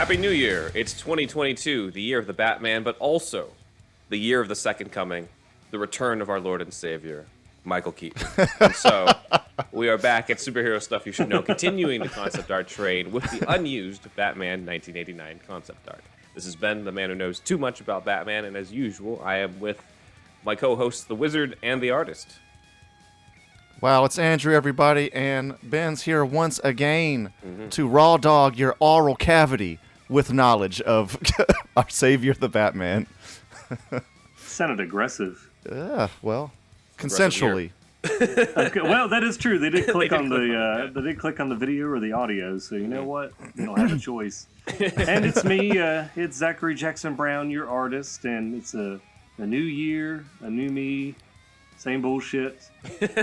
Happy New Year! It's 2022, the year of the Batman, but also the year of the Second Coming, the return of our Lord and Savior, Michael Keaton. And so, we are back at Superhero Stuff You Should Know, continuing the concept art train with the unused Batman 1989 concept art. This is Ben, the man who knows too much about Batman, and as usual, I am with my co-hosts, the Wizard and the Artist. Wow, it's Andrew, everybody, and Ben's here once again to raw dog your oral cavity with knowledge of our savior, the Batman. Sounded aggressive. Yeah, well, consensually. Okay, well, that is true. They did click on the video or the audio, so you know what? You don't have a choice. And it's me. It's Zachary Jackson Brown, your artist, and it's a new year, a new me. Same bullshit.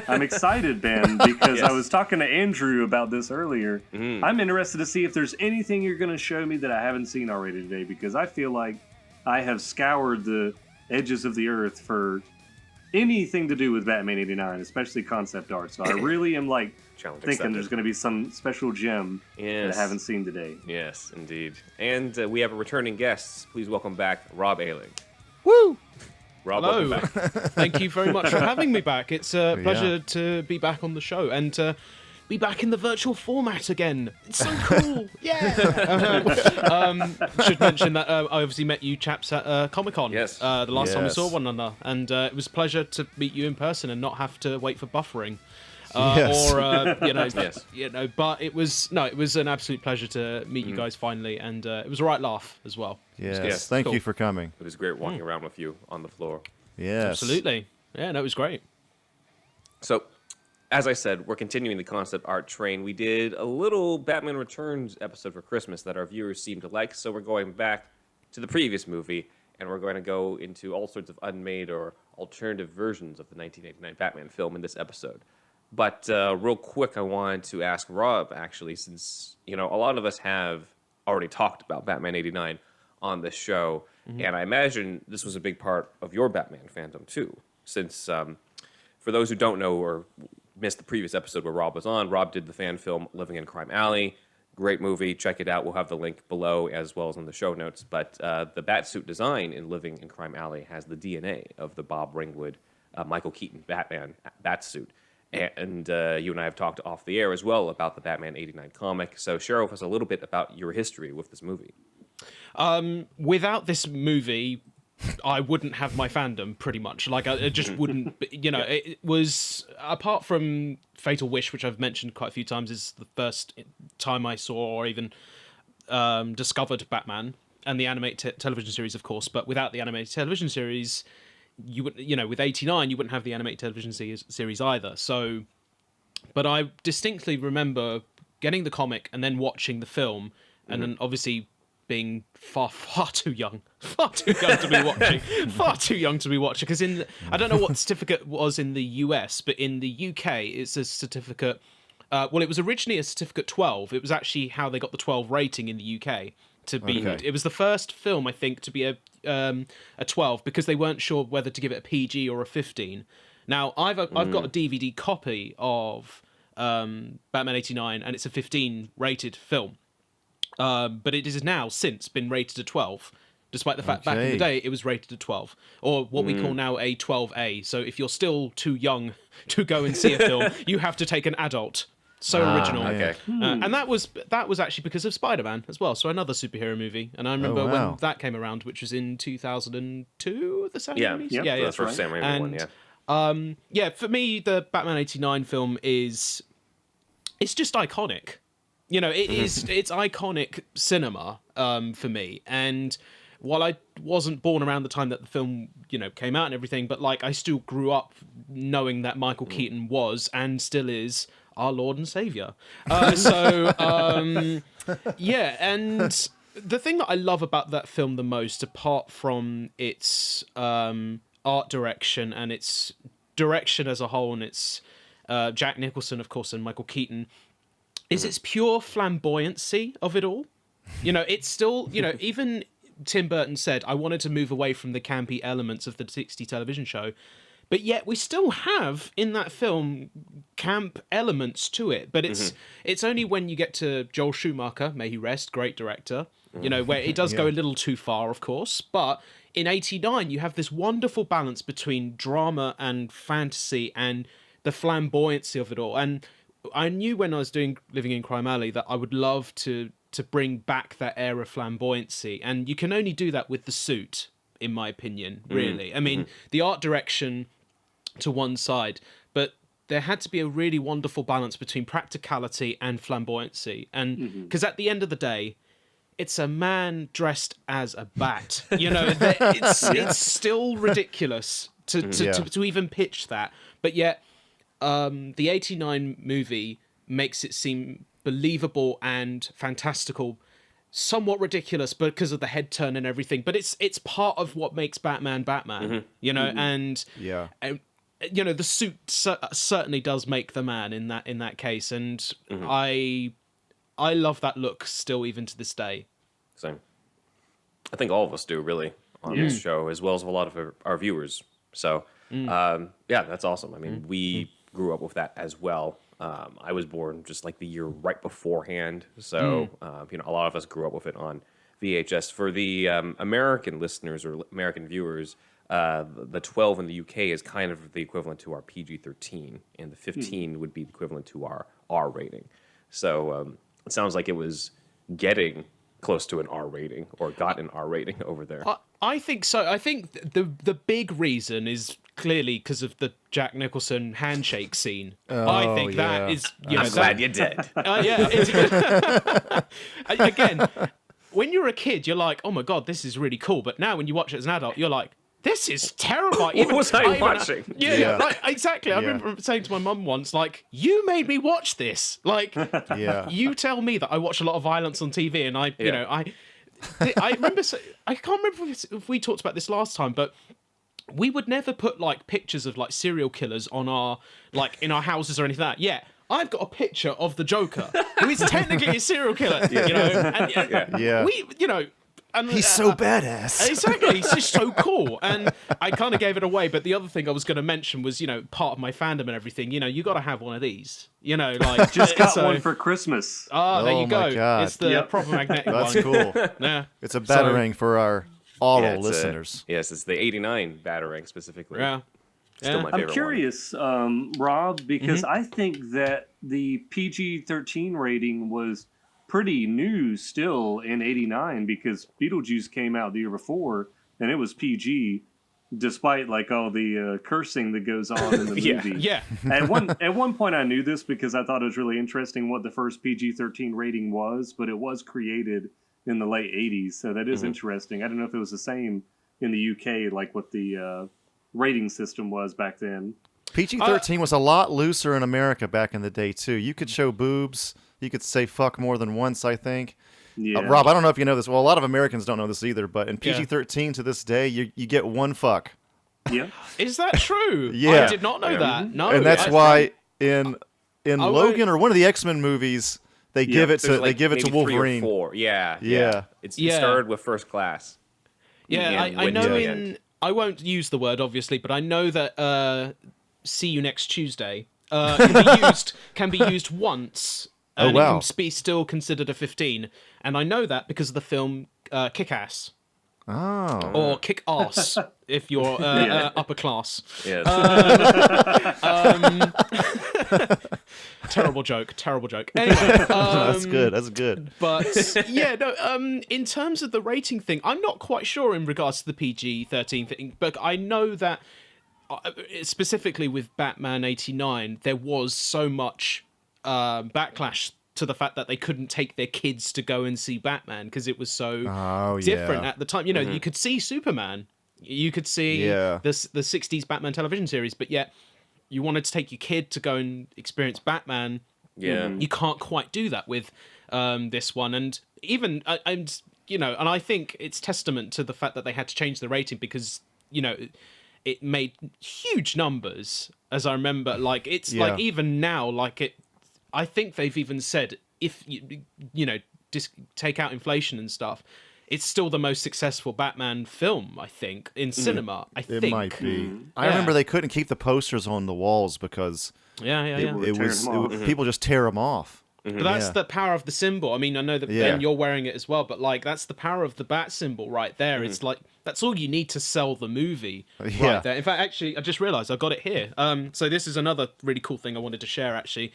I'm excited, Ben, because Yes. I was talking to Andrew about this earlier. I'm interested to see if there's anything you're going to show me that I haven't seen already today, because I feel like I have scoured the edges of the earth for anything to do with Batman 89, especially concept art. So I really am thinking there's going to be some special gem that I haven't seen today. Yes, indeed. And we have a returning guest. Please welcome back Rob Ayling. Woo! Rob, Hello. welcome back. Thank you very much for having me back. It's a pleasure to be back on the show and to be back in the virtual format again. It's so cool. Yeah. Should mention that I obviously met you chaps at Comic-Con. Yes. The last time we Yes. saw one another. And it was a pleasure to meet you in person and not have to wait for buffering. Yes. But it was an absolute pleasure to meet you guys finally, and it was a right laugh as well. Yes, thank cool. you for coming. It was great walking around with you on the floor. Yes. Absolutely. Yeah, no, it was great. So, as I said, we're continuing the concept art train. We did a little Batman Returns episode for Christmas that our viewers seemed to like, so we're going back to the previous movie, and we're going to go into all sorts of unmade or alternative versions of the 1989 Batman film in this episode. But real quick, I wanted to ask Rob, actually, since, a lot of us have already talked about Batman 89 on this show, and I imagine this was a big part of your Batman fandom, too, since, for those who don't know or missed the previous episode where Rob was on, Rob did the fan film Living in Crime Alley. Great movie. Check it out. We'll have the link below as well as in the show notes. But the Batsuit design in Living in Crime Alley has the DNA of the Bob Ringwood, Michael Keaton Batman Batsuit. And you and I have talked off the air as well about the Batman 89 comic. So share with us a little bit about your history with this movie. Without this movie, I wouldn't have my fandom, pretty much. I just wouldn't, it was, apart from Fatal Wish, which I've mentioned quite a few times, is the first time I saw or even discovered Batman, and the animated television series, of course, but without the animated television series, you would, with 89, you wouldn't have the animated television series either. So, but I distinctly remember getting the comic and then watching the film, and then obviously being far too young to be watching, because I don't know what certificate was in the US, but in the UK it's a certificate. It was originally a certificate 12. It was actually how they got the 12 rating in the UK to be. Okay. It was the first film, I think, to be a 12, because they weren't sure whether to give it a PG or a 15. Now I've got a DVD copy of Batman 89, and it's a 15 rated film. But it has now since been rated a 12, despite the fact back in the day it was rated a 12, or what we call now a 12A. So if you're still too young to go and see a film, you have to take an adult. So original. Okay. And that was actually because of Spider-Man as well, so another superhero movie. And I remember when that came around, which was in 2002, the Sam Raimi? Yeah, That's the first Sam Raimi one, for me, the Batman 89 film it's just iconic. It's iconic cinema for me. And while I wasn't born around the time that the film, came out and everything, but I still grew up knowing that Michael Keaton was and still is our Lord and Savior. And the thing that I love about that film the most, apart from its art direction and its direction as a whole, and its Jack Nicholson, of course, and Michael Keaton, is its pure flamboyancy of it all. It's still, even Tim Burton said, I wanted to move away from the campy elements of the 60 television show, but yet we still have in that film camp elements to it. But it's only when you get to Joel Schumacher, may he rest, great director, you know, where it does go a little too far, of course, but in 89 you have this wonderful balance between drama and fantasy and the flamboyancy of it all. And I knew when I was doing Living in Crime Alley that I would love to bring back that air of flamboyancy, and you can only do that with the suit, in my opinion, really. I mean, the art direction to one side, but there had to be a really wonderful balance between practicality and flamboyancy. And because at the end of the day, it's a man dressed as a bat. You know, it's still ridiculous to even pitch that. But yet, the 89 movie makes it seem believable and fantastical, somewhat ridiculous because of the head turn and everything. But it's part of what makes Batman Batman, you know, and you know, the suit certainly does make the man in that case, and I love that look still even to this day. Same. I think all of us do, really, on this show, as well as a lot of our viewers. So, yeah, that's awesome. I mean, we grew up with that as well. I was born just like the year right beforehand, so you know, a lot of us grew up with it on VHS. For the American listeners or American viewers, the 12 in the UK is kind of the equivalent to our PG-13, and the 15 would be equivalent to our R rating. So it sounds like it was getting close to an R rating, or got an R rating over there. I think so. I think the big reason is clearly because of the Jack Nicholson handshake scene. I think that is. You know, I'm glad you did. Again, when you're a kid, you're like, "Oh my god, this is really cool." But now, when you watch it as an adult, you're like, "This is terrifying." What was I watching? Yeah, like, exactly. I remember saying to my mum once, like, "You made me watch this." Like, you tell me that I watch a lot of violence on TV, and you know, I remember. I can't remember if we talked about this last time, but we would never put like pictures of like serial killers on our in our houses or anything like that. Yeah, I've got a picture of the Joker, who is technically a serial killer. You know, and we, you know. And, he's so badass. Exactly, he's just so cool. And I kind of gave it away, but the other thing I was going to mention was, you know, part of my fandom and everything, you know, you got to have one of these. You know, like... Just got one for Christmas. There you go. God. It's the proper magnetic one. That's cool. Yeah. It's a batarang for our oral listeners. Yes, it's the 89 batarang specifically. Yeah. Still my favorite I'm curious, Rob, because I think that the PG-13 rating was pretty new still in 89, because Beetlejuice came out the year before and it was PG, despite like all the cursing that goes on in the movie. Yeah. At one point I knew this because I thought it was really interesting what the first PG-13 rating was, but it was created in the late 80s, so that is interesting. I don't know if it was the same in the UK, like what the rating system was back then. PG-13 was a lot looser in America back in the day too. You could show boobs. You could say fuck more than once, I think. Yeah. Rob, I don't know if you know this. Well, a lot of Americans don't know this either, but in PG-13 to this day, you get one fuck. Yeah. Is that true? Yeah. I did not know that. No. And that's why in Logan or one of the X-Men movies, they give it to Wolverine. 3 or 4. Yeah. It started with First Class. Yeah, I know I won't use the word, obviously, but I know that See You Next Tuesday can be used once. And it can be still considered a 15. And I know that because of the film Kick-Ass. Oh. Or Kick-Ass, if you're upper class. Yes. Terrible joke. Anyway, That's good. But, yeah, no, in terms of the rating thing, I'm not quite sure in regards to the PG-13 thing, but I know that, specifically with Batman 89, there was so much backlash to the fact that they couldn't take their kids to go and see Batman because it was so different at the time. You know, you could see Superman, you could see the 60s Batman television series, but yet you wanted to take your kid to go and experience Batman. Yeah, you can't quite do that with this one, and even you know, and I think it's testament to the fact that they had to change the rating because, you know, it made huge numbers. As I remember, like it's like even now, like it. I think they've even said if you know take out inflation and stuff, it's still the most successful Batman film. I think in cinema. It might be. I remember they couldn't keep the posters on the walls because it was people just tear them off. But that's Yeah. the power of the symbol. I mean, I know that Yeah. Ben, you're wearing it as well, but like that's the power of the bat symbol right there. It's like that's all you need to sell the movie Yeah. right there. In fact, actually, I just realized I got it here. So this is another really cool thing I wanted to share. Actually,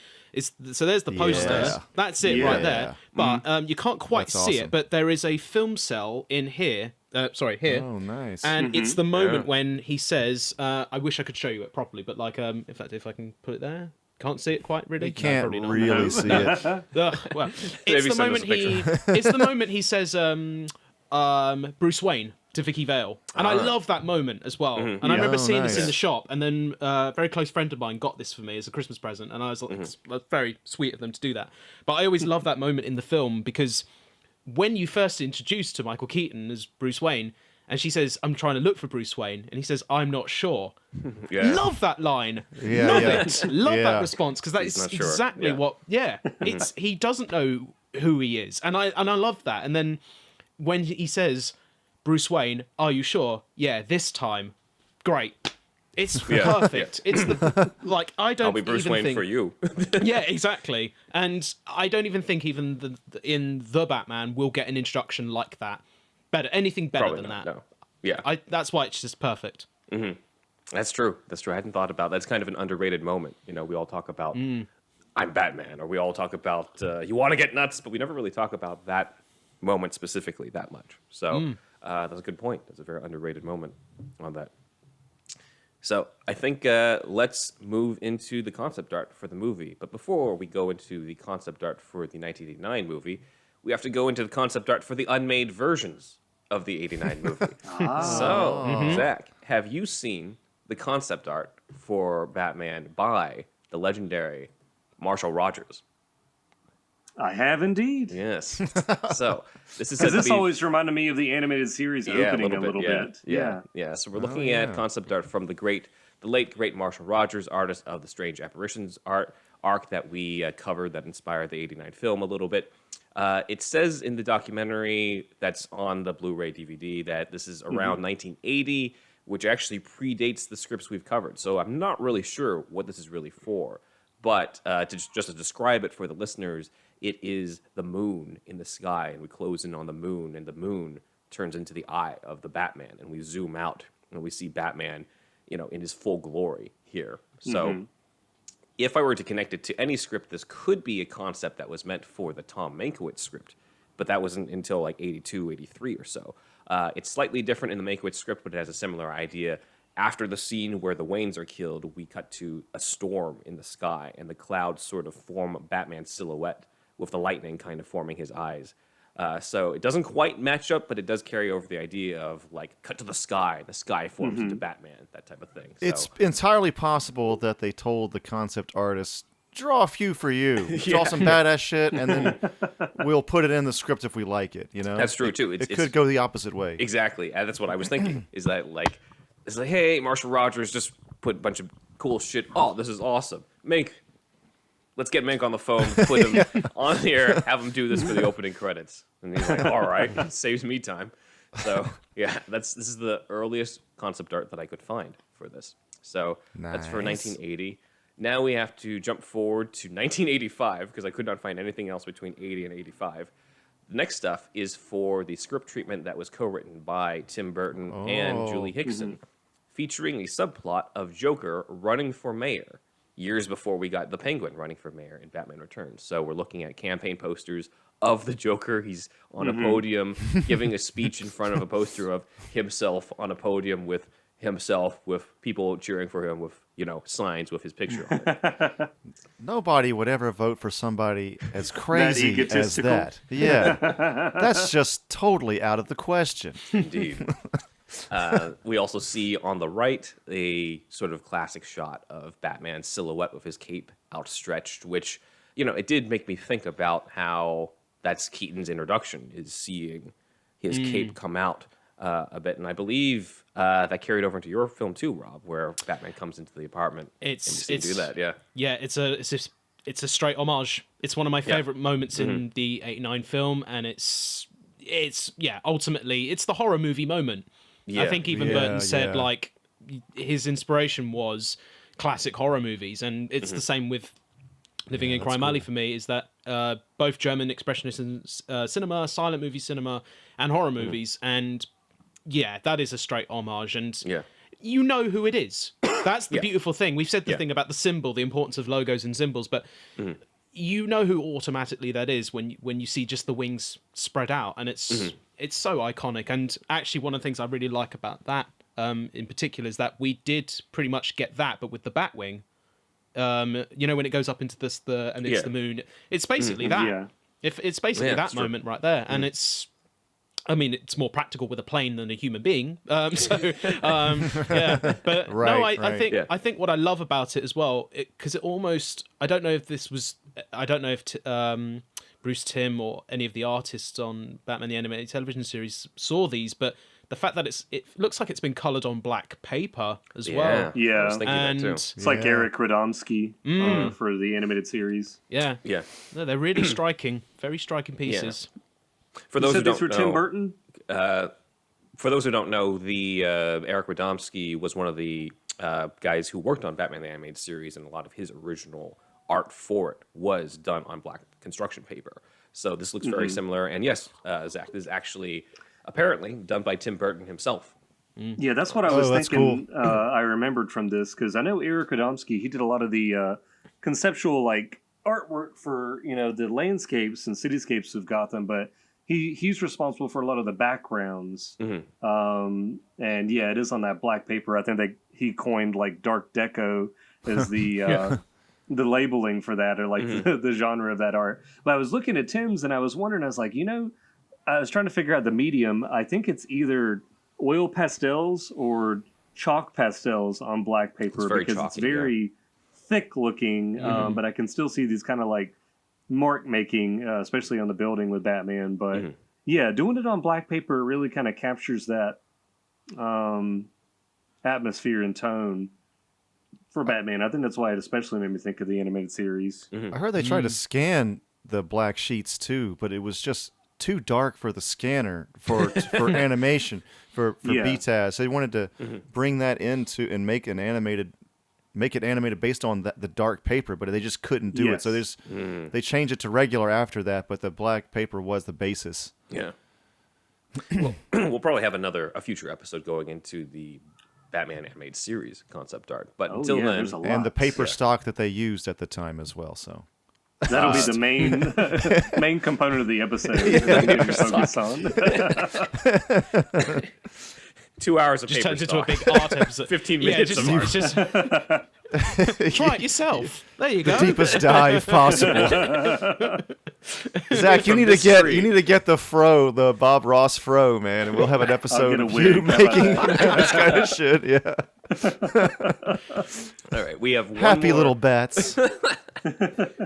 so there's the poster. Yeah. That's it Yeah. right there. But you can't quite That's see awesome. it. But there is a film cell in here. Here. Oh, nice. And it's the moment Yeah. when he says, "I wish I could show you it properly, but like, in fact, if I can put it there, can't see it quite really. you can't probably not. really see it. Well, Maybe it's the send us moment a he. It's the moment he says, Bruce Wayne to Vicky Vale, and I love that moment as well. And I remember Oh, seeing this in nice. the shop, and then a very close friend of mine got this for me as a Christmas present, and I was like, it's very sweet of them to do that. But I always love that moment in the film because when you first introduced to Michael Keaton as Bruce Wayne. And she says, "I'm trying to look for Bruce Wayne," and he says, "I'm not sure." Yeah. Love that line. Yeah, Love yeah. it. Love Yeah. that response because that He's is not sure. exactly Yeah. what. Yeah, it's he doesn't know who he is, and I love that. And then when he says, "Bruce Wayne, are you sure?" Yeah, this time, great. It's Yeah. perfect. It's the like I don't I'll be Bruce even Wayne think, for you. yeah, exactly. And I don't even think even in the Batman we'll get an introduction like that. Anything better Probably than not. that. No. Yeah. That's why it's just perfect. That's true. That's true. I hadn't thought about that. That's kind of an underrated moment. You know, we all talk about I'm Batman, or we all talk about you want to get nuts, but we never really talk about that moment specifically that much. So that's a good point. That's a very underrated moment on that. So I think let's move into the concept art for the movie. But before we go into the concept art for the 1989 movie, we have to go into the concept art for the unmade versions of the 89 movie. So, Zach, have you seen the concept art for Batman by the legendary Marshall Rogers? I have indeed. Yes. So, this is Because said to this be... always reminded me of the animated series opening a little bit. Yeah. So we're looking at concept art from the late great Marshall Rogers, artist of the Strange Apparitions arc that we covered that inspired the 89 film a little bit. It says in the documentary that's on the Blu-ray DVD that this is around 1980, which actually predates the scripts we've covered. So I'm not really sure what this is really for. But just to describe it for the listeners, it is the moon in the sky, and we close in on the moon, and the moon turns into the eye of the Batman, and we zoom out, and we see Batman, in his full glory here. So if I were to connect it to any script, this could be a concept that was meant for the Tom Mankiewicz script, but that wasn't until like 82, 83 or so. It's slightly different in the Mankiewicz script, but it has a similar idea. After the scene where the Waynes are killed, we cut to a storm in the sky, and the clouds sort of form Batman's silhouette, with the lightning kind of forming his eyes. So it doesn't quite match up, but it does carry over the idea of, like, cut to the sky forms into Batman, that type of thing. So, It's entirely possible that they told the concept artist, draw a few for you. Draw some badass shit, and then we'll put it in the script if we like it, That's true, too. It could go the opposite way. Exactly. And that's what I was thinking, is that, like, it's like, hey, Marshall Rogers just put a bunch of cool shit. Oh, this is awesome. Let's get Mink on the phone, put him on here, have him do this for the opening credits. And he's like, all right, saves me time. So, yeah, this is the earliest concept art that I could find for this. So that's for Nice. 1980. Now we have to jump forward to 1985, because I could not find anything else between 80 and 85. The next stuff is for the script treatment that was co-written by Tim Burton and Julie Hickson, featuring a subplot of Joker running for mayor years before we got the Penguin running for mayor in Batman Returns. So we're looking at campaign posters of the Joker. He's on a podium giving a speech in front of a poster of himself on a podium with people cheering for him with, signs with his picture on it. Nobody would ever vote for somebody as crazy as egotistical? that. Yeah. That's just totally out of the question. Indeed. We also see on the right a sort of classic shot of Batman's silhouette with his cape outstretched, which, it did make me think about how that's Keaton's introduction, is seeing his cape come out a bit. And I believe that carried over into your film too, Rob, where Batman comes into the apartment and you see him do that, yeah. Yeah, it's a straight homage. It's one of my favorite moments in the 89 film, and it's ultimately it's the horror movie moment. Yeah. I think even Yeah, Burton said yeah. like his inspiration was classic horror movies, and it's the same with Living in Crime Alley for me is that both German expressionist cinema, silent movie cinema, and horror movies, and yeah, that is a straight homage, and you know who it is. That's the beautiful thing. We've said the thing about the symbol, the importance of logos and symbols, but you know who automatically that is when you see just the wings spread out, and it's so iconic. And actually, one of the things I really like about that, in particular, is that we did pretty much get that, but with the Batwing. You know, when it goes up into it's the moon. It's basically that. Yeah. If it's basically that moment right there, and it's. I mean, it's more practical with a plane than a human being. Yeah, but I think what I love about it as well, because it almost. I don't know if Bruce Timm or any of the artists on Batman the Animated Television Series saw these, but the fact that it looks like it's been coloured on black paper as well. Yeah, I was thinking that too. It's like Eric Radomski for the animated series. Yeah. No, they're really striking, very striking pieces. Yeah. For those who don't know, Tim Burton. For those who don't know, the Eric Radomski was one of the guys who worked on Batman the Animated Series, and a lot of his original art for it was done on black construction paper. So this looks very similar. And yes, Zach, this is actually apparently done by Tim Burton himself. Yeah, that's what I was thinking. Cool. I remembered from this because I know Eric Radomski. He did a lot of the conceptual artwork for the landscapes and cityscapes of Gotham, but he's responsible for a lot of the backgrounds. And yeah, it is on that black paper. I think he coined dark deco as the the labeling for that, or the genre of that art. But I was looking at Tim's and I was wondering, I was like, I was trying to figure out the medium. I think it's either oil pastels or chalk pastels on black paper, because it's very thick looking, but I can still see these kind of mark making, especially on the building with Batman. But yeah, doing it on black paper really kind of captures that atmosphere and tone for Batman. I think that's why it especially made me think of the animated series. I heard they tried to scan the black sheets too, but it was just too dark for the scanner for animation for BTAS. So they wanted to bring that into and make it animated based on the dark paper, but they just couldn't do it. So they changed it to regular after that, but the black paper was the basis. Yeah. Well, we'll probably have a future episode going into the Batman animated series concept art, but until then, and the paper stock that they used at the time as well. So that'll be the main component of the episode. Focus on 2 hours of just paper turns stock. into a big art episode. 15 minutes of art. Just try it yourself. There you go. The deepest dive possible. Zach, you need to get the Bob Ross fro, man, and we'll have an episode of you making this kind of shit. Yeah. All right, we have happy little bats.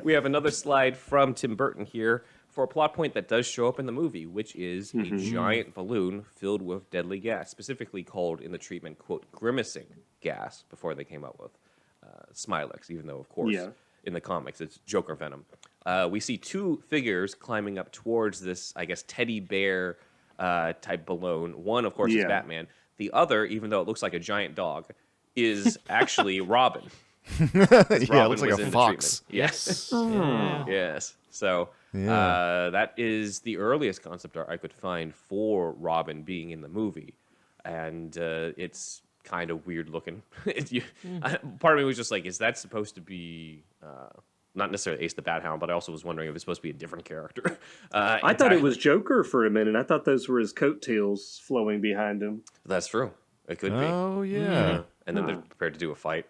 We have another slide from Tim Burton here for a plot point that does show up in the movie, which is a giant balloon filled with deadly gas, specifically called in the treatment, quote, grimacing gas, before they came up with Smilex, even though, of course, in the comics, it's Joker venom. We see two figures climbing up towards this, I guess, teddy bear type balloon. One, of course, is Batman. The other, even though it looks like a giant dog, is actually Robin. It looks like a fox. Yes. Yes. So that is the earliest concept art I could find for Robin being in the movie. And it's kind of weird looking. Part of me was just like, is that supposed to be not necessarily Ace the Bat Hound, but I also was wondering if it's supposed to be a different character. I thought it was Joker for a minute. I thought those were his coattails flowing behind him. That's true. It could be. Oh, yeah. And then they're prepared to do a fight.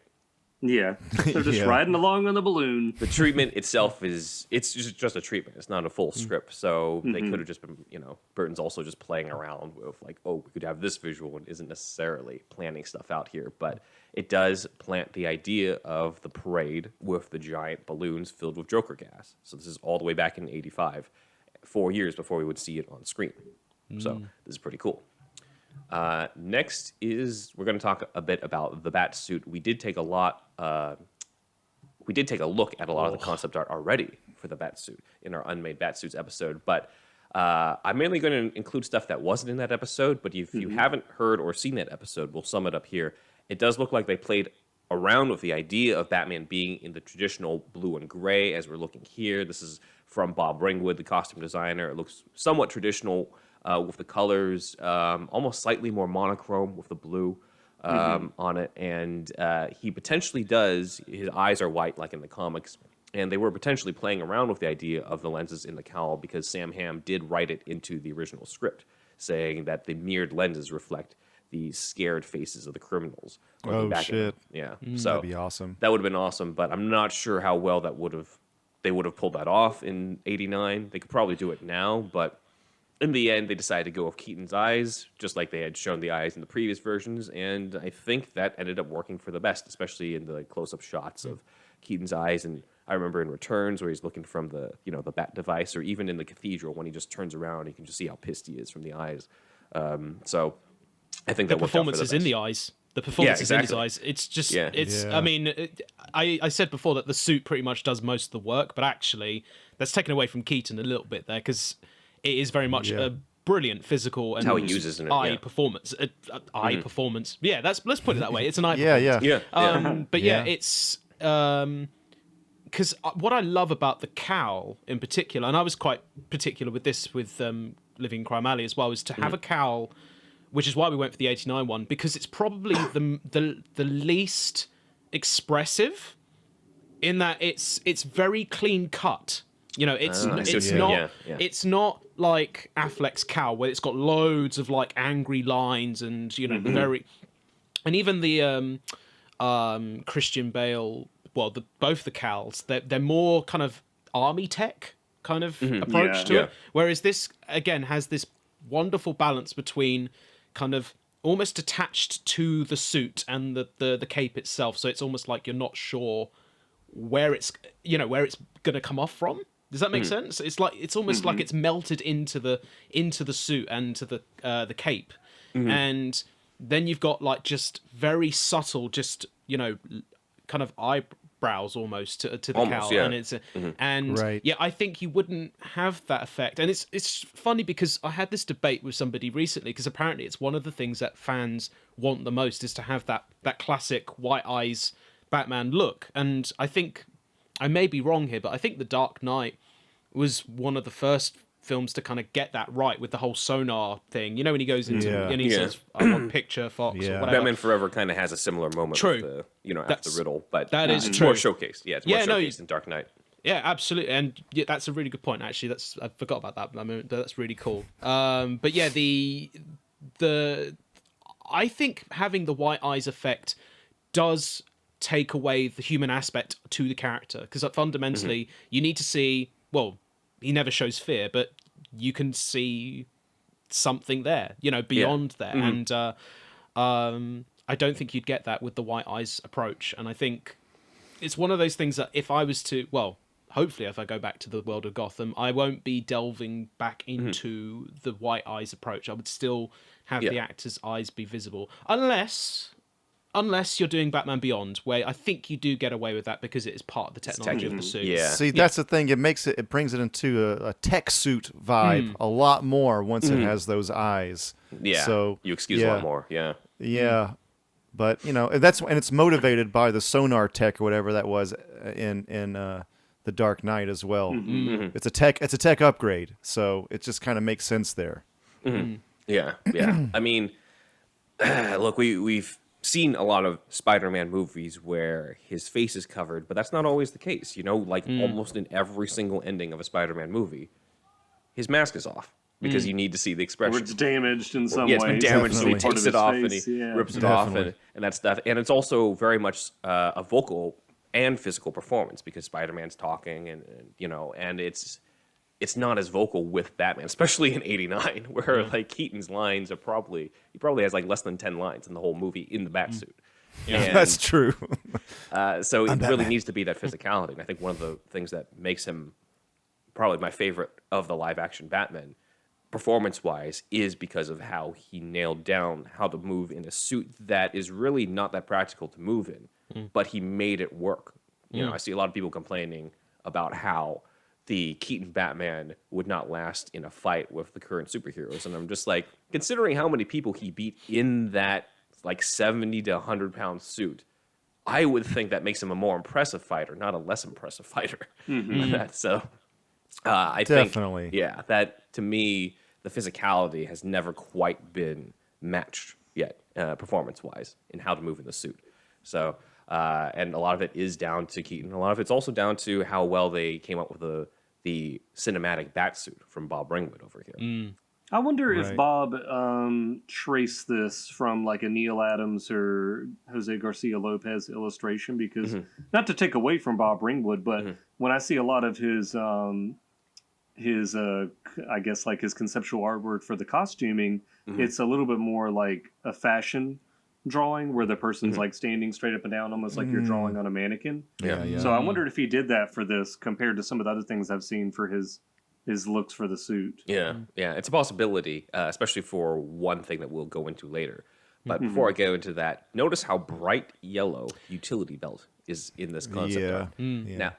Yeah. They're just riding along on the balloon. The treatment itself it's just a treatment. It's not a full script. So they could have just been, Burton's also just playing around with we could have this visual and isn't necessarily planning stuff out here. But it does plant the idea of the parade with the giant balloons filled with Joker gas. So this is all the way back in 1985, 4 years before we would see it on screen. So this is pretty cool. Next is we're going to talk a bit about the Batsuit. We did take a look at a lot of the concept art already for the Batsuit in our Unmade Batsuits episode, but I'm mainly going to include stuff that wasn't in that episode. But if you haven't heard or seen that episode, we'll sum it up here. It does look like they played around with the idea of Batman being in the traditional blue and gray as we're looking here. This is from Bob Ringwood, the costume designer. It looks somewhat traditional with the colors, almost slightly more monochrome with the blue on it. And he potentially does, his eyes are white like in the comics, and they were potentially playing around with the idea of the lenses in the cowl because Sam Hamm did write it into the original script, saying that the mirrored lenses reflect the scared faces of the criminals. Oh, shit. Yeah. So That'd be awesome. that would have been awesome, but I'm not sure how well they would have pulled that off in '89. They could probably do it now, but in the end, they decided to go with Keaton's eyes, just like they had shown the eyes in the previous versions, and I think that ended up working for the best, especially in the close-up shots of Keaton's eyes. And I remember in Returns where he's looking from the bat device, or even in the Cathedral when he just turns around, you can just see how pissed he is from the eyes. So I think the that worked out for performance the is in best. the eyes. The performance is in his exactly. eyes. It's just, Yeah. I mean, I said before that the suit pretty much does most of the work, but actually that's taken away from Keaton a little bit there because it is very much a brilliant physical and how he uses it, eye yeah. performance. Eye performance. Yeah, let's put it that way. It's an eye Yeah, performance. Yeah. But yeah, it's because what I love about the cowl in particular, and I was quite particular with this with Living Crime Alley as well, is to have a cowl, which is why we went for the '89 one, because it's probably the least expressive in that it's very clean cut. You know, it's I see what it's you mean. not Yeah. it's not like Affleck's cowl where it's got loads of like angry lines and very, and even the Christian Bale, well, both the cowls, they're more kind of army tech kind of approach to it, whereas this again has this wonderful balance between kind of almost attached to the suit and the cape itself, so it's almost like you're not sure where it's going to come off from. Does that make sense? It's like it's almost like it's melted into the suit and to the cape, and then you've got like just very subtle, just kind of eyebrows almost to the cowl, yeah. and it's Right. yeah, I think you wouldn't have that effect, and it's funny because I had this debate with somebody recently because apparently it's one of the things that fans want the most is to have that classic white eyes Batman look, and I think I may be wrong here, but I think The Dark Knight was one of the first films to kind of get that right with the whole sonar thing. You know, when he goes into and he says, "I want picture Fox" or whatever. Batman Forever kind of has a similar moment. True. With after the Riddle, but that is it's true. more showcased. Yeah, it's more showcased in Dark Knight. Yeah, absolutely, and that's a really good point. Actually, I forgot about that. I mean, that's really cool. But yeah, the I think having the white eyes effect does take away the human aspect to the character because fundamentally you need to see. Well, he never shows fear, but you can see something there, beyond there, and I don't think you'd get that with the white eyes approach. And I think it's one of those things that if I was to, well, hopefully if I go back to the world of Gotham, I won't be delving back into the white eyes approach. I would still have the actor's eyes be visible, unless you're doing Batman Beyond, where I think you do get away with that because it is part of the technology of the suit. Yeah. See, that's the thing. It brings it into a tech suit vibe a lot more once it has those eyes. Yeah. So you excuse a lot more. Yeah. Yeah. But and it's motivated by the sonar tech or whatever that was in the Dark Knight as well. It's a tech upgrade, so it just kind of makes sense there. Yeah. I mean, look, we've seen a lot of Spider-Man movies where his face is covered, but that's not always the case. Almost in every single ending of a Spider-Man movie, his mask is off because you need to see the expression. Or it's damaged in some way. Yeah, it's been damaged, so he Definitely. takes it off and he rips it off, and that's that. And it's also very much a vocal and physical performance because Spider-Man's talking, and it's not as vocal with Batman, especially in '89, where like Keaton's lines are he probably has like less than 10 lines in the whole movie in the Batsuit. And, That's true. so it really needs to be that physicality. And I think one of the things that makes him probably my favorite of the live action Batman, performance-wise, is because of how he nailed down how to move in a suit that is really not that practical to move in, but he made it work. I see a lot of people complaining about how the Keaton Batman would not last in a fight with the current superheroes. And I'm just like, considering how many people he beat in that like 70 to 100 pound suit, I would think that makes him a more impressive fighter, not a less impressive fighter. So I Definitely. think, that to me, the physicality has never quite been matched yet, performance-wise, in how to move in the suit. So, and a lot of it is down to Keaton. A lot of it's also down to how well they came up with the cinematic Batsuit from Bob Ringwood over here. I wonder if Right. Bob traced this from like a Neil Adams or Jose Garcia Lopez illustration, because not to take away from Bob Ringwood, but when I see a lot of his I guess like his conceptual artwork for the costuming, it's a little bit more like a fashion drawing where the person's like standing straight up and down, almost like you're drawing on a mannequin. Yeah. So I wondered if he did that for this compared to some of the other things I've seen for his looks for the suit. Yeah, it's a possibility, especially for one thing that we'll go into later. But before I go into that, notice how bright yellow utility belt is in this concept art. Now,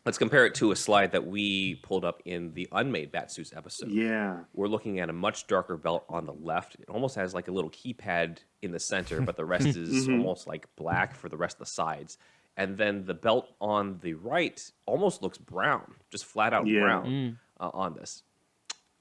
let's compare it to a slide that we pulled up in the Unmade Batsuits episode. Yeah. We're looking at a much darker belt on the left. It almost has like a little keypad in the center, but the rest is almost like black for the rest of the sides. And then the belt on the right almost looks brown, just flat out brown on this.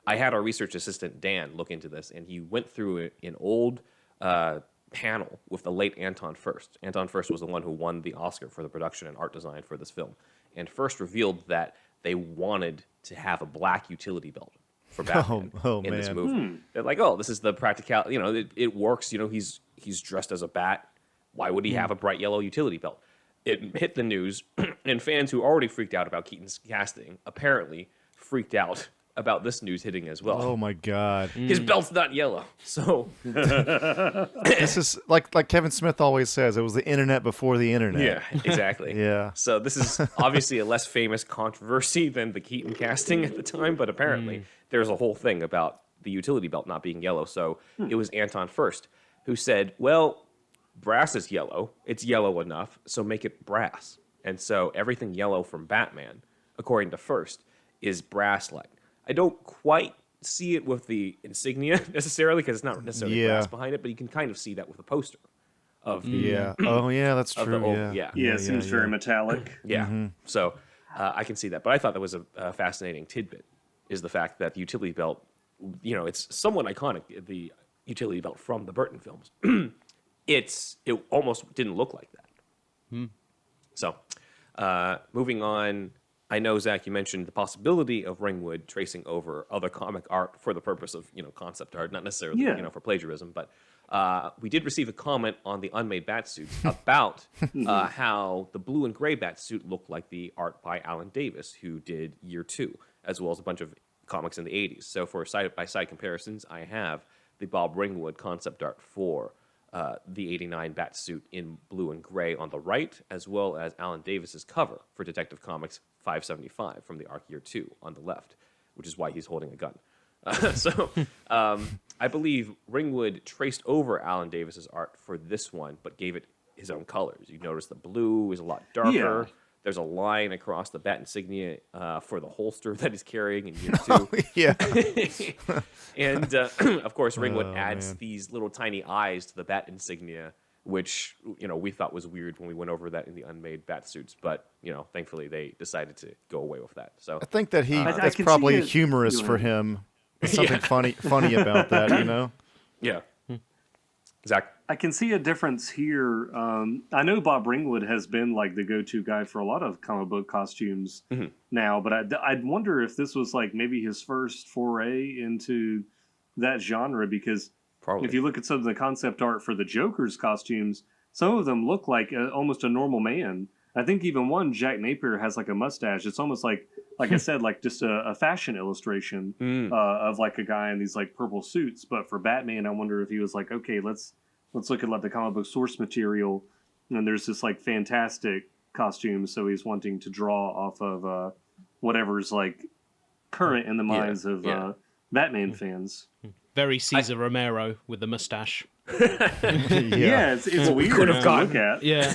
I had our research assistant, Dan, look into this, and he went through an old panel with the late Anton Furst. Anton Furst was the one who won the Oscar for the production and art design for this film. And Furst revealed that they wanted to have a black utility belt for Batman in this movie. They're like, oh, this is the practical, it works. He's dressed as a bat. Why would he have a bright yellow utility belt? It hit the news, and fans who already freaked out about Keaton's casting apparently freaked out about this news hitting as well. Oh my God. His belt's not yellow. So This is like Kevin Smith always says, it was the internet before the internet. yeah, exactly. Yeah. So this is obviously a less famous controversy than the Keaton casting at the time, but apparently there's a whole thing about the utility belt not being yellow. So it was Anton Furst who said, well, brass is yellow. It's yellow enough, so make it brass. And so everything yellow from Batman, according to Furst, is brass-like. I don't quite see it with the insignia necessarily, because it's not necessarily brass behind it, but you can kind of see that with the poster of the Yeah. Oh yeah, that's of true. the old, Yeah, it seems very metallic. Yeah. So I can see that. But I thought that was a fascinating tidbit, is the fact that the utility belt, it's somewhat iconic, the utility belt from the Burton films. It almost didn't look like that. So moving on, I know, Zach, you mentioned the possibility of Ringwood tracing over other comic art for the purpose of, concept art, not necessarily, for plagiarism, but we did receive a comment on the Unmade Batsuits about how the blue and gray Batsuit looked like the art by Alan Davis, who did Year 2, as well as a bunch of comics in the 80s. So for side-by-side comparisons, I have the Bob Ringwood concept art for the 89 Batsuit in blue and gray on the right, as well as Alan Davis's cover for Detective Comics 575 from the Arc Year 2 on the left, which is why he's holding a gun. I believe Ringwood traced over Alan Davis's art for this one, but gave it his own colors. You notice the blue is a lot darker. Yeah. There's a line across the bat insignia for the holster that he's carrying in Year 2. Yeah. And, of course, Ringwood adds these little tiny eyes to the bat insignia, which, we thought was weird when we went over that in the Unmade Batsuits. But, thankfully they decided to go away with that. So I think that I that's can probably see it. humorous for him. There's something funny about that, yeah. Zach? I can see a difference here. I know Bob Ringwood has been like the go-to guy for a lot of comic book costumes now, but I'd wonder if this was like maybe his first foray into that genre, because Probably. if you look at some of the concept art for the Joker's costumes, some of them look like almost a normal man. I think even one, Jack Napier, has like a mustache. It's almost like I said, like just a fashion illustration of like a guy in these like purple suits. But for Batman, I wonder if he was like, okay, let's look at like the comic book source material, and there's this like fantastic costume, so he's wanting to draw off of whatever's like current in the minds of Batman fans. Very Cesar Romero with the mustache. Yeah, it's weird to look at. Yeah.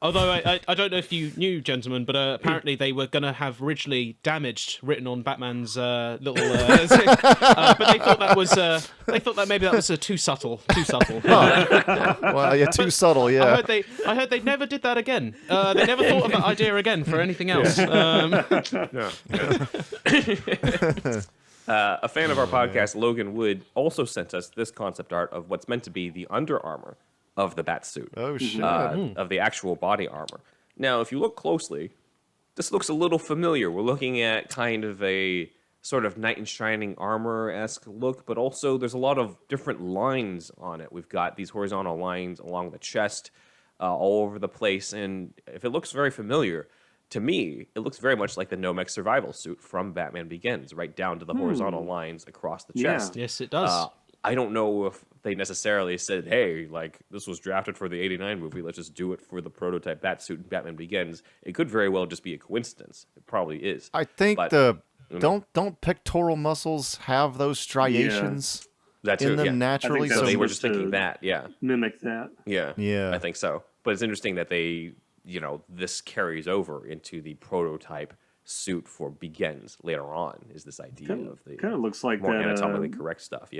Although I don't know if you knew, gentlemen, but apparently they were going to have originally "damaged" written on Batman's little, but they thought that maybe that was too subtle. Well, yeah, too subtle. Yeah. I heard they never did that again. They never thought of that idea again for anything else. A fan of our podcast, Logan Wood, also sent us this concept art of what's meant to be the Under Armour of the Batsuit. Oh, shit. Of the actual body armor. Now, if you look closely, this looks a little familiar. We're looking at kind of a sort of knight in shining armor-esque look, but also there's a lot of different lines on it. We've got these horizontal lines along the chest, all over the place, and if it looks very familiar, to me, it looks very much like the Nomex survival suit from Batman Begins, right down to the horizontal lines across the chest. Yes, it does. I don't know if they necessarily said, hey, like, this was drafted for the 89 movie, let's just do it for the prototype Batsuit in Batman Begins. It could very well just be a coincidence. It probably is. I think don't pectoral muscles have those striations in them naturally? So they were just thinking that, mimic that. Yeah, I think so. But it's interesting that they, this carries over into the prototype suit for Begins later on, is this idea of the kind of looks like more that, anatomically correct stuff,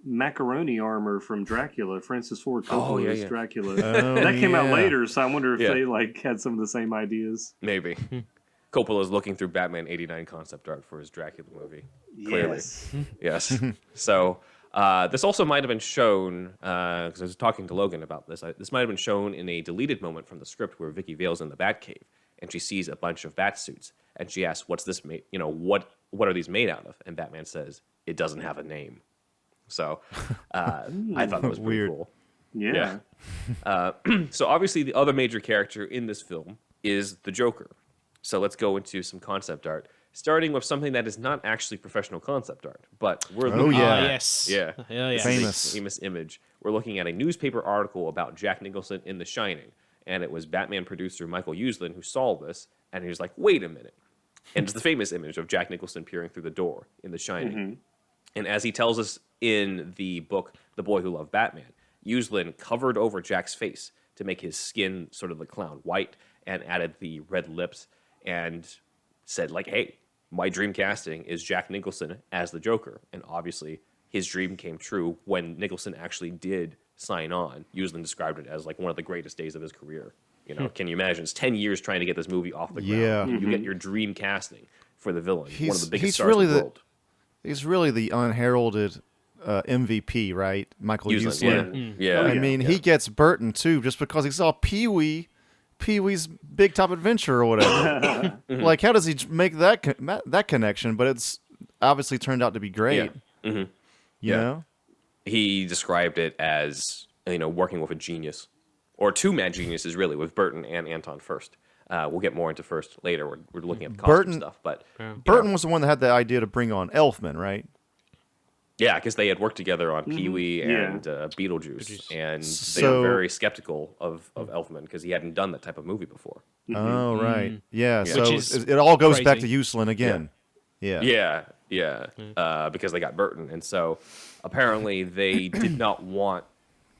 macaroni armor from Dracula, Francis Ford Coppola's Dracula. Oh, that came out later, so I wonder if they had some of the same ideas. Maybe. Coppola's looking through Batman 89 concept art for his Dracula movie. Clearly. Yes. So this also might have been shown, because I was talking to Logan about this, this might have been shown in a deleted moment from the script where Vicki Vale's in the Batcave, and she sees a bunch of Batsuits, and she asks, what's this made, what are these made out of? And Batman says, it doesn't have a name. So I thought that was pretty weird. cool. Yeah. So obviously the other major character in this film is the Joker. So let's go into some concept art, starting with something that is not actually professional concept art, but we're looking at yes. famous image. We're looking at a newspaper article about Jack Nicholson in The Shining, and it was Batman producer Michael Uslan who saw this, and he was like, wait a minute. And it's the famous image of Jack Nicholson peering through the door in The Shining. Mm-hmm. And as he tells us in the book, The Boy Who Loved Batman, Uslan covered over Jack's face to make his skin sort of the clown white and added the red lips and said, like, hey, my dream casting is Jack Nicholson as the Joker. And obviously his dream came true when Nicholson actually did sign on. Uslan described it as like one of the greatest days of his career. Can you imagine? It's 10 years trying to get this movie off the ground. Yeah. You get your dream casting for the villain, one of the biggest stars in the world. He's really the unheralded MVP, right? Michael Uslan. I mean, he gets Burton, too, just because he saw Pee-wee's Big Top Adventure or whatever. Like, how does he make that connection? But it's obviously turned out to be great. You know? He described it as, working with a genius. Or two mad geniuses, really, with Burton and Anton first. We'll get more into first later. We're looking at the costume stuff, but Burton was the one that had the idea to bring on Elfman, right? Yeah, because they had worked together on Pee-wee and Beetlejuice, and they were very skeptical of Elfman because he hadn't done that type of movie before. Oh, right. Yeah, so it all goes back to Uslan again. Yeah. Because they got Burton, and so apparently they did not want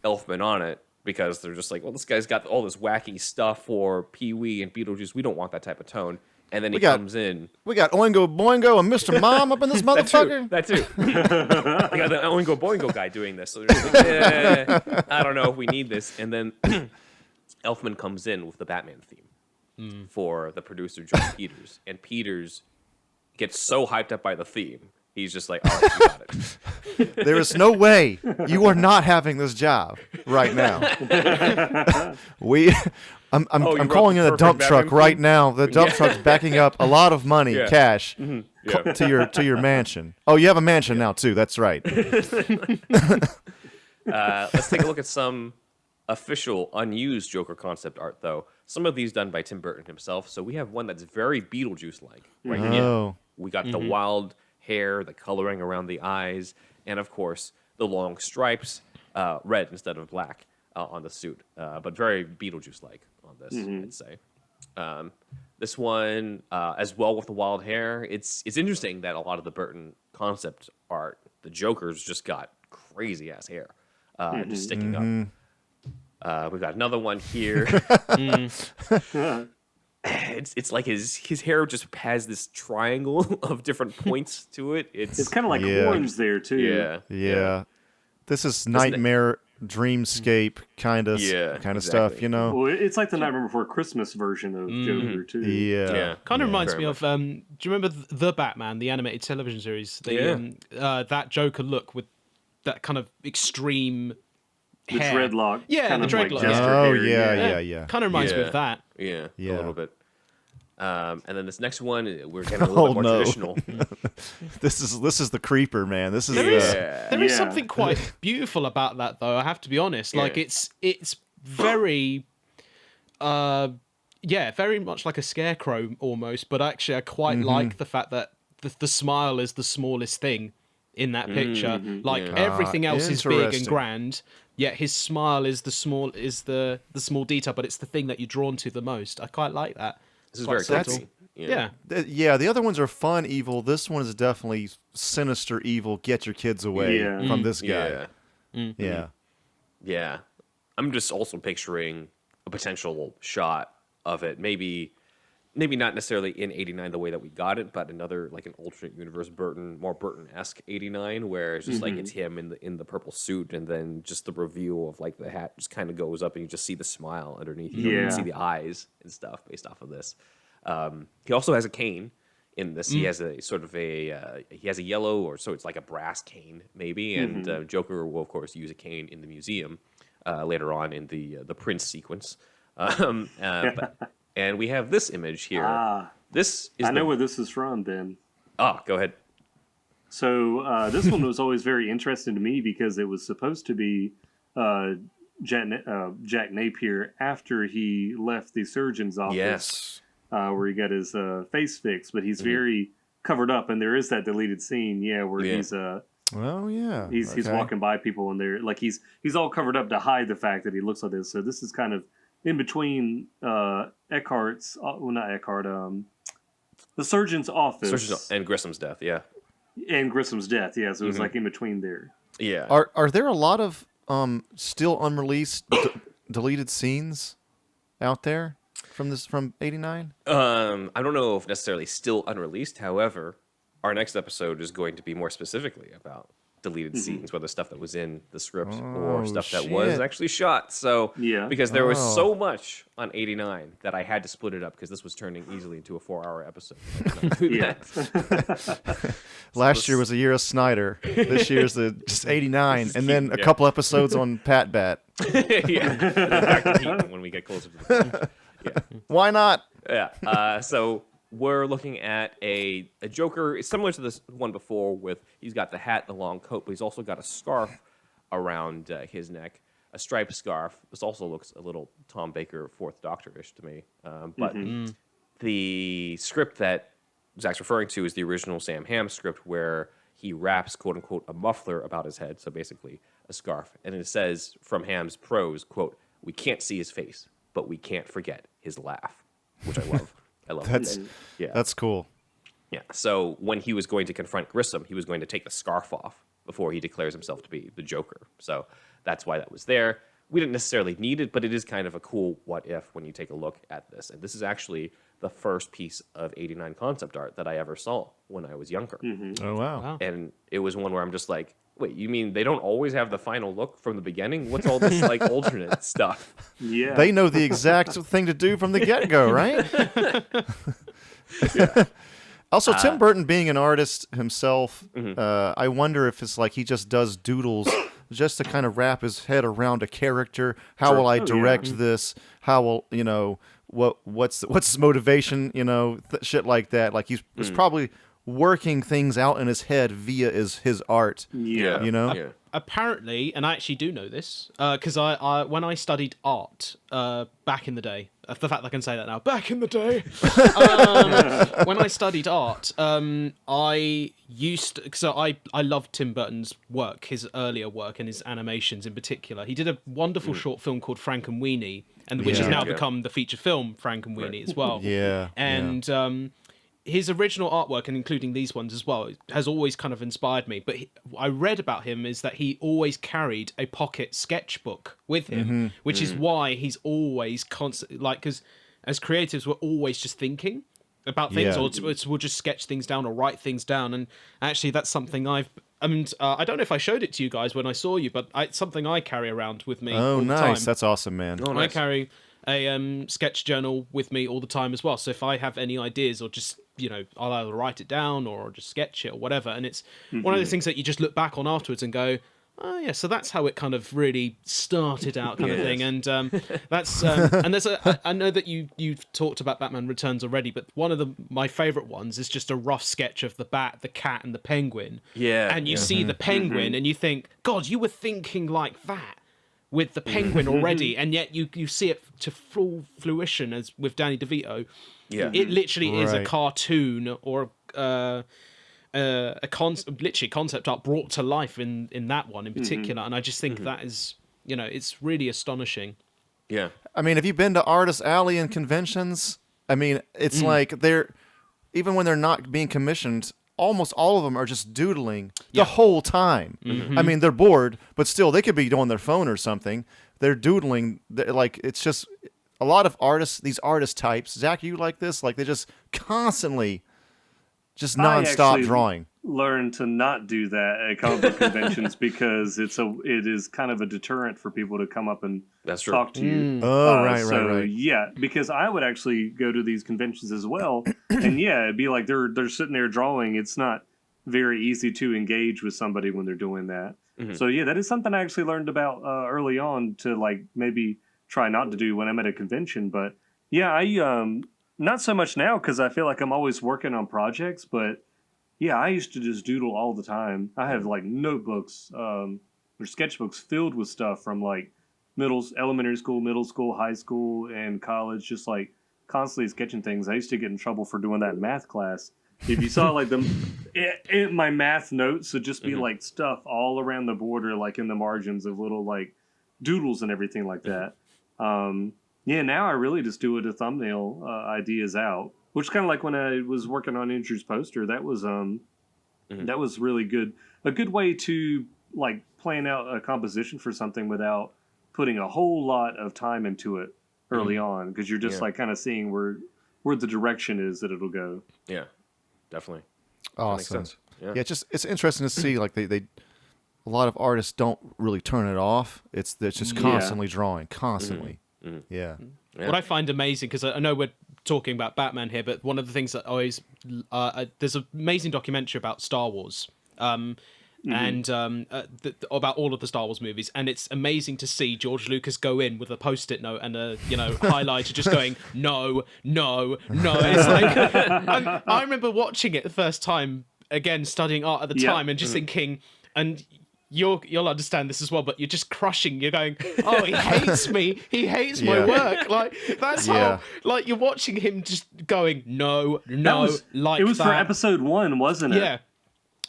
Elfman on it, because they're just like, well, this guy's got all this wacky stuff for Pee-wee and Beetlejuice. We don't want that type of tone. And then he comes in. We got Oingo Boingo and Mr. Mom up in this motherfucker. That too. We got the Oingo Boingo guy doing this. So they're just like, I don't know if we need this. And then Elfman comes in with the Batman theme for the producer, John Peters. And Peters gets so hyped up by the theme. He's just like, all right, you got it. There is no way you are not having this job right now. I'm calling in a dump truck right now. The dump truck's backing up a lot of money, cash, to your mansion. Oh, you have a mansion now too. That's right. Let's take a look at some official unused Joker concept art, though. Some of these done by Tim Burton himself. So we have one that's very Beetlejuice-like right here. We got the wild hair, the coloring around the eyes, and of course the long stripes, red instead of black on the suit, but very Beetlejuice-like on this, I'd say. This one, as well with the wild hair, it's interesting that a lot of the Burton concept art the Joker's just got crazy ass hair, just sticking up. We've got another one here. It's like his hair just has this triangle of different points to it. It's kind of like horns there too. Yeah. This is nightmare, dreamscape kind of stuff, you know. Well, it's like the Nightmare Before Christmas version of Joker too. Yeah. Kind of reminds me of. Do you remember the Batman, the animated television series? That Joker look with that kind of extreme the hair. dreadlock. Yeah, kind the of dreadlock. Like hair. Yeah. Kind of reminds me of that. Yeah, Yeah. a little bit. And then this next one, we're getting a little bit more traditional. This is the creeper, man. This is There is something quite beautiful about that, though. I have to be honest. Like it's very, very much like a scarecrow almost. But actually, I quite like the fact that the smile is the smallest thing in that picture. Like everything else is big and grand. Yet his smile is the small detail, but it's the thing that you're drawn to the most. I quite like that. This is very creepy. Yeah. The other ones are fun evil. This one is definitely sinister evil. Get your kids away from this guy. Yeah. I'm just also picturing a potential shot of it. Maybe not necessarily in 89 the way that we got it, but another like an alternate universe more Burton-esque 89, where it's just like it's him in the purple suit, and then just the reveal of like the hat just kind of goes up, and you just see the smile underneath. You can see the eyes and stuff based off of this. He also has a cane in this. He has a sort of he has a yellow, or so it's like a brass cane maybe, and Joker will of course use a cane in the museum later on in the Prince sequence. And we have this image here. This is I know where this is from, Ben. Go ahead. So this one was always very interesting to me because it was supposed to be Jack Napier after he left the surgeon's office. Yes. Where he got his face fixed, but he's very covered up, and there is that deleted scene, where he's he's walking by people, and they're like he's all covered up to hide the fact that he looks like this. So this is kind of in between Eckhart's, not Eckhart, the surgeon's office and Grissom's death, and Grissom's death, So it was like in between there. Yeah. Are there a lot of still unreleased deleted scenes out there from 89? I don't know if necessarily still unreleased. However, our next episode is going to be more specifically about deleted scenes, whether stuff that was in the script or stuff that was actually shot. So, because there was so much on 89 that I had to split it up because this was turning easily into a 4-hour episode. Last year was a year of Snyder. This year's just 89, and then a couple episodes on Pat Bat. Back to Heaton when we get closer to the Why not? So we're looking at a Joker similar to this one before, with he's got the hat, the long coat, but he's also got a scarf around his neck, a striped scarf. This also looks a little Tom Baker Fourth Doctor-ish to me. But the script that Zach's referring to is the original Sam Hamm script, where he wraps, quote-unquote, a muffler about his head, so basically a scarf. And it says from Hamm's prose, quote, "We can't see his face, but we can't forget his laugh," which I love. I love That's that's cool. Yeah. So when he was going to confront Grissom, he was going to take the scarf off before he declares himself to be the Joker. So that's why that was there. We didn't necessarily need it, but it is kind of a cool what if when you take a look at this. And this is actually the first piece of 89 concept art that I ever saw when I was younger. Oh, wow. And it was one where I'm just like, wait, you mean they don't always have the final look from the beginning? What's all this like alternate stuff? Yeah. They know the exact thing to do from the get-go, right? Also, Tim Burton being an artist himself, I wonder if it's like he just does doodles just to kind of wrap his head around a character. How will I direct this? How will, what's his motivation, shit like that. Like he's probably working things out in his head via his art. Yeah. Apparently, and I actually do know this, because I when I studied art back in the day, the fact that I can say that now, back in the day, when I studied art, I used to, so I loved Tim Burton's work, his earlier work and his animations in particular. He did a wonderful short film called Frank and Weenie, and which has now become the feature film Frank and Weenie as well. Yeah. And his original artwork, and including these ones as well, has always kind of inspired me. But I read about him is that he always carried a pocket sketchbook with him, which is why he's always constantly, like, because as creatives, we're always just thinking about things, or we'll just sketch things down or write things down. And actually, that's something I don't know if I showed it to you guys when I saw you, but it's something I carry around with me. Oh, all the nice! time. That's awesome, man. Oh, nice. I carry a sketch journal with me all the time as well. So if I have any ideas, or just, I'll either write it down or just sketch it or whatever. And it's one of those things that you just look back on afterwards and go, oh yeah, so that's how it kind of really started out, kind of thing. And that's and there's I know that you've talked about Batman Returns already, but one of my favorite ones is just a rough sketch of the bat, the cat, and the penguin. Yeah. And you see the penguin, and you think, God, you were thinking like that with the penguin already, and yet you see it to full fruition as with Danny DeVito. Yeah. It literally is a Right. cartoon or literally concept art brought to life in that one in particular, and I just think that is, it's really astonishing. Yeah. I mean, have you been to Artist Alley and conventions? I mean, it's like even when they're not being commissioned, almost all of them are just doodling the whole time. I mean, they're bored, but still, they could be on their phone or something. They're doodling. Like, it's just a lot of artists, these artist types. Zach, you like this? Like, they just constantly, just nonstop drawing. Learn to not do that at comic book conventions because it is kind of a deterrent for people to come up and talk to you. Oh, right. Yeah, because I would actually go to these conventions as well, and yeah, it'd be like they're sitting there drawing. It's not very easy to engage with somebody when they're doing that. So yeah, that is something I actually learned about early on to like maybe try not to do when I'm at a convention. But yeah, I not so much now because I feel like I'm always working on projects, but yeah, I used to just doodle all the time. I have like notebooks or sketchbooks filled with stuff from like elementary school, middle school, high school, and college, just like constantly sketching things. I used to get in trouble for doing that in math class. If you saw like my math notes would just be like stuff all around the border, like in the margins of little like doodles and everything like that. Yeah, now I really just do it a thumbnail ideas out. Which kind of like when I was working on Andrew's poster, that was really good. A good way to like plan out a composition for something without putting a whole lot of time into it early on, because you're just like kind of seeing where the direction is that it'll go. Yeah, definitely. Awesome. Yeah. Yeah, it's interesting to see like they a lot of artists don't really turn it off. It's just constantly drawing, constantly. Yeah. What I find amazing, because I know we're talking about Batman here, but one of the things that always there's an amazing documentary about Star Wars, and about all of the Star Wars movies, and it's amazing to see George Lucas go in with a post-it note and a highlighter, just going no. It's like I remember watching it the first time, again studying art at the time, and just thinking, and you'll understand this as well, but you're just crushing. You're going, oh, he hates me. He hates my work. Like, that's how, like, you're watching him just going, no, It was that. for episode 1, wasn't it? Yeah.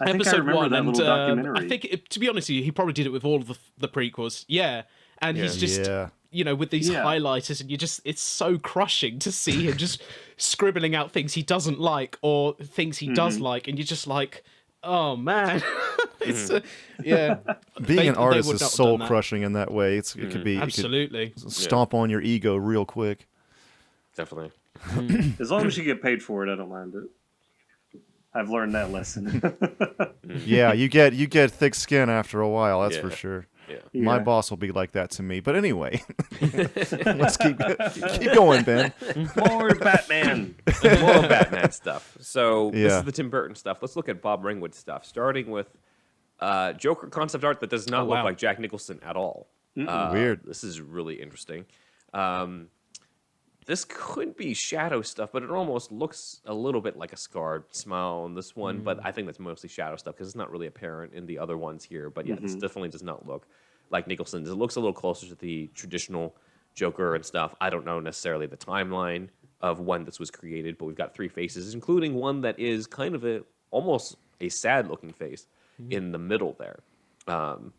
I think I remember that little documentary. I think, to be honest with you, he probably did it with all of the prequels. Yeah. And he's just, with these highlighters, and it's so crushing to see him just scribbling out things he doesn't like or things he does like, and you're just like, oh man. It's being an artist is soul crushing in that way. It could be absolutely it could stomp on your ego real quick. Definitely. As long as you get paid for it, I don't mind it. I've learned that lesson. Yeah, you get thick skin after a while. That's for sure. Yeah. My boss will be like that to me. But anyway, let's keep going, Ben. More Batman. More Batman stuff. So this is the Tim Burton stuff. Let's look at Bob Ringwood stuff, starting with Joker concept art that does not look like Jack Nicholson at all. Weird. This is really interesting. This could be shadow stuff, but it almost looks a little bit like a scarred smile on this one. But I think that's mostly shadow stuff because it's not really apparent in the other ones here. But yeah, this definitely does not look like Nicholson's. It looks a little closer to the traditional Joker and stuff. I don't know necessarily the timeline of when this was created, but we've got 3 faces, including one that is kind of almost a sad-looking face in the middle there.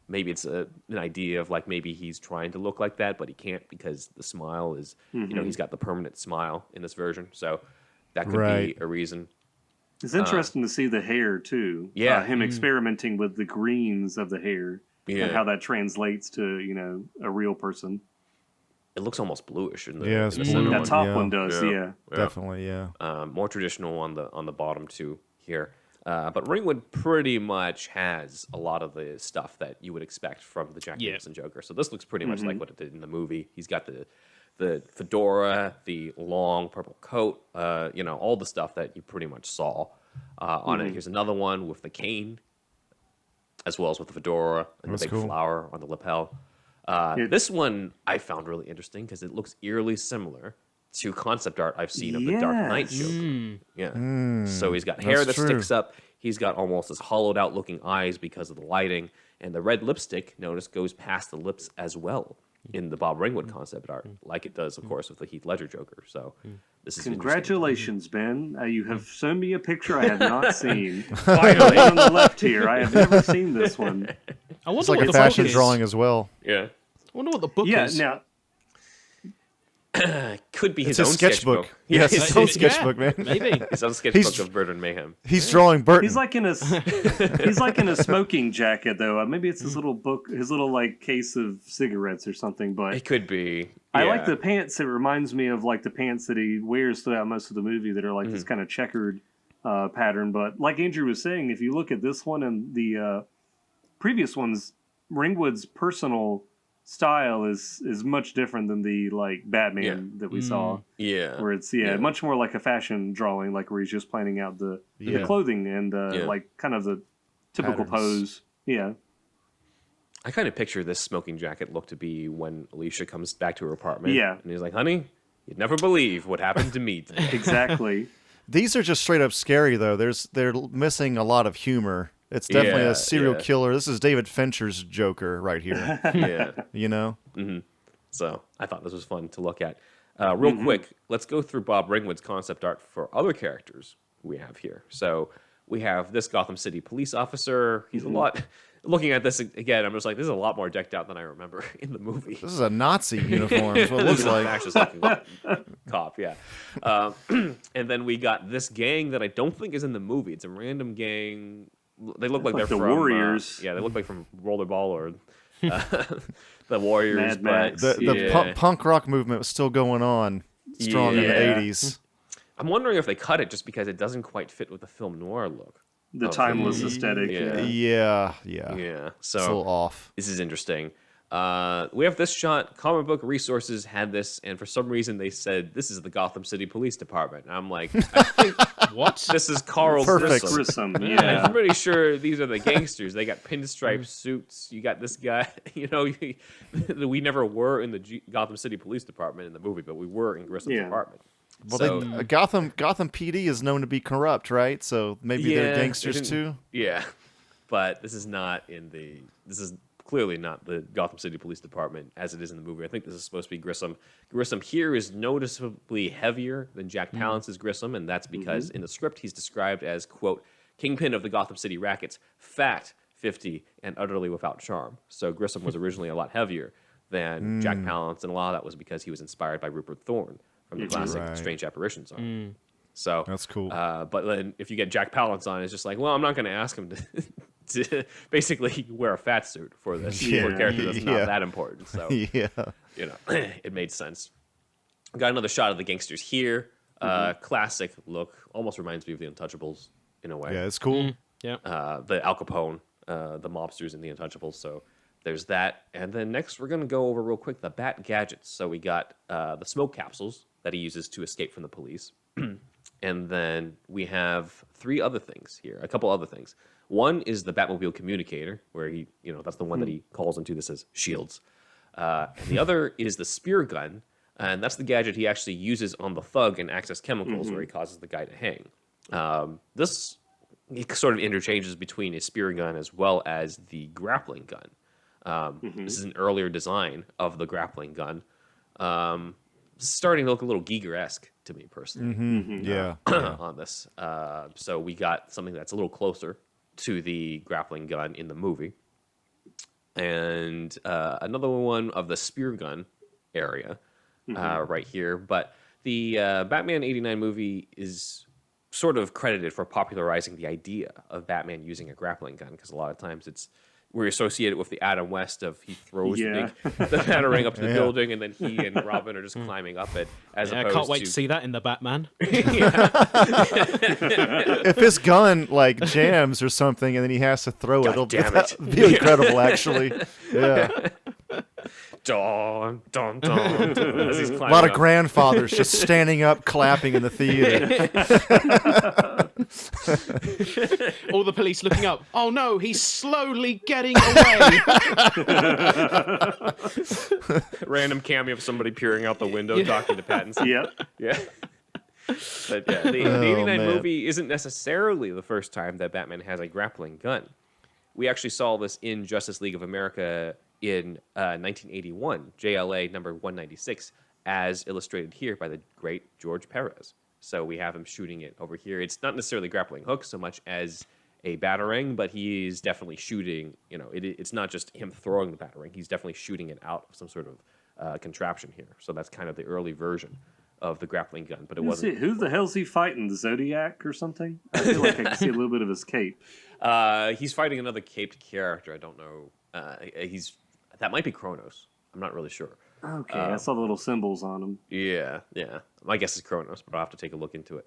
Maybe it's an idea of like maybe he's trying to look like that, but he can't because the smile is, he's got the permanent smile in this version. So that could be a reason. It's interesting to see the hair too. Yeah. Him experimenting with the greens of the hair and how that translates to a real person. It looks almost bluish in the, it's in the blue. center That one. top one does, yeah. Definitely, yeah. More traditional on the bottom too here. But Ringwood pretty much has a lot of the stuff that you would expect from the Jack Nicholson Joker. So this looks pretty much like what it did in the movie. He's got the fedora, the long purple coat, all the stuff that you pretty much saw on it. Here's another one with the cane, as well as with the fedora and the big flower on the lapel. This one I found really interesting because it looks eerily similar to concept art I've seen of the Dark Knight Joker. Yeah. So he's got hair that sticks up. He's got almost as hollowed out looking eyes because of the lighting. And the red lipstick, notice, goes past the lips as well in the Bob Ringwood concept art, like it does, of course, with the Heath Ledger Joker. So this is congratulations, Ben. You have shown me a picture I have not seen. Finally, on the left here, I have never seen this one. I wonder It's like what a the fashion book is. drawing as well. Yeah. I wonder what the book Yeah, is. now Could be It's his a own sketchbook. Yeah, Yes, it's his own sketchbook, man. Maybe. his own sketchbook He's- of Burton Mayhem. He's drawing Burton. he's like in a smoking jacket though. Maybe it's his little book, his little like case of cigarettes or something. But It could be. I like the pants. It reminds me of like the pants that he wears throughout most of the movie that are like this kind of checkered pattern. But like Andrew was saying, if you look at this one and the previous ones, Ringwood's personal style is much different than the like Batman that we saw, Yeah. where it's much more like a fashion drawing, like where he's just planning out the clothing and like kind of the typical Patterns. pose. Yeah. I kind of picture this smoking jacket look to be when Alicia comes back to her apartment. Yeah. And he's like, honey, you'd never believe what happened to me today. Exactly. These are just straight up scary, though. They're missing a lot of humor. It's definitely a serial killer. This is David Fincher's Joker right here. Yeah. You know? So I thought this was fun to look at. Real quick, let's go through Bob Ringwood's concept art for other characters we have here. So we have this Gotham City police officer. He's a lot... Looking at this again, I'm just like, this is a lot more decked out than I remember in the movie. This is a Nazi uniform. Is what it looks like. Fascist looking cop, yeah. And then we got this gang that I don't think is in the movie. It's a random gang. They look like they're the from Warriors. they look like from Rollerball or the Warriors. Mad Max. The punk rock movement was still going on strong in the 80s. I'm wondering if they cut it just because it doesn't quite fit with the film noir look. The timeless aesthetic. Yeah. Yeah. So It's a little off. this is interesting. We have this shot. Comic Book Resources had this, and for some reason they said this is the Gotham City Police Department. And I'm like, I think What? this is Carl Perfect. Grissom. Grissom. Yeah. I'm pretty sure these are the gangsters. They got pinstripe suits. You got this guy. We never were in the Gotham City Police Department in the movie, but we were in Grissom's apartment. Well, So- Gotham PD is known to be corrupt, right? So maybe they're gangsters too. Yeah, but this is clearly not the Gotham City Police Department as it is in the movie. I think this is supposed to be Grissom. Grissom here is noticeably heavier than Jack Palance's Grissom, and that's because in the script he's described as, quote, kingpin of the Gotham City rackets, fat, 50, and utterly without charm. So Grissom was originally a lot heavier than Jack Palance, and a lot of that was because he was inspired by Rupert Thorne from the classic Right. Strange Apparitions song. So That's cool. But then if you get Jack Palance on, it's just like, well, I'm not going to ask him to basically wear a fat suit for this for a character that's not that important. So Yeah. it made sense. Got another shot of the gangsters here. Classic look, almost reminds me of the Untouchables in a way. Yeah, it's cool. Yeah. The Al Capone, the mobsters in the Untouchables. So there's that. And then next we're going to go over real quick the Bat gadgets. So we got the smoke capsules that he uses to escape from the police. And then we have a couple other things. One is the Batmobile communicator, where he, that's the one that he calls into. This as shields. And the other is the spear gun, and that's the gadget he actually uses on the thug in Access Chemicals, where he causes the guy to hang. This sort of interchanges between a spear gun as well as the grappling gun. This is an earlier design of the grappling gun. Starting to look a little Giger-esque to me personally. Yeah. On this. So we got something that's a little closer to the grappling gun in the movie. And another one of the spear gun area right here. But the Batman 89 movie is sort of credited for popularizing the idea of Batman using a grappling gun, because a lot of times we're associated with the Adam West of he throws the Batarang up to the building, and then he and Robin are just climbing up it. I can't wait to see that in the Batman. If his gun like jams or something, and then he has to throw it, it'll be incredible. Actually, yeah. Dun, dun, dun, dun, as he's A lot of up. grandfathers just standing up, clapping in the theater. All the police looking up. Oh no, he's slowly getting away. Random cameo of somebody peering out the window talking to Pattinson. Yeah. But yeah, the 89 man. movie isn't necessarily the first time that Batman has a grappling gun. We actually saw this in Justice League of America in 1981, JLA number 196, as illustrated here by the great George Perez. So we have him shooting it over here. It's not necessarily grappling hook so much as a batarang, but he's definitely shooting. It's not just him throwing the batarang. He's definitely shooting it out of some sort of contraption here. So that's kind of the early version of the grappling gun. But it wasn't. Who the hell's he fighting? The Zodiac or something? I feel like I can see a little bit of his cape. He's fighting another caped character. I don't know. That might be Kronos. I'm not really sure. Okay, I saw the little symbols on him. Yeah. My guess is Kronos, but I'll have to take a look into it.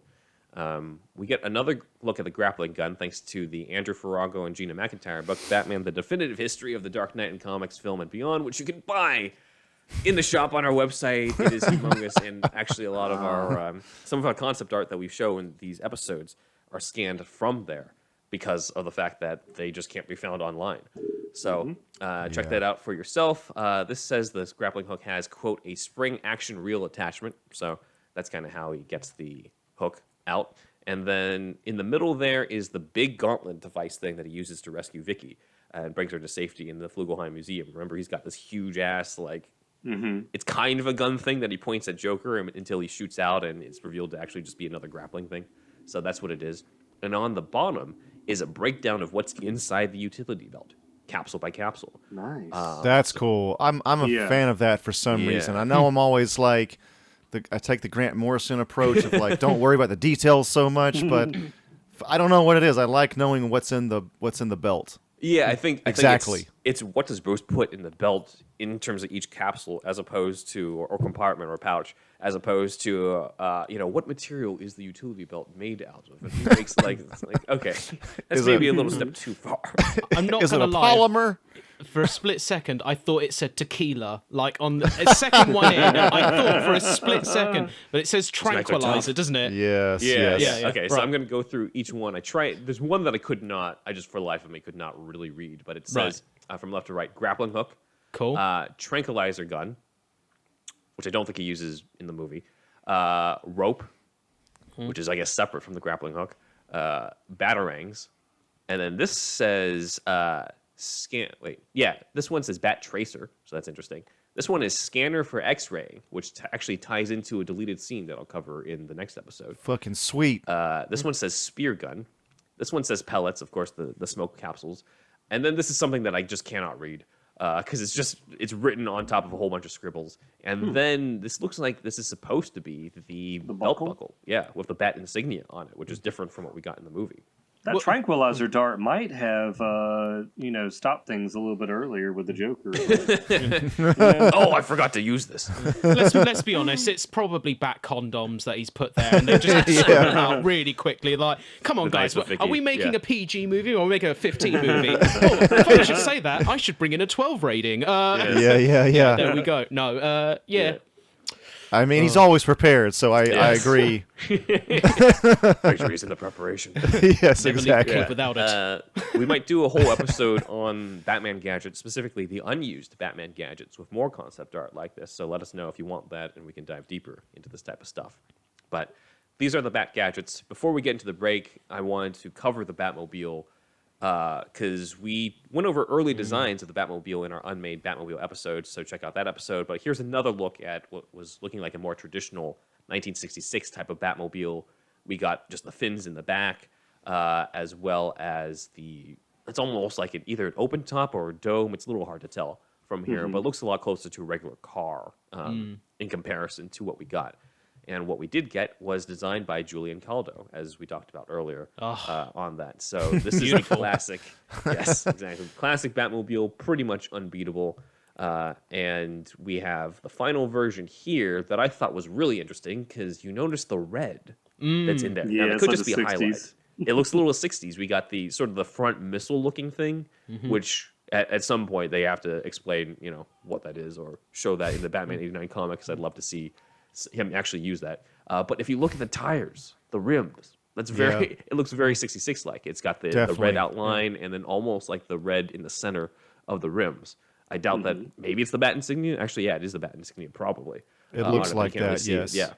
We get another look at the grappling gun thanks to the Andrew Farago and Gina McIntyre book, Batman, The Definitive History of the Dark Knight in Comics, Film, and Beyond, which you can buy in the shop on our website. It is humongous, and actually a lot of our some of our concept art that we show in these episodes are scanned from there because of the fact that they just can't be found online. So check that out for yourself. This says this grappling hook has, quote, a spring action reel attachment. So that's kind of how he gets the hook out. And then in the middle there is the big gauntlet device thing that he uses to rescue Vicki and brings her to safety in the Flugelheim Museum. Remember, he's got this huge ass, it's kind of a gun thing that he points at Joker until he shoots out, and it's revealed to actually just be another grappling thing. So that's what it is. And on the bottom is a breakdown of what's inside the utility belt, capsule by capsule. Nice. That's cool. I'm a fan of that for some reason. I know I'm always like, I take the Grant Morrison approach of like, don't worry about the details so much, but I don't know what it is. I like knowing what's in the belt. Yeah, I think exactly. It's what does Bruce put in the belt in terms of each capsule, as opposed to or compartment or pouch, as opposed to what material is the utility belt made out of? And he makes okay, that's maybe a little step too far. I'm not Is it gonna a lie. polymer? For a split second, I thought it said tequila. Like on the second one in, I thought for a split second, but it says tranquilizer, doesn't it? Yes. Yeah. Okay, so Right. I'm going to go through each one. There's one that I just for the life of me could not really read, but it says from left to right, grappling hook, Cool. tranquilizer gun, which I don't think he uses in the movie, rope, which is I guess separate from the grappling hook, batarangs, and then this says this one says Bat Tracer, so that's interesting. This one is scanner for X-ray, which actually ties into a deleted scene that I'll cover in the next episode. Fucking sweet. This one says spear gun. This one says pellets, of course, the smoke capsules. And then this is something that I just cannot read because it's written on top of a whole bunch of scribbles. And then this looks like this is supposed to be the belt buckle. Yeah, with the bat insignia on it, which is different from what we got in the movie. That tranquilizer dart might have, stopped things a little bit earlier with the Joker. Oh, I forgot to use this. Let's be honest, it's probably bat condoms that he's put there, and they just sort them out really quickly. Like, come on, guys, Vicky, are we making a PG movie or are we making a 15 movie? If I should say that, I should bring in a 12 rating. Yeah. There we go. No, I mean, he's always prepared, so I agree. Make sure he's in the preparation. Yes, Never exactly. leave without it. We might do a whole episode on Batman gadgets, specifically the unused Batman gadgets, with more concept art like this. So let us know if you want that, and we can dive deeper into this type of stuff. But these are the Bat gadgets. Before we get into the break, I wanted to cover the Batmobile because we went over early designs of the Batmobile in our unmade Batmobile episode, so check out that episode. But here's another look at what was looking like a more traditional 1966 type of Batmobile. We got just the fins in the back, as well as it's almost like either an open top or a dome. It's a little hard to tell from here, but it looks a lot closer to a regular car in comparison to what we got. And what we did get was designed by Julian Caldo, as we talked about earlier on that. So this is a classic. Yes, exactly. Classic Batmobile, pretty much unbeatable. And we have the final version here that I thought was really interesting because you notice the red that's in there. Yeah, now, it it's could like just be the a 60s. highlight. It looks a little 60s. We got the sort of the front missile-looking thing, which at some point they have to explain, what that is or show that in the Batman 89 comics. I'd love to see him actually use that. But if you look at the tires, the rims, that's very. It looks very 66-like. It's got the red outline and then almost like the red in the center of the rims. I doubt that maybe it's the Bat insignia. Actually, yeah, it is the Bat insignia, probably. It looks like can't really that, see it. yes. Yeah.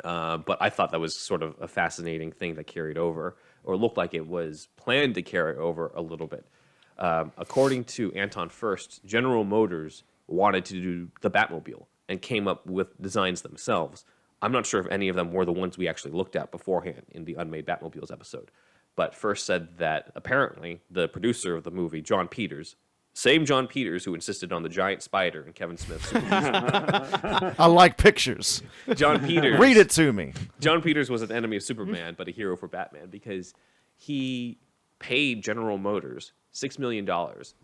Yeah. But I thought that was sort of a fascinating thing that carried over, or looked like it was planned to carry over a little bit. According to Anton Furst, General Motors wanted to do the Batmobile and came up with designs themselves. I'm not sure if any of them were the ones we actually looked at beforehand in the Unmade Batmobiles episode. But Furst said that apparently the producer of the movie, John Peters, same John Peters who insisted on the giant spider in Kevin Smith's Superman. I like pictures. John Peters. Read it to me. John Peters was an enemy of Superman, but a hero for Batman because he paid General Motors $6 million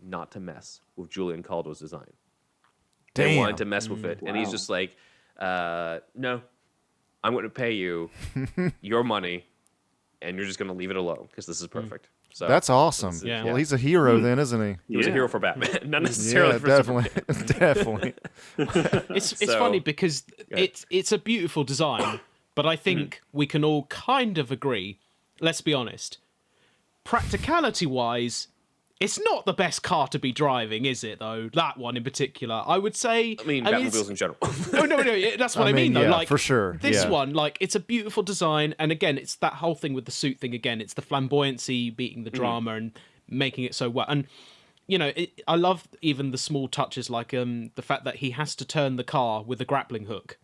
not to mess with Julian Caldo's design. They wanted to mess with it. And he's just like, no, I'm going to pay you your money, and you're just going to leave it alone because this is perfect. So that's awesome. Yeah. Well, he's a hero then, isn't he? He was a hero for Batman, not necessarily for definitely, Superman. definitely. It's So- funny because it's a beautiful design, but I think we can all kind of agree, let's be honest, practicality-wise, it's not the best car to be driving, is it, though? That one in particular. I would say... I mean, Batmobiles in general. No, that's what I mean, though. yeah, Like, for sure. This Yeah. one, like, it's a beautiful design, and again, it's that whole thing with the suit thing again. It's the flamboyancy beating the drama and making it so well. And, I love even the small touches, like the fact that he has to turn the car with a grappling hook.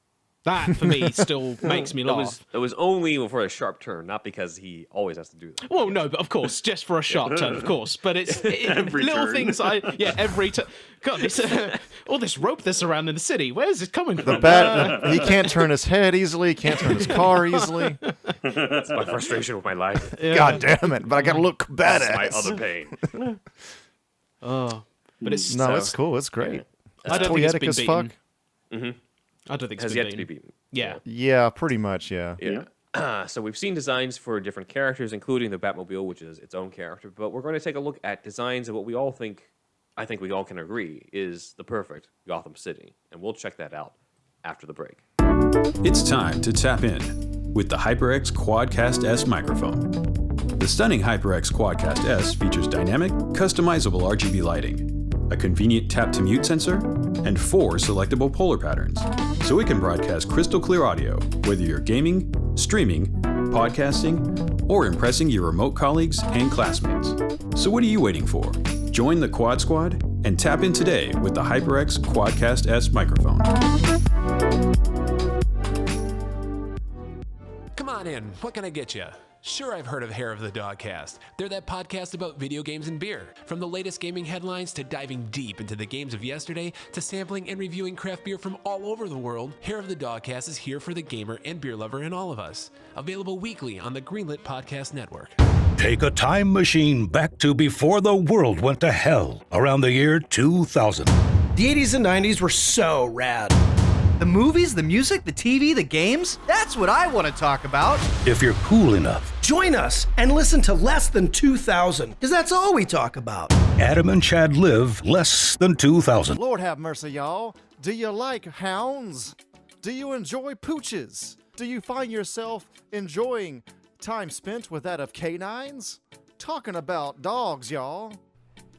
That, for me, still makes me laugh. It was only for a sharp turn, not because he always has to do that. Well, no, but of course, just for a sharp turn, of course. But it's Every little turn. things. Every turn. God, all this rope that's around in the city. Where is it coming from? He can't turn his head easily. Can't turn his car easily. That's my frustration with my life. God damn it! But I gotta look That's badass. my other pain. But it's No, So- it's cool. It's great. I don't think it's Toyetic been as beaten. fuck. I don't think it's Has been yet to be beaten. beaten. Yeah. Yeah, pretty much. Yeah. Yeah. So we've seen designs for different characters, including the Batmobile, which is its own character. But we're going to take a look at designs of what we all think, I think we all can agree, is the perfect Gotham City. And we'll check that out after the break. It's time to tap in with the HyperX QuadCast S microphone. The stunning HyperX QuadCast S features dynamic, customizable RGB lighting, a convenient tap-to-mute sensor, and 4 selectable polar patterns, so it can broadcast crystal clear audio whether you're gaming, streaming, podcasting, or impressing your remote colleagues and classmates. So what are you waiting for? Join the Quad Squad and tap in today with the HyperX QuadCast S microphone. Come on in. What can I get you? Sure, I've heard of Hair of the Dogcast. They're that podcast about video games and beer. From the latest gaming headlines to diving deep into the games of yesterday to sampling and reviewing craft beer from all over the world, Hair of the Dogcast is here for the gamer and beer lover in all of us. Available weekly on the Greenlit Podcast Network. Take a time machine back to before the world went to hell, around the year 2000. The 80s and 90s were so rad. The movies, the music, the TV, the games, that's what I want to talk about. If you're cool enough, Join us and listen to Less Than 2000, because that's all we talk about. Adam and Chad live less than 2000. Lord have mercy, y'all. Do you like hounds? Do you enjoy pooches? Do you find yourself enjoying time spent with that of canines? Talking about dogs, y'all.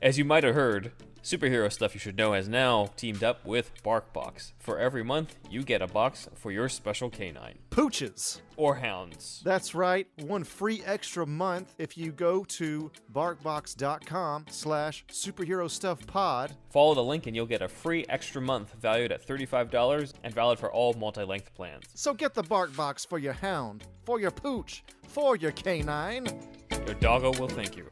As you might have heard, Superhero Stuff You Should Know has now teamed up with Barkbox. For every month, you get a box for your special canine. Pooches. Or hounds. That's right, one free extra month if you go to barkbox.com/superherostuffpod. Follow the link and you'll get a free extra month valued at $35 and valid for all multi-length plans. So get the Barkbox for your hound, for your pooch, for your canine. Your doggo will thank you.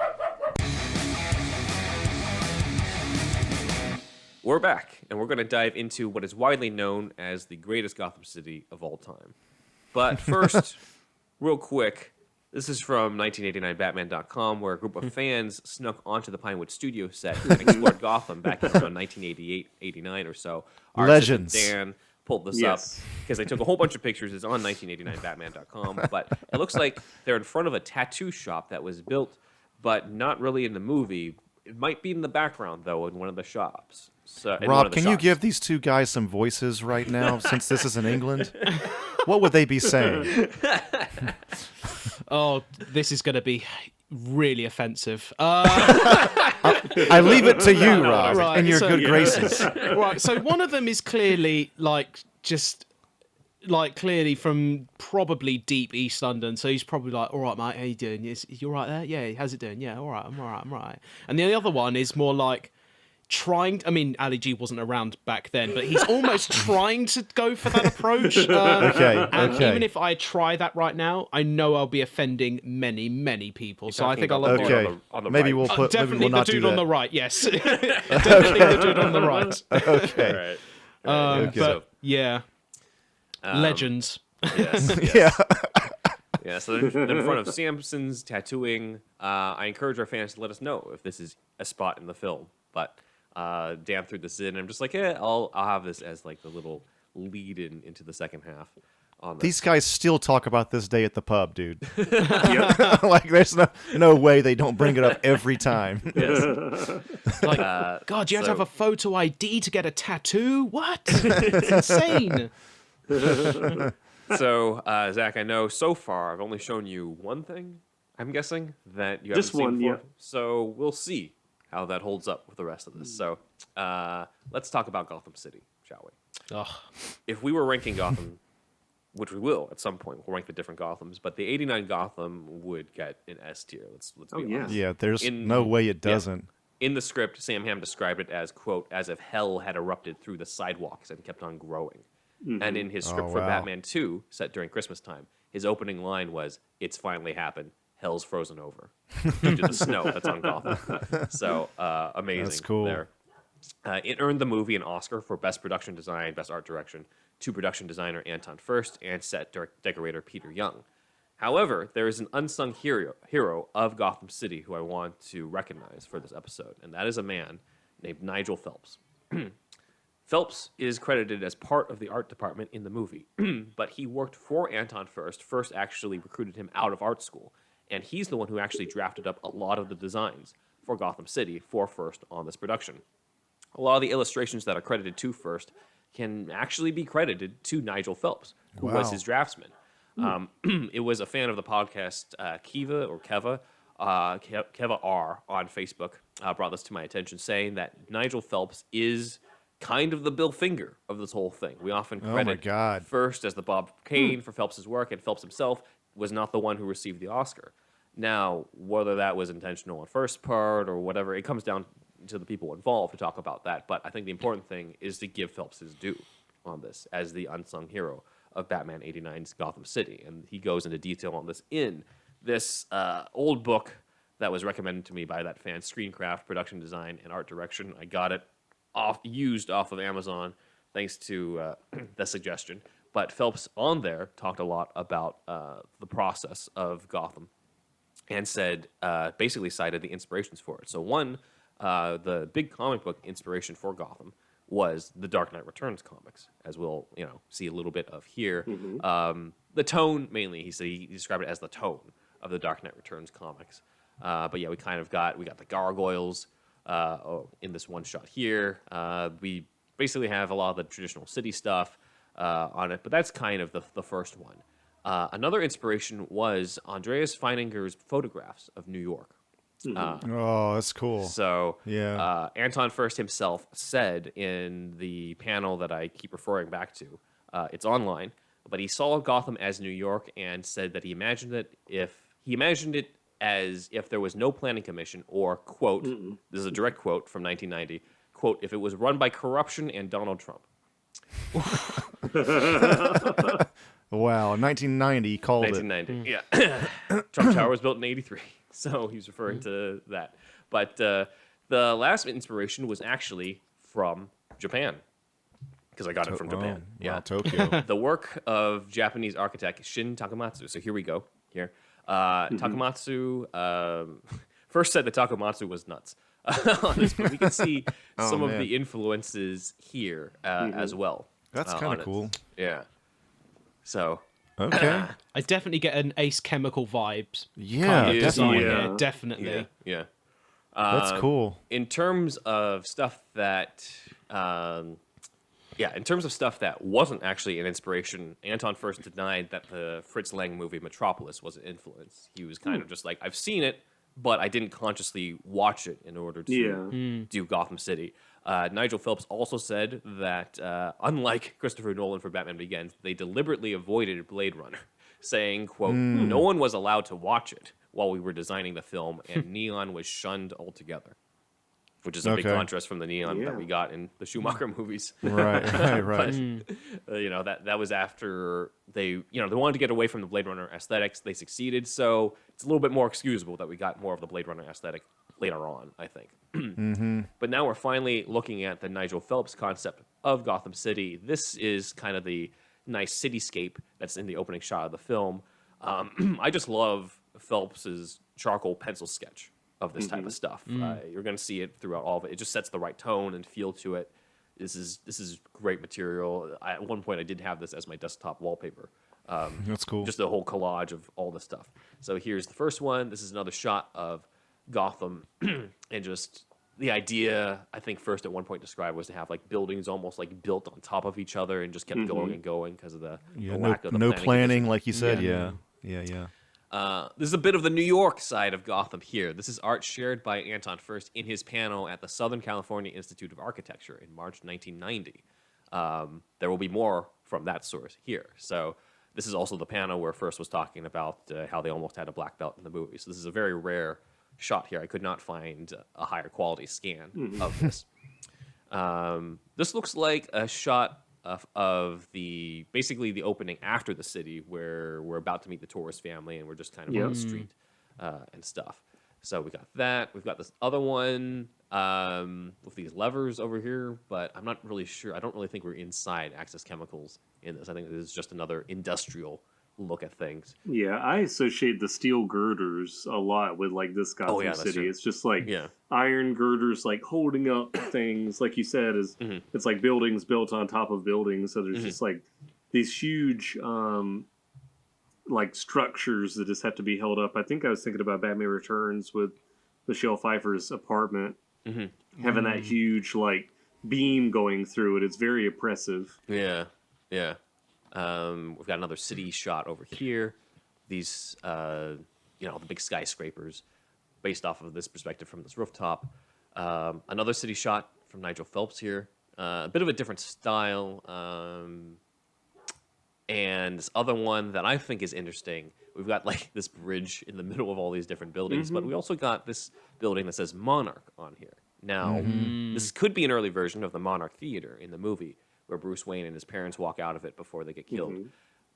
We're back, and we're going to dive into what is widely known as the greatest Gotham City of all time. But first, real quick, this is from 1989batman.com, where a group of fans snuck onto the Pinewood studio set and explored Gotham back in around 1988, 89 or so. Our Legends. assistant Dan pulled this up because they took a whole bunch of pictures. It's on 1989batman.com, but it looks like they're in front of a tattoo shop that was built, but not really in the movie. It might be in the background, though, in one of the shops. So, Rob, can you give these two guys some voices right now, since this is in England? What would they be saying? Oh, this is going to be really offensive. I leave it to you, Rob, right, in your so- good graces. Right, so one of them is clearly clearly from probably deep East London. So he's probably like, all right, mate, how you doing? You all right there? Yeah, how's it doing? Yeah, all right, I'm all right. And the other one is more like Ali G wasn't around back then, but he's almost trying to go for that approach. And even if I try that right now, I know I'll be offending many, many people. So I think I'll avoid Okay, on the maybe right. we'll put. definitely maybe we'll not the dude do on that. the right, yes. Definitely the dude on the right. Okay. Okay. But yeah, legends. Yes. Yeah. Yeah, so they're in front of Samson's tattooing. I encourage our fans to let us know if this is a spot in the film. But Dan threw this in, and I'm just like, I'll have this as like the little lead into the second half. On this. These guys still talk about this day at the pub, dude. Like, there's no way they don't bring it up every time. Like, God, you have to have a photo ID to get a tattoo? What? It's insane. So, Zach, I know so far I've only shown you one thing, I'm guessing, that you Just haven't seen one, before. yeah. So we'll see how that holds up with the rest of this. So let's talk about Gotham City, shall we? Ugh. If we were ranking Gotham, which we will at some point, we'll rank the different Gothams, but the 89 Gotham would get an S tier. Let's be yeah. honest. Yeah, there's In- no way it yeah. doesn't. In the script, Sam Hamm described it as, quote, as if hell had erupted through the sidewalks and kept on growing. And in his script for wow. Batman 2, set during Christmas time, his opening line was, "It's finally happened. Hell's frozen over," due to the snow that's on Gotham. So amazing. That's cool. There. It earned the movie an Oscar for Best Production Design, Best Art Direction, to production designer Anton Furst and set decorator Peter Young. However, there is an unsung hero of Gotham City who I want to recognize for this episode, and that is a man named Nigel Phelps. Phelps is credited as part of the art department in the movie, but he worked for Anton Furst. Furst actually recruited him out of art school, and he's the one who actually drafted up a lot of the designs for Gotham City for Furst on this production. A lot of the illustrations that are credited to Furst can actually be credited to Nigel Phelps, who was his draftsman. It was a fan of the podcast, Keva R on Facebook, brought this to my attention, saying that Nigel Phelps is kind of the Bill Finger of this whole thing. We often credit Furst as the Bob Kane for Phelps' work, and Phelps himself was not the one who received the Oscar. Now, whether that was intentional on Furst's part or whatever, it comes down to the people involved to talk about that. But I think the important thing is to give Phelps his due on this as the unsung hero of Batman 89's Gotham City. And he goes into detail on this in this old book that was recommended to me by that fan, Screencraft, Production Design, and Art Direction. I got it used off of Amazon thanks to the suggestion. But Phelps on there talked a lot about the process of Gotham and said, basically cited the inspirations for it. So one, the big comic book inspiration for Gotham was the Dark Knight Returns comics, as we'll see a little bit of here. The tone, mainly, he described it as the tone of the Dark Knight Returns comics. But yeah, we got the gargoyles in this one shot here. We basically have a lot of the traditional city stuff on it, but that's kind of the first one. Another inspiration was Andreas Feininger's photographs of New York. Oh, that's cool. So yeah. Anton Furst himself said in the panel that I keep referring back to, it's online, but he saw Gotham as New York and said that he imagined it as if there was no planning commission, or, quote, this is a direct quote from 1990, quote, if it was run by corruption and Donald Trump. Wow, 1990 he called 1990, yeah. Trump Tower was built in 83, so he's referring to that. But the last inspiration was actually from Japan, because I got it from Japan. Wow, Tokyo. The work of Japanese architect Shin Takamatsu. So here we go. Here, Takamatsu first said that Takamatsu was nuts. On this, but we can see some of the influences here as well. That's kind of cool. Yeah. So. Okay. I definitely get an Ace Chemical vibes. Yeah, design definitely. here, definitely. Yeah. That's cool. In terms of stuff that, in terms of stuff that wasn't actually an inspiration, Anton first denied that the Fritz Lang movie Metropolis was an influence. He was kind of just like, I've seen it, but I didn't consciously watch it in order to do Gotham City. Nigel Phelps also said that, unlike Christopher Nolan for Batman Begins, they deliberately avoided Blade Runner, saying, quote, no one was allowed to watch it while we were designing the film, and neon was shunned altogether, which is a big contrast from the neon that we got in the Schumacher movies. Right. But, that was after they wanted to get away from the Blade Runner aesthetics. They succeeded, so it's a little bit more excusable that we got more of the Blade Runner aesthetic later on, I think. But now we're finally looking at the Nigel Phelps concept of Gotham City. This is kind of the nice cityscape that's in the opening shot of the film. I just love Phelps's charcoal pencil sketch of this type of stuff. You're going to see it throughout all of it. It just sets the right tone and feel to it. This is great material. At one point, I did have this as my desktop wallpaper. That's cool. Just a whole collage of all this stuff. So here's the first one. This is another shot of Gotham, and just the idea, I think first at one point described, was to have like buildings almost like built on top of each other and just kept going and going because of the lack of the planning, like you said. Yeah. This is a bit of the New York side of Gotham here. This is art shared by Anton First in his panel at the Southern California Institute of Architecture in March 1990. There will be more from that source here. So this is also the panel where First was talking about how they almost had a black belt in the movie. So this is a very rare shot here. I could not find a higher quality scan of this. This looks like a shot of basically the opening after the city, where we're about to meet the tourist family and we're just kind of on the street and stuff. So we got that. We've got this other one with these levers over here, but I'm not really sure. I don't really think we're inside Axis Chemicals in this. I think this is just another industrial look at things. Yeah, I associate the steel girders a lot with like this Gotham City. True. It's just like iron girders like holding up things, like you said, it's like buildings built on top of buildings. So there's just like these huge like structures that just have to be held up. I think I was thinking about Batman Returns with Michelle Pfeiffer's apartment having that huge like beam going through it. It's very oppressive. Yeah. We've got another city shot over here. These, the big skyscrapers based off of this perspective from this rooftop. Another city shot from Nigel Phelps here. A bit of a different style. And this other one that I think is interesting. We've got like this bridge in the middle of all these different buildings, but we also got this building that says Monarch on here. Now, this could be an early version of the Monarch Theater in the movie, where Bruce Wayne and his parents walk out of it before they get killed.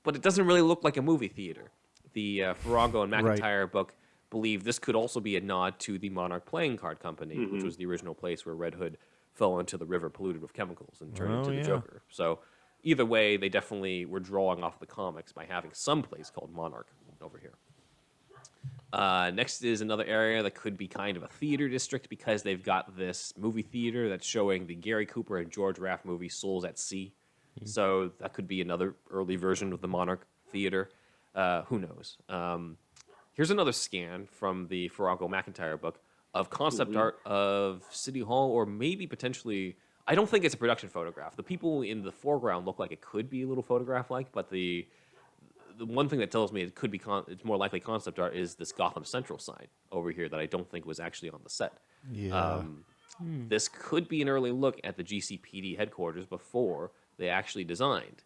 But it doesn't really look like a movie theater. The Farrago and McIntyre book believe this could also be a nod to the Monarch Playing Card Company, which was the original place where Red Hood fell into the river polluted with chemicals and turned into the Joker. So either way, they definitely were drawing off the comics by having some place called Monarch over here. Next is another area that could be kind of a theater district because they've got this movie theater that's showing the Gary Cooper and George Raft movie Souls at Sea. So that could be another early version of the Monarch Theater. Who knows? Here's another scan from the Farrago McIntyre book of concept art of City Hall, or maybe potentially, I don't think it's a production photograph. The people in the foreground look like it could be a little photograph-like, but the one thing that tells me it could be it's more likely concept art is this Gotham Central sign over here that I don't think was actually on the set. This could be an early look at the GCPD headquarters before they actually designed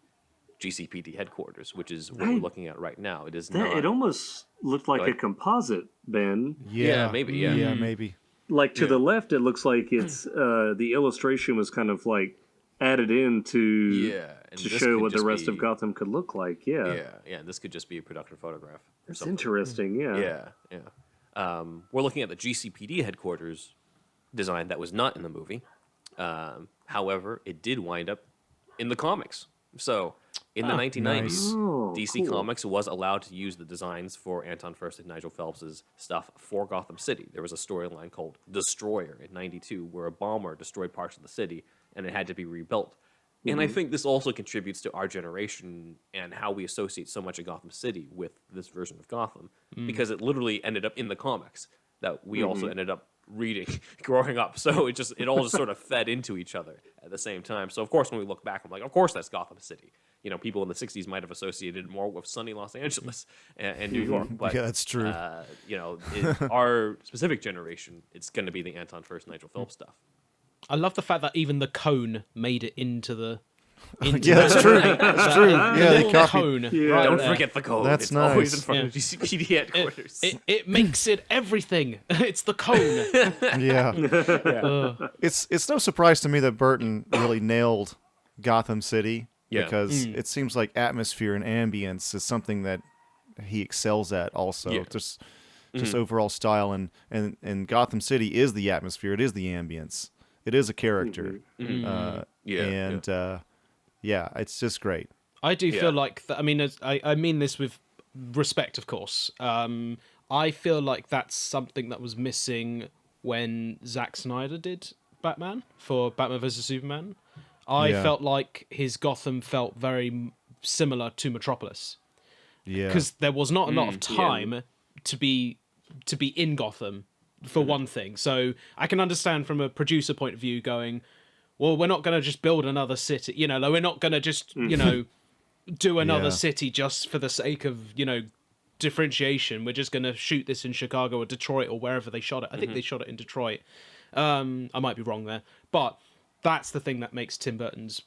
GCPD headquarters, which is what we're looking at right now. It is not. It almost looked like a composite, Ben. Yeah, maybe. Yeah, maybe. Like to the left, it looks like it's the illustration was kind of like added in to show what the rest of Gotham could look like. Yeah. This could just be a production photograph. That's interesting. Yeah. We're looking at the GCPD headquarters design that was not in the movie. However, it did wind up in the comics. So in the 1990s, DC cool. Comics was allowed to use the designs for Anton Furst and Nigel Phelps' stuff for Gotham City. There was a storyline called Destroyer in 92 where a bomber destroyed parts of the city and it had to be rebuilt. And I think this also contributes to our generation and how we associate so much of Gotham City with this version of Gotham, because it literally ended up in the comics that we also ended up reading growing up. So it all just sort of fed into each other at the same time. So of course, when we look back, I'm like, of course that's Gotham City. You know, people in the 60s might have associated it more with sunny Los Angeles and New York. But Yeah, that's true. You know, our specific generation, it's going to be the Anton Furst, Nigel Phelps stuff. I love the fact that even the cone made it into the. Yeah, that's true. That's true. Yeah, they little copied. cone. Yeah. Right Don't there. forget the code. That's It's always in nice. front of GCPD headquarters. It makes it everything. It's the cone. Yeah. It's no surprise to me that Burton really nailed Gotham City because it seems like atmosphere and ambience is something that he excels at also. Yeah. Just overall style and Gotham City is the atmosphere, it is the ambience. It is a character. Yeah, it's just great. I do feel like that. I mean, I mean this with respect, of course. I feel like that's something that was missing when Zack Snyder did Batman for Batman vs Superman. I felt like his Gotham felt very similar to Metropolis. Yeah. Because there was not a lot of time to be in Gotham, for one thing. So I can understand from a producer point of view going, well, we're not going to just build another city. You know, like, we're not going to just, do another city just for the sake of, differentiation. We're just going to shoot this in Chicago or Detroit or wherever they shot it. I think they shot it in Detroit. I might be wrong there. But that's the thing that makes Tim Burton's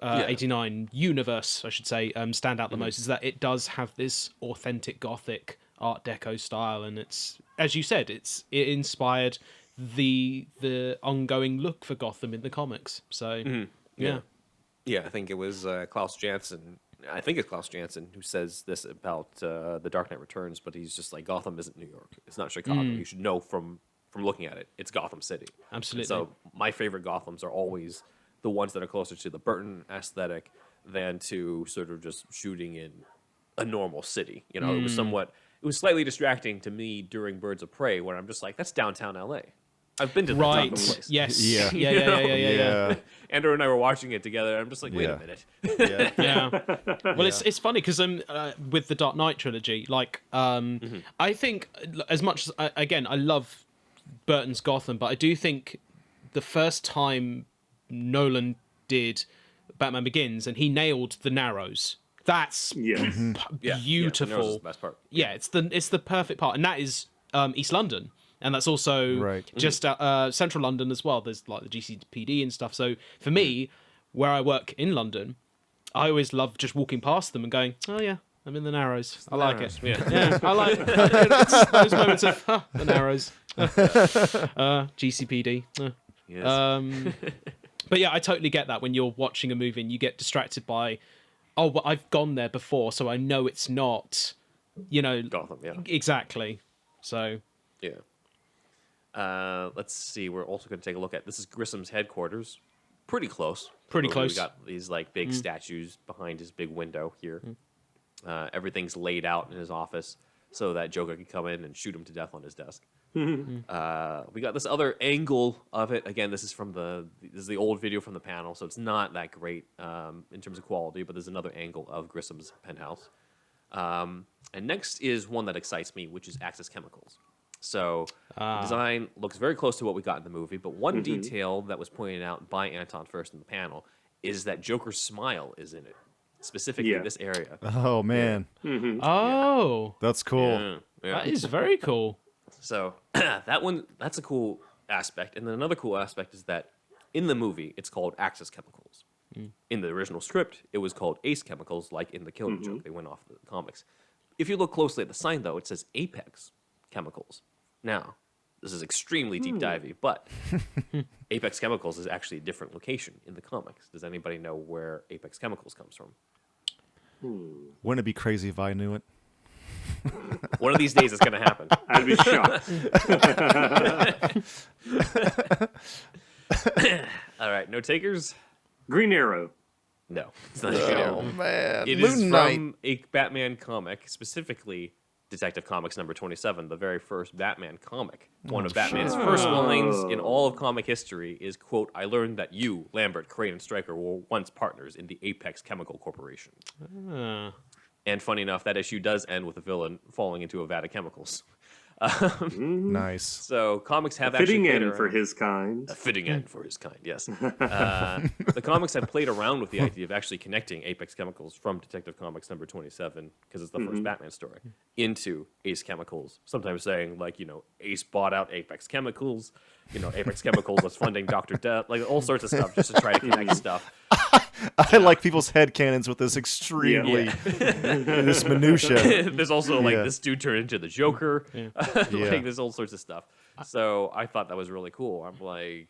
89 universe, I should say, stand out the most, is that it does have this authentic Gothic Art Deco style. And it's, as you said, it inspired the ongoing look for Gotham in the comics. So, yeah. Yeah, I think it was Klaus Janson. I think it's Klaus Janson who says this about The Dark Knight Returns, but he's just like, Gotham isn't New York. It's not Chicago. You should know from looking at it. It's Gotham City. Absolutely. So my favorite Gothams are always the ones that are closer to the Burton aesthetic than to sort of just shooting in a normal city. It was slightly distracting to me during Birds of Prey, where I'm just like, that's downtown LA. I've been to the Right. Gotham place. Yes. Yeah. Yeah. Andrew and I were watching it together. And I'm just like, wait a minute. Yeah. Well, it's funny because with the Dark Knight trilogy, like I think as much as again I love Burton's Gotham, but I do think the first time Nolan did Batman Begins and he nailed the Narrows. That's beautiful. Yeah, the Narrows is the best part. Yeah, it's the perfect part, and that is East London. And that's also just central London as well. There's like the GCPD and stuff. So for me, where I work in London, I always love just walking past them and going, oh yeah, I'm in the Narrows. I like it. Yeah, I like it's those moments of the Narrows. GCPD. Yes. But yeah, I totally get that when you're watching a movie and you get distracted by, oh, well, I've gone there before, so I know it's not, Gotham, yeah. Exactly. So... Yeah. Let's see. We're also going to take a look at, this is Grissom's headquarters. Pretty close. Pretty close. We got these like big statues behind his big window here. Everything's laid out in his office so that Joker can come in and shoot him to death on his desk. We got this other angle of it. Again, this is the old video from the panel, so it's not that great in terms of quality, but there's another angle of Grissom's penthouse. And next is one that excites me, which is Axis Chemicals. So the design looks very close to what we got in the movie, but one detail that was pointed out by Anton Furst in the panel is that Joker's smile is in it, specifically this area. Oh, man. Oh. That's cool. Yeah. That is very cool. So that's a cool aspect. And then another cool aspect is that in the movie, it's called Axis Chemicals. In the original script, it was called Ace Chemicals, like in the Killing Joke. They went off the comics. If you look closely at the sign, though, it says Apex Chemicals. Now, this is extremely deep divey, but Apex Chemicals is actually a different location in the comics. Does anybody know where Apex Chemicals comes from? Wouldn't it be crazy if I knew it? One of these days it's going to happen. I'd be shocked. All right, no takers? Green Arrow. No, it's not a superhero. Oh man, It Moon is Knight. from a Batman comic, specifically Detective Comics number 27, the very first Batman comic. One of Batman's first lines in all of comic history is, quote, "I learned that you, Lambert, Crane, and Stryker were once partners in the Apex Chemical Corporation." And funny enough, that issue does end with the villain falling into a vat of chemicals. Nice. So comics have Fitting actually played end for around- his kind. A fitting end for his kind, yes. The comics have played around with the idea of actually connecting Apex Chemicals from Detective Comics number 27, because it's the first Batman story, into Ace Chemicals. Sometimes saying, like, Ace bought out Apex Chemicals, Apex Chemicals was funding Dr. Death, like all sorts of stuff just to try to connect stuff. I like people's headcanons with this extremely this minutia. There's also like this dude turned into the Joker. Yeah. Like there's all sorts of stuff. So I thought that was really cool. I'm like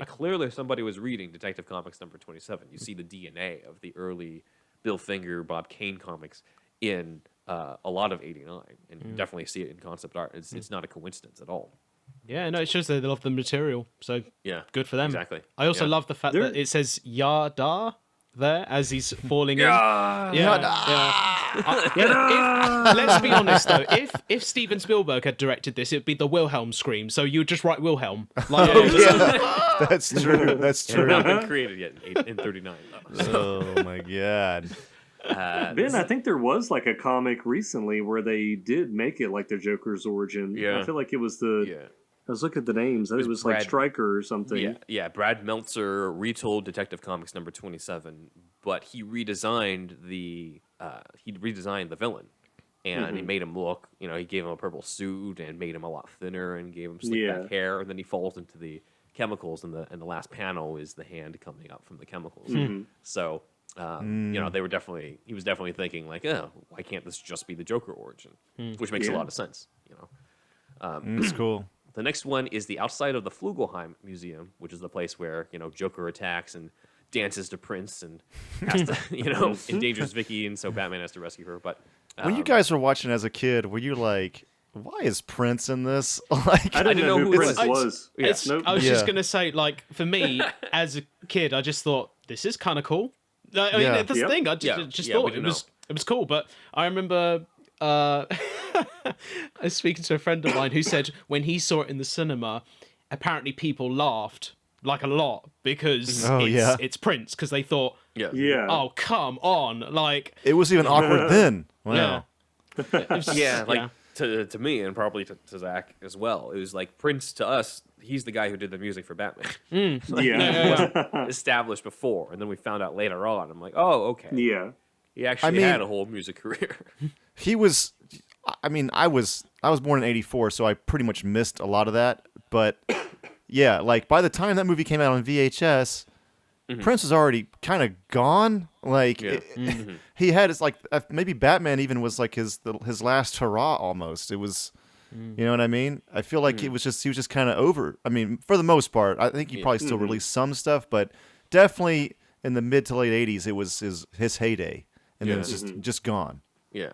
clearly somebody was reading Detective Comics number 27. You see the DNA of the early Bill Finger, Bob Kane comics in a lot of '89, and you definitely see it in concept art. It's not a coincidence at all. Yeah, no, it shows they love the material, so Yeah, good for them. exactly. I also Yeah. love the fact that it says Yada there as he's falling in. Yeah. Let's be honest though, if Steven Spielberg had directed this, it'd be the Wilhelm scream. So you'd just write Wilhelm. Like, That's true. That's It's not true. been created yet in '39. though. Oh my god. Ben, I think there was like a comic recently where they did make it like the Joker's origin. Yeah. I feel like it was the. Yeah. I was looking at the names. It was like Brad- Stryker or something. Yeah. Brad Meltzer retold Detective Comics number 27, but he redesigned the villain, and he made him look. He gave him a purple suit and made him a lot thinner and gave him slick back hair, and then he falls into the chemicals, and the last panel is the hand coming up from the chemicals. So. He was definitely thinking like, oh, why can't this just be the Joker origin? Which makes a lot of sense. It's cool. The next one is the outside of the Flugelheim Museum, which is the place where Joker attacks and dances to Prince and has to, endangers Vicki, and so Batman has to rescue her. But When you guys were watching as a kid, were you like, why is Prince in this? Like, I didn't know who Prince was. I was just gonna say, like, for me as a kid, I just thought this is kind of cool. I mean, that's the thing. I just thought it was cool. But I remember I was speaking to a friend of mine who said when he saw it in the cinema, apparently people laughed like a lot because it's Prince, because they thought, oh, come on, like it was even awkward then. Wow. To me and probably to Zach as well, it was like Prince to us. He's the guy who did the music for Batman. Wasn't established before, and then we found out later on. I'm like, oh, okay. Yeah. He actually had a whole music career. He was. I mean, I was born in '84, so I pretty much missed a lot of that. But yeah, like by the time that movie came out on VHS, Prince was already kind of gone. Like he had his maybe Batman even was like his last hurrah almost. It was. You know what I mean? I feel like he was just kind of over. I mean, for the most part, I think he probably still released some stuff, but definitely in the mid to late '80s, it was his heyday, and then it's just gone. Yeah,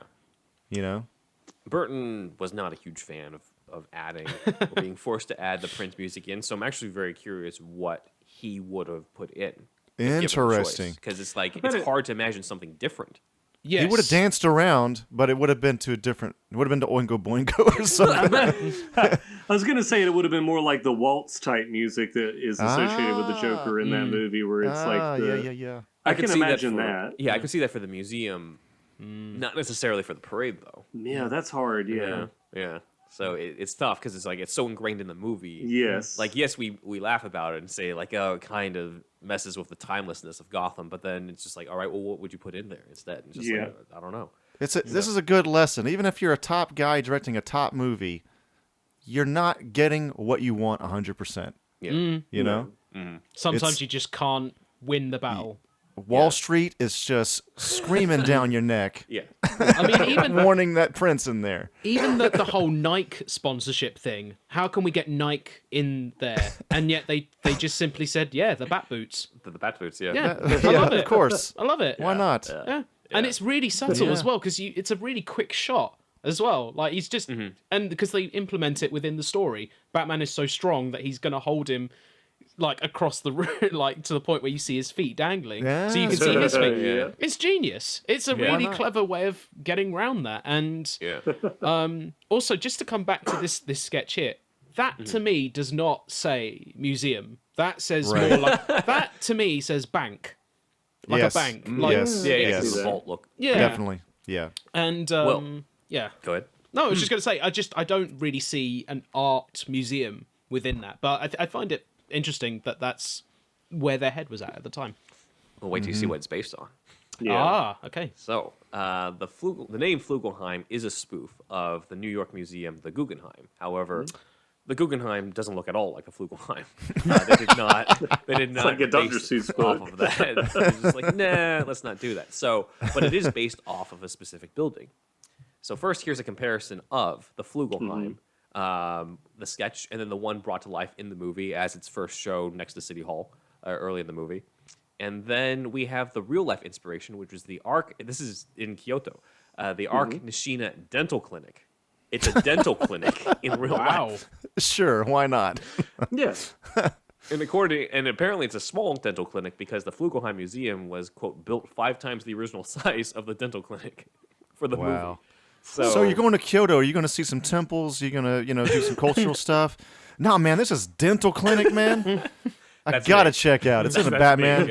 Burton was not a huge fan of adding or being forced to add the Prince music in, so I'm actually very curious what he would have put in. Interesting, because it's like it's hard to imagine something different. Yes. He would have danced around, but it would have been to Oingo Boingo or something. I was going to say it would have been more like the waltz type music that is associated with the Joker in that movie, where it's like yeah. I can see imagine that. Yeah, I could see that for the museum, not necessarily for the parade though. Yeah, that's hard. Yeah. So it's tough because it's so ingrained in the movie. Yes. Like, yes, we laugh about it and say like, oh, it kind of messes with the timelessness of Gotham, but then it's just like, all right, well, what would you put in there instead? And just like, I don't know. This is a good lesson. Even if you're a top guy directing a top movie, you're not getting what you want 100%. Yeah. You know? Sometimes you just can't win the battle. Wall Street is just screaming down your neck. Yeah. I mean, even warning that Prince in there. Even the whole Nike sponsorship thing. How can we get Nike in there? And yet they just simply said, the Bat boots. The Bat boots, yeah. Yeah, I love it. Of course. I love it. Why not? Yeah. And it's really subtle as well, because it's a really quick shot as well. Like he's just and because they implement it within the story, Batman is so strong that he's going to hold him like across the room, like to the point where you see his feet dangling, Yeah. so you can see his feet. Yeah. It's genius. It's a really clever way of getting around that. And also, just to come back to this sketch here, that to me does not say museum. That says more like that to me says bank, like a bank. Like, yes. It's a vault look. Yeah, Definitely. Yeah. And yeah. Go ahead. No, I was just going to say, I don't really see an art museum within that, but I find it interesting that that's where their head was at the time. Well, wait till you see what it's based on. Yeah. Ah, okay. So, the name Flugelheim is a spoof of the New York museum, the Guggenheim. However, the Guggenheim doesn't look at all like the Flugelheim. They did not. like a Dr. base Seuss it book. off of that. It was just like, nah, let's not do that. So, but it is based off of a specific building. So first, here's a comparison of the Flugelheim, the sketch, and then the one brought to life in the movie as its first show next to City Hall early in the movie. And then we have the real-life inspiration, which was the Arc. This is in Kyoto, the Arc Nishina Dental Clinic. It's a dental clinic in real life. Sure, why not? Yes. And apparently it's a small dental clinic because the Flugelheim Museum was, quote, built 5 times the original size of the dental clinic for the movie. So you're going to Kyoto. Are you going to see some temples? You're going to, do some cultural stuff? No, man, this is dental clinic, man. I got to check out. It's in a Batman.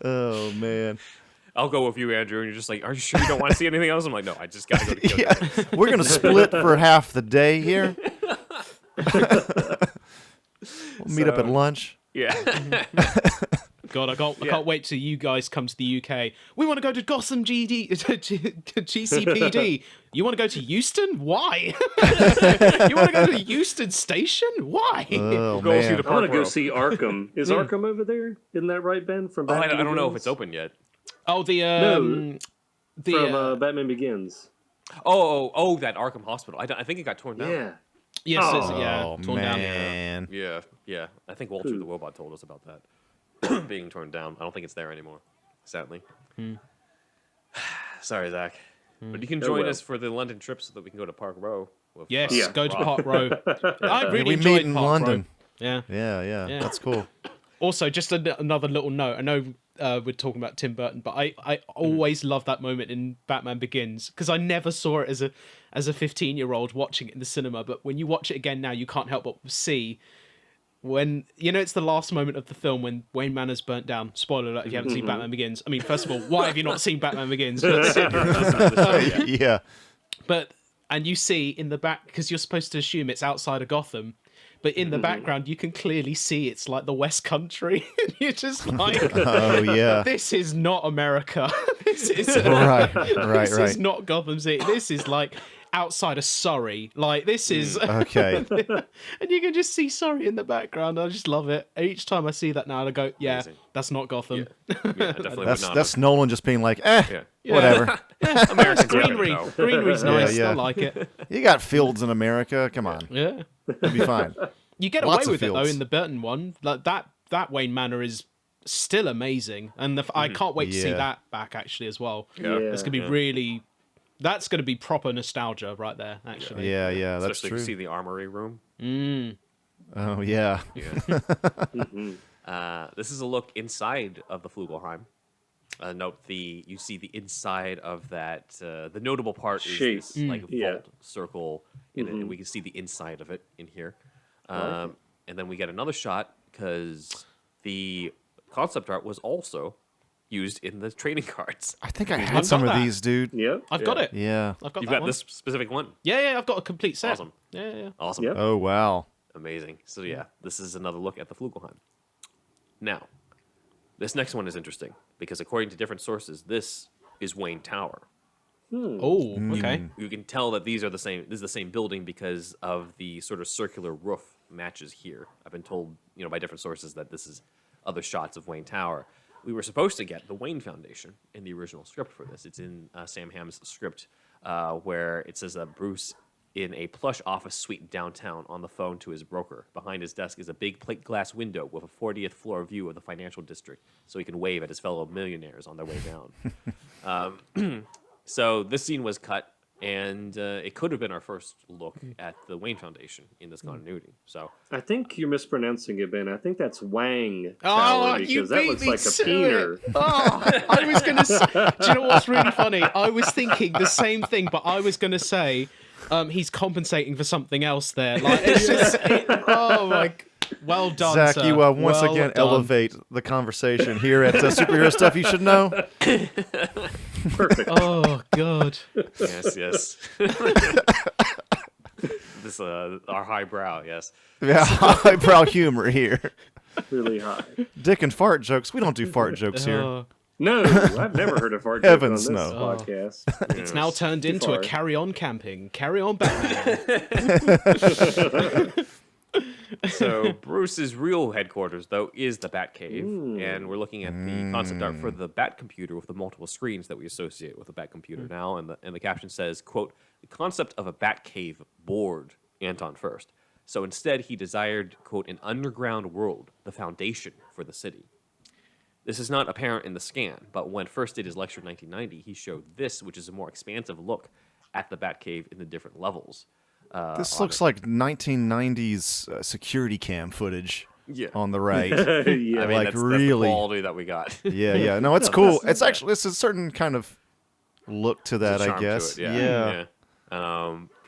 Oh, man. I'll go with you, Andrew, and you're just like, are you sure you don't want to see anything else? I'm like, no, I just got to go to Kyoto. We're going to split for half the day here. We'll meet up at lunch. Yeah. God, I can't wait till you guys come to the UK. We want to go to Gotham GCPD. You want to go to Euston? Why? You want to go to Euston Station? Why? Oh, Go see man. the I want to Park go Row. see Arkham. Is Arkham over there? Isn't that right, Ben? From I Batman don't know if Begins? it's open yet. Oh, the From Batman Begins. Oh, that Arkham Hospital. I think it got torn down. Yeah. yes, Oh, torn down. man. Yeah. I think Walter the Robot told us about that. Being torn down. I don't think it's there anymore, sadly. Sorry, Zach. But you can join us for the London trip so that we can go to Park Row. With, Yes, Yeah. go to Park Row. I really We enjoyed meet in Park London. Row. Yeah. Yeah. That's cool. Also, just another little note. I know we're talking about Tim Burton, but I always love that moment in Batman Begins because I never saw it as a 15-year-old watching it in the cinema. But when you watch it again now, you can't help but see when it's the last moment of the film when Wayne Manor's burnt down. Spoiler alert: if you haven't seen Batman Begins. I mean, first of all, why have you not seen Batman Begins? Yeah. But and you see in the back because you're supposed to assume it's outside of Gotham. But in the background, you can clearly see it's like the West Country. And you're just like, Oh, yeah. this is not America. This is Right. this is not Gotham City. This is like outside of Surrey. Like this is, Okay. and you can just see Surrey in the background. I just love it. Each time I see that now, I go, yeah, Amazing. that's not Gotham. Yeah, definitely would not. That's Nolan just being like, Yeah. whatever. Americans are Greenery. gonna know. Greenery's nice. yeah. I like it. You got fields in America. Come on. Yeah. It'll be fine. You get Lots away of with it though fields. in the Burton one. Like that Wayne Manor is still amazing, and I can't wait to see Yeah. that back actually as well. Yeah. It's gonna be really. That's gonna be proper nostalgia right there. Actually. Yeah, that's Especially if true. you see the armory room. Oh, yeah. This is a look inside of the Flugelheim. Note you see the inside of that. The notable part Shape. is this like Yeah. vault circle in it, and we can see the inside of it in here. And then we get another shot because the concept art was also used in the trading cards. I think I I've had some got of that. these, dude. Yep. I've got it. Yeah. I've got You've that got one. this specific one. Yeah, I've got a complete set. Awesome. Yeah. Awesome. Yep. Oh, wow. Amazing. So yeah, this is another look at the Flugelheim. Now, this next one is interesting because according to different sources, this is Wayne Tower. Oh, okay. You can tell that these are the same. This is the same building because of the sort of circular roof matches here. I've been told, by different sources that this is other shots of Wayne Tower. We were supposed to get the Wayne Foundation in the original script for this. It's in Sam Hamm's script where it says that Bruce in a plush office suite downtown on the phone to his broker. Behind his desk is a big plate glass window with a 40th floor view of the financial district so he can wave at his fellow millionaires on their way down. So this scene was cut And it could have been our first look at the Wayne Foundation in this continuity. So I think you're mispronouncing it, Ben. I think that's Wang Tower because that looks like a peener. I was going to say, do you know what's really funny? I was thinking the same thing, but I was going to say he's compensating for something else there. Like, it's just, well done, Zach, sir. you once Well again done. elevate the conversation here at Superhero Stuff You Should Know. Perfect. Oh, God. yes. This our highbrow, yes. Yeah, highbrow humor here. Really high. Dick and fart jokes. We don't do fart jokes here. No, I've never heard of fart joke on this Heavens, no. podcast. It's now turned into a carry-on camping. Carry on Batman. So Bruce's real headquarters, though, is the Batcave, and we're looking at the concept art for the Bat computer with the multiple screens that we associate with the Bat computer now, and the caption says, quote, "The concept of a Batcave bored Anton first. So instead, he desired, quote, an underground world, the foundation for the city." This is not apparent in the scan, but when first did his lecture in 1990, he showed this, which is a more expansive look at the Batcave in the different levels. This looks like 1990s security cam footage on the right. Yeah. I mean, like that's really the quality that we got. Yeah. No, it's cool. It's actually, it's a certain kind of look to that, Charm I to guess. it, yeah.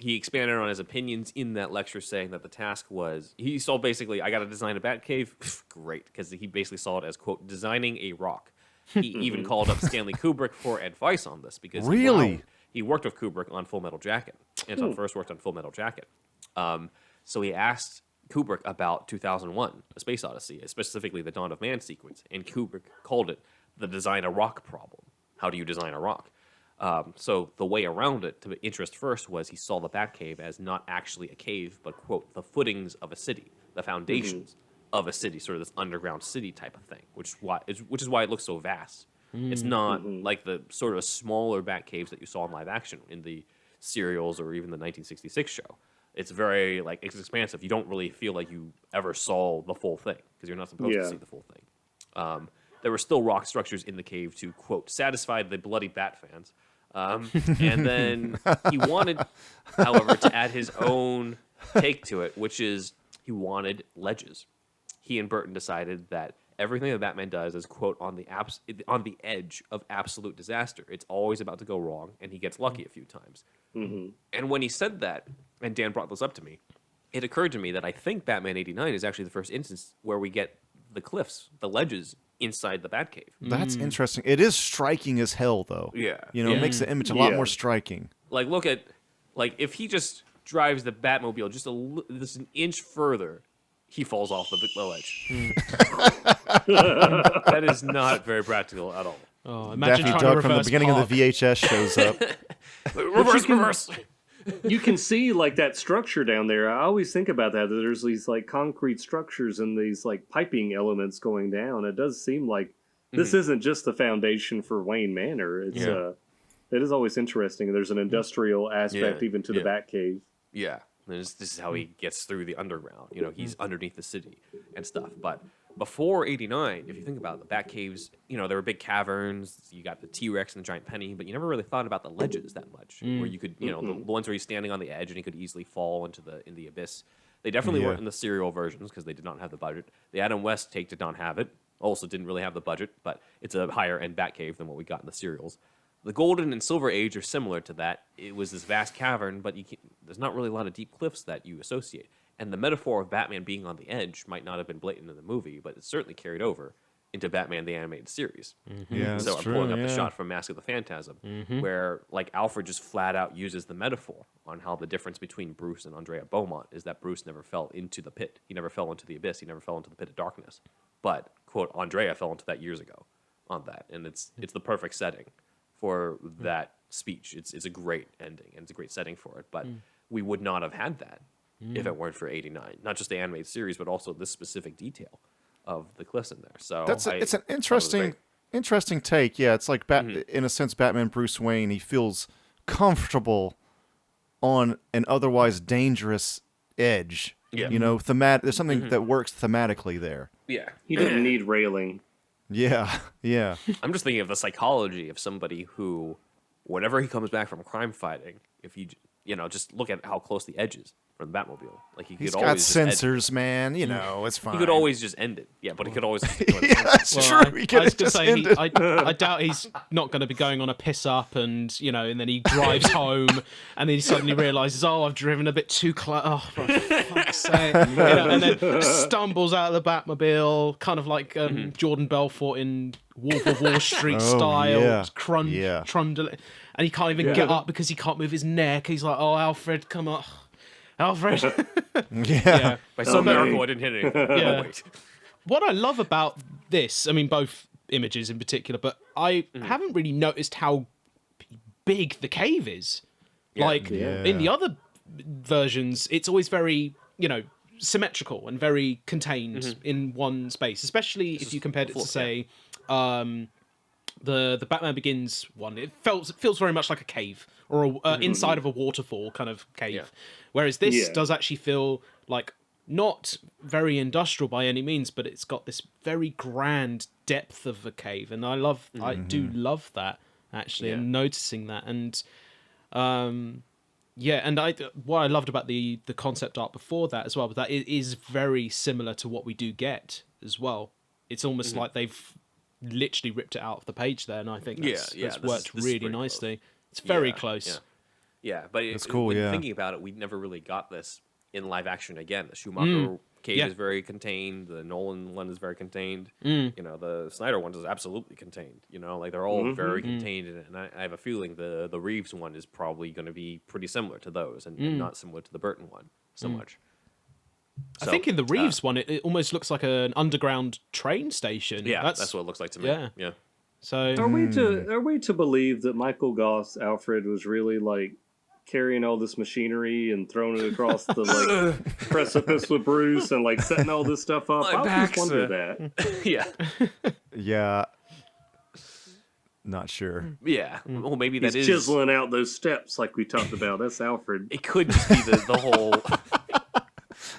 He expanded on his opinions in that lecture, saying that the task was, he saw basically, I got to design a Batcave. Great, because he basically saw it as, quote, designing a rock. He even called up Stanley Kubrick for advice on this because Really? he worked with Kubrick on Full Metal Jacket. Anton first worked on Full Metal Jacket. So he asked Kubrick about 2001, A Space Odyssey, specifically the Dawn of Man sequence, and Kubrick called it the design a rock problem. How do you design a rock? So the way around it, to interest first, was he saw the Batcave as not actually a cave, but, quote, the footings of a city, the foundations of a city, sort of this underground city type of thing, which is why it looks so vast. It's not like the sort of smaller Batcaves that you saw in live action in the serials or even the 1966 show. It's very, it's expansive. You don't really feel like you ever saw the full thing, because you're not supposed to see the full thing. There were still rock structures in the cave to, quote, satisfy the bloody Bat fans. And then he wanted, however, to add his own take to it, which is he wanted ledges. He and Burton decided that everything that Batman does is, quote, on the edge of absolute disaster. It's always about to go wrong, and he gets lucky a few times. And when he said that, and Dan brought this up to me, it occurred to me that I think Batman 89 is actually the first instance where we get the cliffs, the ledges, inside the Batcave. That's interesting. It is striking as hell, though. Yeah. It makes the image a lot more striking. Like, look at, if he just drives the Batmobile just an inch further, he falls off the ledge. That is not very practical at all. Oh, imagine Daffy trying Duck to from the reverse beginning park. of the VHS shows up. Reverse. You can see that structure down there. I always think about that there's these concrete structures and these piping elements going down. It does seem like this isn't just the foundation for Wayne Manor. It's it is always interesting. There's an industrial aspect even to the Batcave. Yeah. This is how he gets through the underground. He's underneath the city and stuff. But before 89, if you think about it, the Batcaves, there were big caverns. You got the T-Rex and the giant penny, but you never really thought about the ledges that much, where you could, the ones where he's standing on the edge and he could easily fall into the abyss. They definitely weren't in the serial versions because they did not have the budget. The Adam West take did not have it. Also didn't really have the budget, but it's a higher end Batcave than what we got in the serials. The Golden and Silver Age are similar to that. It was this vast cavern, but there's not really a lot of deep cliffs that you associate. And the metaphor of Batman being on the edge might not have been blatant in the movie, but it's certainly carried over into Batman the Animated Series. Yeah, so I'm pulling up the shot from Mask of the Phantasm, where Alfred just flat out uses the metaphor on how the difference between Bruce and Andrea Beaumont is that Bruce never fell into the pit. He never fell into the abyss. He never fell into the pit of darkness. But, quote, Andrea fell into that years ago on that. And it's the perfect setting for that speech. It's a great ending, and it's a great setting for it. But we would not have had that if it weren't for 89. Not just the animated series, but also this specific detail of the cliffs in there. So it's an interesting take. Yeah, it's like in a sense, Batman Bruce Wayne. He feels comfortable on an otherwise dangerous edge. Yeah. There's something that works thematically there. Yeah. He didn't need railing. Yeah. I'm just thinking of the psychology of somebody who whenever he comes back from crime fighting, if you just look at how close the edge is from the Batmobile, like He's got sensors, man. It's fine. He could always just end it. Yeah, but he could always. That's true. He could just end it. I doubt he's not going to be going on a piss up, and then he drives home, and then he suddenly realizes, oh, I've driven a bit too close. Oh, for fuck's sake! And then stumbles out of the Batmobile, kind of like Jordan Belfort in Wolf of Wall Street style, trundling, and he can't even get up because he can't move his neck. He's like, oh, Alfred, come on. Alfred. By some miracle, I didn't hit anything. Yeah. What I love about this, I mean, both images in particular, but I haven't really noticed how big the cave is. In the other versions, it's always very, symmetrical and very contained in one space, especially if you compared it to, say, the Batman Begins one. It feels very much like a cave or inside of a waterfall kind of cave, whereas this does actually feel like not very industrial by any means, but it's got this very grand depth of a cave, and I do love that actually, and noticing that, and what I loved about the concept art before that as well, was that it is very similar to what we do get as well. It's almost like they've literally ripped it out of the page there, and I think that's worked really nicely. Close. It's very close. Yeah, but it's cool. Thinking about it, we never really got this in live action again. The Schumacher cave is very contained. The Nolan one is very contained. The Snyder one is absolutely contained. They're all very contained in it. And I have a feeling the Reeves one is probably going to be pretty similar to those, and not similar to the Burton one so much. So, I think in the Reeves one, it almost looks like an underground train station. Yeah, that's what it looks like to me. Yeah. So are we to believe that Michael Goth's Alfred was really like carrying all this machinery and throwing it across the precipice with Bruce and like setting all this stuff up? I just wonder that. Yeah. Not sure. Yeah. Well, maybe that He's chiseling out those steps like we talked about. That's Alfred. It could just be the whole.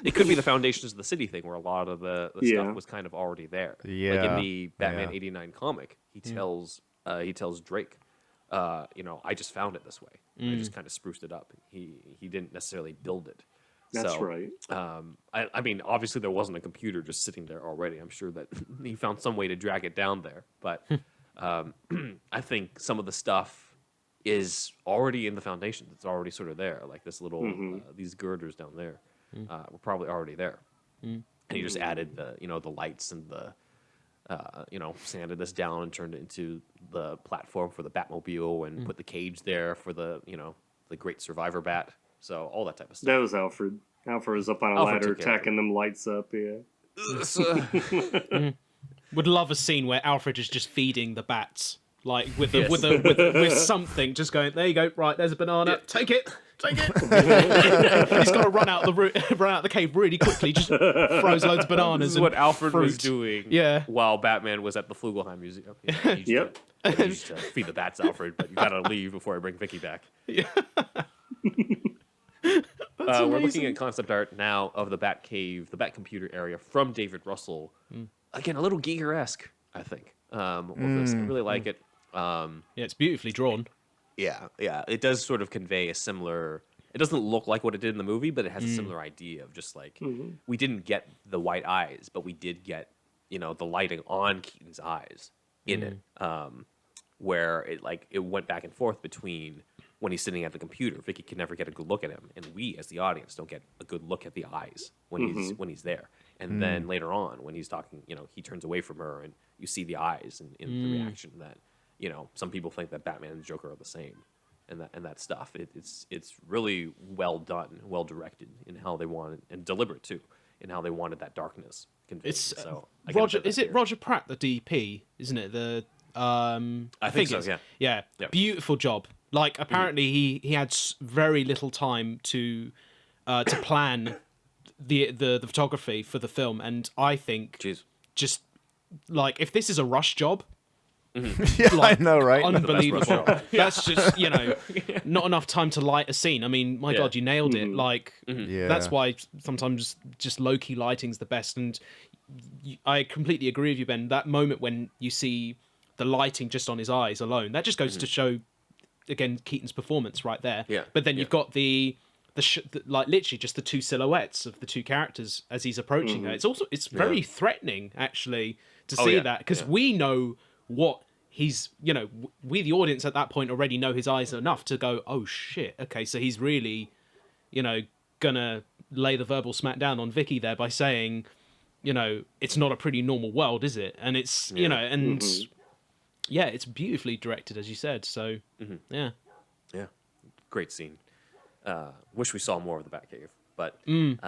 It could be the foundations of the city thing, where a lot of the stuff was kind of already there. Yeah. Like in the Batman '89 comic, he tells Drake, I just found it this way. I just kind of spruced it up. He didn't necessarily build it. That's right. I mean, obviously there wasn't a computer just sitting there already. I'm sure that he found some way to drag it down there. But I think some of the stuff is already in the foundations. It's already sort of there, like this little these girders down there. Were probably already there, and he just added the lights and the sanded this down and turned it into the platform for the Batmobile and put the cage there for the Great Survivor Bat. So all that type of stuff. That was Alfred. Alfred was up on a ladder tacking them lights up. Yeah. Would love a scene where Alfred is just feeding the bats, like with something, just going, there you go, right, there's a banana, take it. He's got to run out the cave really quickly. Just throws loads of bananas. This is what Alfred was doing. While Batman was at the Flugelheim Museum. You used to feed the bats, Alfred, but you gotta leave before I bring Vicki back. Yeah. We're looking at concept art now of the Batcave, the Batcomputer area from David Russell. Again, a little Giger-esque, I think. I really like it. It's beautifully drawn. Yeah. It does sort of convey a similar. It doesn't look like what it did in the movie, but it has a similar idea of just like we didn't get the white eyes, but we did get the lighting on Keaton's eyes in it, where it went back and forth between when he's sitting at the computer. Vicki can never get a good look at him, and we as the audience don't get a good look at the eyes when he's there. And then later on, when he's talking, he turns away from her, and you see the eyes and the reaction that. Some people think that Batman and Joker are the same, and that stuff. It's really well done, well directed in how they wanted, and deliberate too, in how they wanted that darkness conveyed. Is it Roger Pratt, the DP, isn't it? I think so. Yeah. Beautiful job. Like apparently he had very little time to plan the photography for the film, and I think just like if this is a rush job. I know, right? Unbelievable. That's just not enough time to light a scene. I mean, my God, you nailed it. Like that's why sometimes just low-key lighting's the best. And I completely agree with you, Ben. That moment when you see the lighting just on his eyes alone, that just goes to show again Keaton's performance right there. Yeah, But then yeah. you've got the like literally just the two silhouettes of the two characters as he's approaching her. It's very threatening actually to see that, because we know what he's, you know, we the audience at that point already know his eyes enough to go, oh shit, okay, so he's really, you know, gonna lay the verbal smackdown on Vicki there by saying, you know, it's not a pretty normal world, is it? And it's, you know, and yeah, it's beautifully directed, as you said. So yeah, Great scene. Wish we saw more of the Batcave. But in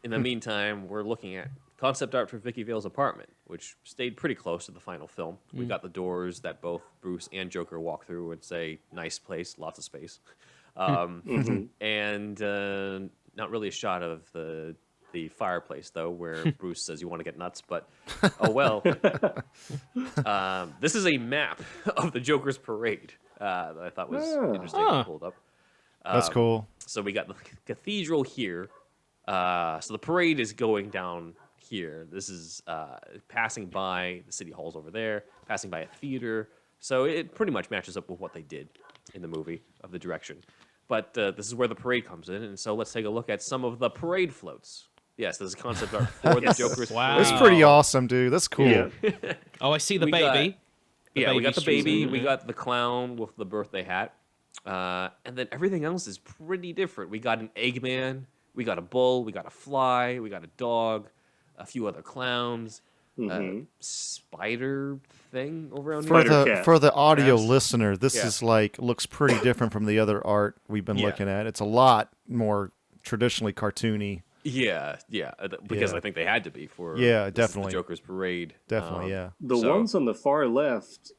the meantime, we're looking at concept art for Vicki Vale's apartment, which stayed pretty close to the final film. We got the doors that both Bruce and Joker walk through and say, nice place, lots of space. And not really a shot of the fireplace, though, where Bruce says you want to get nuts, but oh well. This is a map of the Joker's parade that I thought was interesting to pull up. That's cool. So we got the cathedral here. So the parade is going down here. This is passing by the city halls over there, passing by a theater. So it pretty much matches up with what they did in the movie of the direction. But this is where the parade comes in, and so let's take a look at some of the parade floats. Yes, this is concept art for the Joker's Wow. parade. It's pretty awesome, dude. That's cool. Yeah. Oh, I see the We baby. got, we got the baby. streets. We got the clown with the birthday hat. And then everything else is pretty different. We got an Eggman. We got a bull. We got a fly. We got a dog. A few other clowns. Spider thing over on For here. Cat. the audio Yes. listener, this Yeah. is looks pretty different from the other art we've been looking at. It's a lot more traditionally cartoony. Yeah, because Yeah. I think they had to be for Yeah, this is definitely. the Joker's parade. Definitely, yeah. The So- ones on the far left,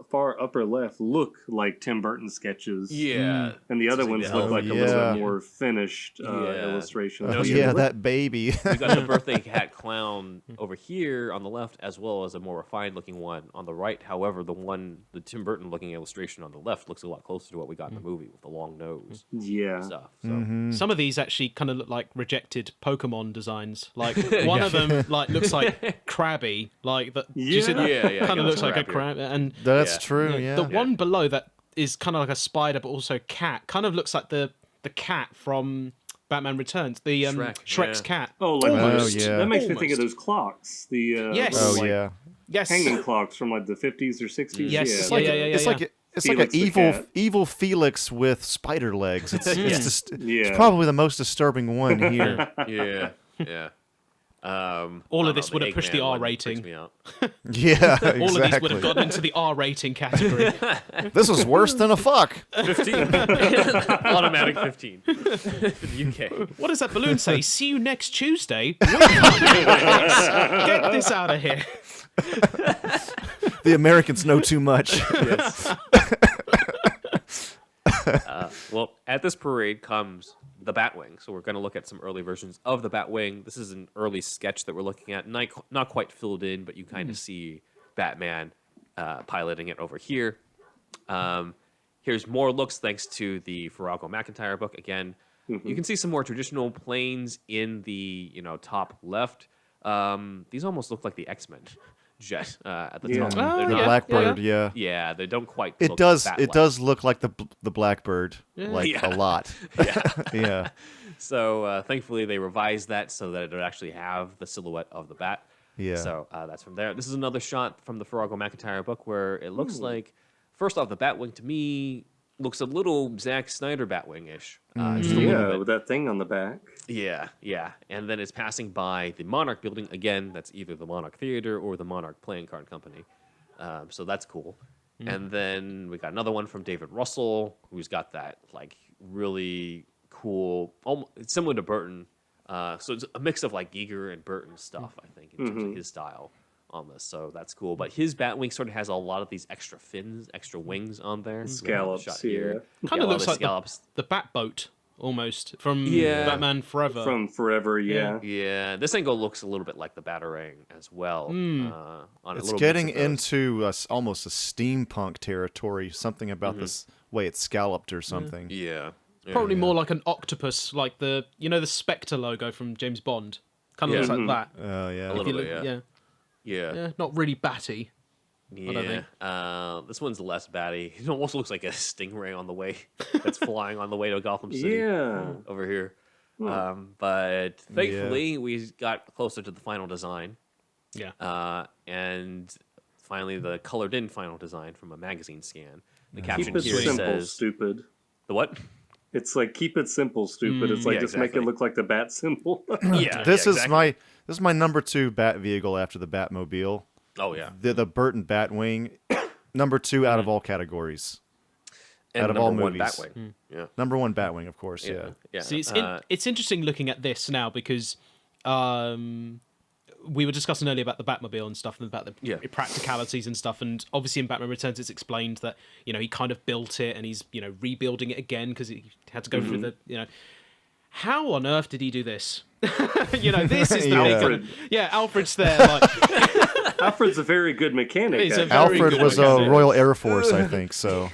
far upper left, look like Tim Burton sketches. Yeah, And the other See ones the look like a elf. little Yeah. bit more finished Yeah. illustration. No, Oh, you're yeah, right. that baby. we got the birthday hat clown over here on the left, as well as a more refined looking one on the right. However, the Tim Burton looking illustration on the left looks a lot closer to what we got in the movie with the long nose Yeah. stuff. So. Some of these actually kind of look like rejected Pokemon designs. Like one of them, like looks like Krabby. Like that. Do you see that? Yeah, Kind of got looks like a Krabby. crab. And That's Yeah. true, yeah. the one below that is kind of like a spider, but also cat. Kind of looks like the cat from Batman Returns. The Shrek's yeah. cat. Oh, like Almost. Oh, yeah. That makes me think of Almost. those clocks. The Yes. Oh, like, yeah. Yes. hanging clocks from like the 50s or 60s. Yes. Yeah. It's like, yeah, it's yeah. like it's like Felix an the cat. evil Felix with spider legs. It's it's Yeah. probably the most disturbing one here. Yeah. All of this would have pushed the R rating. Yeah, exactly. All of these would have gotten into the R rating category. This was worse than a fuck. 15. Automatic 15. For the UK. What does that balloon say? See you next Tuesday? We can't do this. Get this out of here. The Americans know too much. Well, at this parade comes the Batwing. So we're going to look at some early versions of the Batwing. This is an early sketch that we're looking at. Not quite filled in, but you kind of see Batman piloting it over here. Here's more looks thanks to the Farrago McIntyre book. Again, you can see some more traditional planes in the top left. These almost look like the X-Men jet at the top. Oh, They're The not- Blackbird, yeah. Yeah, they don't quite. It look does. that It like. does look like the Blackbird, like Yeah. a lot. Yeah. So thankfully they revised that so that it would actually have the silhouette of the bat. Yeah. So that's from there. This is another shot from the Farrago McIntyre book where it looks like, first off, the Batwing to me looks a little Zack Snyder Batwing-ish. Just a little Yeah, bit. with that thing on the back. Yeah. And then it's passing by the Monarch building. Again, that's either the Monarch Theater or the Monarch Playing Card Company. So that's cool. And then we got another one from David Russell, who's got that like really cool, it's similar to Burton. So it's a mix of like Giger and Burton stuff, I think, in terms of his style on this. So that's cool. But his Batwing sort of has a lot of these extra fins, extra wings on there. Scallops, Shot yeah. here. Kind a of lot looks like scallops. the Batboat almost from Yeah. Batman Forever. From Forever, yeah. Yeah, this angle looks a little bit like the Batarang as well. On a It's little getting bits of those. into almost a steampunk territory. Something about this way it's scalloped or something. Yeah. Probably more like an octopus, like the Spectre logo from James Bond. Kind of looks like that. Oh yeah. A little If you bit, look- yeah. yeah, not really batty. Yeah, I don't think. this one's less batty. It almost looks like a stingray on the way that's flying on the way to Gotham City. Yeah. Over here. But thankfully, we got closer to the final design. Yeah. And finally, the colored-in final design from a magazine scan. The caption Keep it here simple, says, stupid. "The what?" It's like keep it simple, stupid. It's like yeah, just make exactly. it look like the bat symbol. Yeah, This yeah, is exactly. this is my number 2 bat vehicle after the Batmobile. Oh yeah, The Burton Batwing, number 2 out of all categories. and out of number all one movies. Batwing. Yeah, Number 1 Batwing, of course. Yeah. yeah. See, it's interesting looking at this now because we were discussing earlier about the Batmobile and stuff and about the practicalities and stuff. And obviously in Batman Returns, it's explained that, he kind of built it and he's, rebuilding it again because he had to go through the, how on earth did he do this? This is Alfred. Alfred's there. Like, Alfred's a very good mechanic. He's a actually. very Alfred good was mechanic. a Royal Air Force, I think, so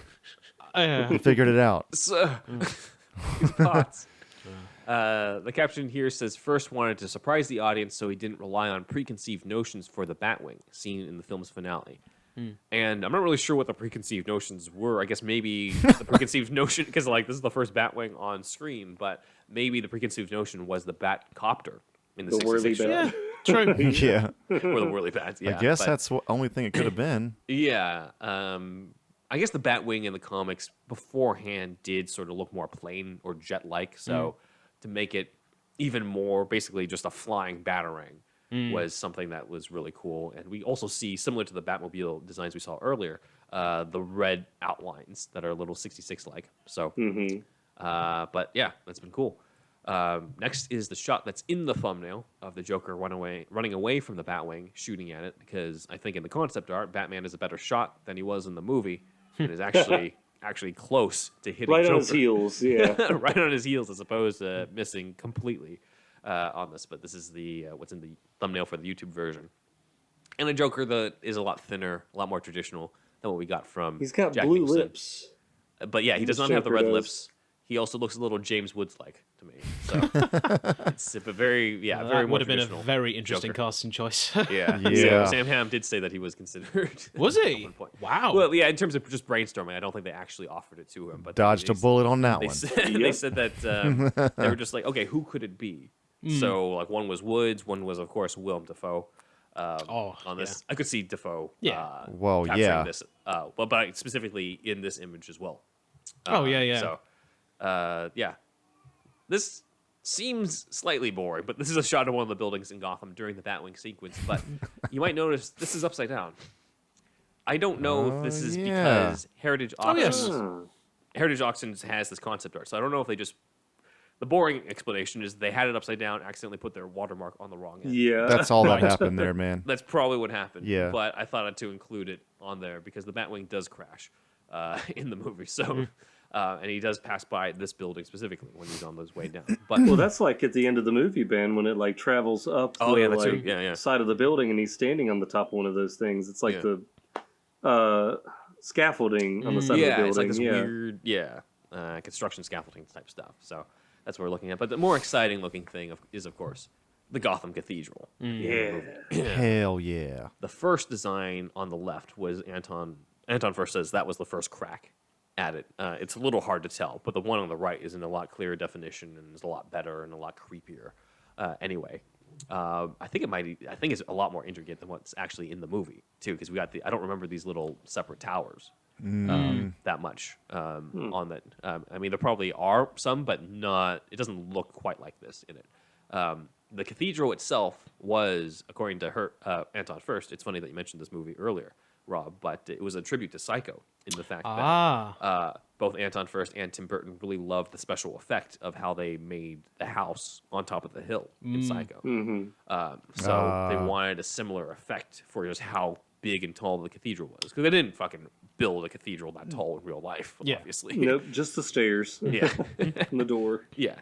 he figured it out. These pots. The caption here says, "First wanted to surprise the audience so he didn't rely on preconceived notions for the Batwing, seen in the film's finale." And I'm not really sure what the preconceived notions were. I guess maybe the preconceived notion, because this is the first Batwing on screen, but maybe the preconceived notion was the Batcopter in the The 66 whirly show. bat. true. Yeah. Or the whirly bats. Yeah, I guess but- that's the only thing it could have been. Yeah. I guess the Batwing in the comics beforehand did sort of look more plain or jet-like. So to make it even more basically just a flying Batarang was something that was really cool. And we also see, similar to the Batmobile designs we saw earlier, the red outlines that are a little 66-like. So, but yeah, that's been cool. Next is the shot that's in the thumbnail of the Joker running away from the Batwing, shooting at it, because I think in the concept art, Batman is a better shot than he was in the movie, and is actually close to hitting Right Joker. on his heels, yeah. Right on his heels, as opposed to missing completely on this. But this is the what's in the thumbnail for the YouTube version. And the Joker that is a lot thinner, a lot more traditional than what we got from He's got Jack blue Nicholson. lips. But yeah, he does This not have the Joker red does. lips. He also looks a little James Woods-like to me. So it's a very, very That more would have been a traditional very interesting Joker. casting choice. Yeah. Yeah. Sam Hamm did say that he was considered. Was at he? one point. Wow. Well, yeah, in terms of just brainstorming, I don't think they actually offered it to him. But Dodged a they- bullet on that They one. said, they said that they were just like, okay, who could it be? So one was Woods, one was of course Willem Dafoe. On this, I could see Dafoe. Yeah. Well, capturing yeah. This, but specifically in this image as well. Yeah. So, yeah, this seems slightly boring, but this is a shot of one of the buildings in Gotham during the Batwing sequence. But you might notice this is upside down. I don't know if this is yeah. because Heritage Auctions. yes. Heritage Auctions has this concept art, so I don't know if they just. The boring explanation is they had it upside down, accidentally put their watermark on the wrong end. Yeah. That's all that happened there, man. That's probably what happened. Yeah. But I thought to include it on there because the Batwing does crash in the movie. So, and he does pass by this building specifically when he's on his way down. But Well, that's like at the end of the movie, Ben, when it travels up Oh, the yeah, that's right. Yeah. side of the building and he's standing on the top of one of those things. It's like Yeah. the scaffolding on the side yeah, of the it's like building. this weird, construction scaffolding type stuff. So that's what we're looking at. But the more exciting looking thing is, of course, the Gotham Cathedral. Yeah. Hell yeah. The first design on the left was Anton. Anton first says that was the first crack at it. It's a little hard to tell, but the one on the right is in a lot clearer definition and is a lot better and a lot creepier. Anyway, I think it's a lot more intricate than what's actually in the movie too, because we got I don't remember these little separate towers that much on that. I mean, there probably are some, but not. It doesn't look quite like this in it. The cathedral itself was, according to Anton First. It's funny that you mentioned this movie earlier, Rob, but it was a tribute to Psycho in the fact that both Anton First and Tim Burton really loved the special effect of how they made the house on top of the hill in Psycho. So they wanted a similar effect for just how big and tall the cathedral was, because they didn't fucking build a cathedral that tall in real life, obviously. Nope, just the stairs. Yeah. And the door. Yeah.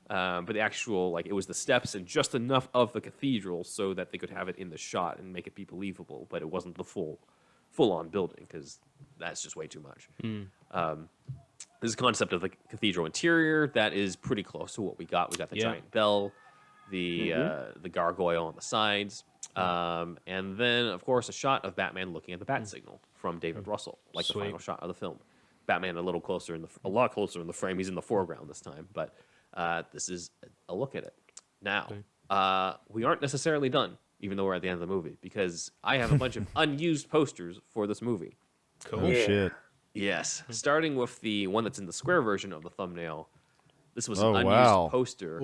But the actual, it was the steps and just enough of the cathedral so that they could have it in the shot and make it be believable, but it wasn't the full-on building, because that's just way too much. This concept of the cathedral interior, that is pretty close to what we got. We got the giant bell, the gargoyle on the sides. And then, of course, a shot of Batman looking at the bat signal from David Russell, like the final shot of the film. Batman a lot closer in the frame. He's in the foreground this time, but this is a look at it. Now, we aren't necessarily done, even though we're at the end of the movie, because I have a bunch of unused posters for this movie. Cool. Oh, shit. Yes, starting with the one that's in the square version of the thumbnail. This was an Oh, unused wow. poster.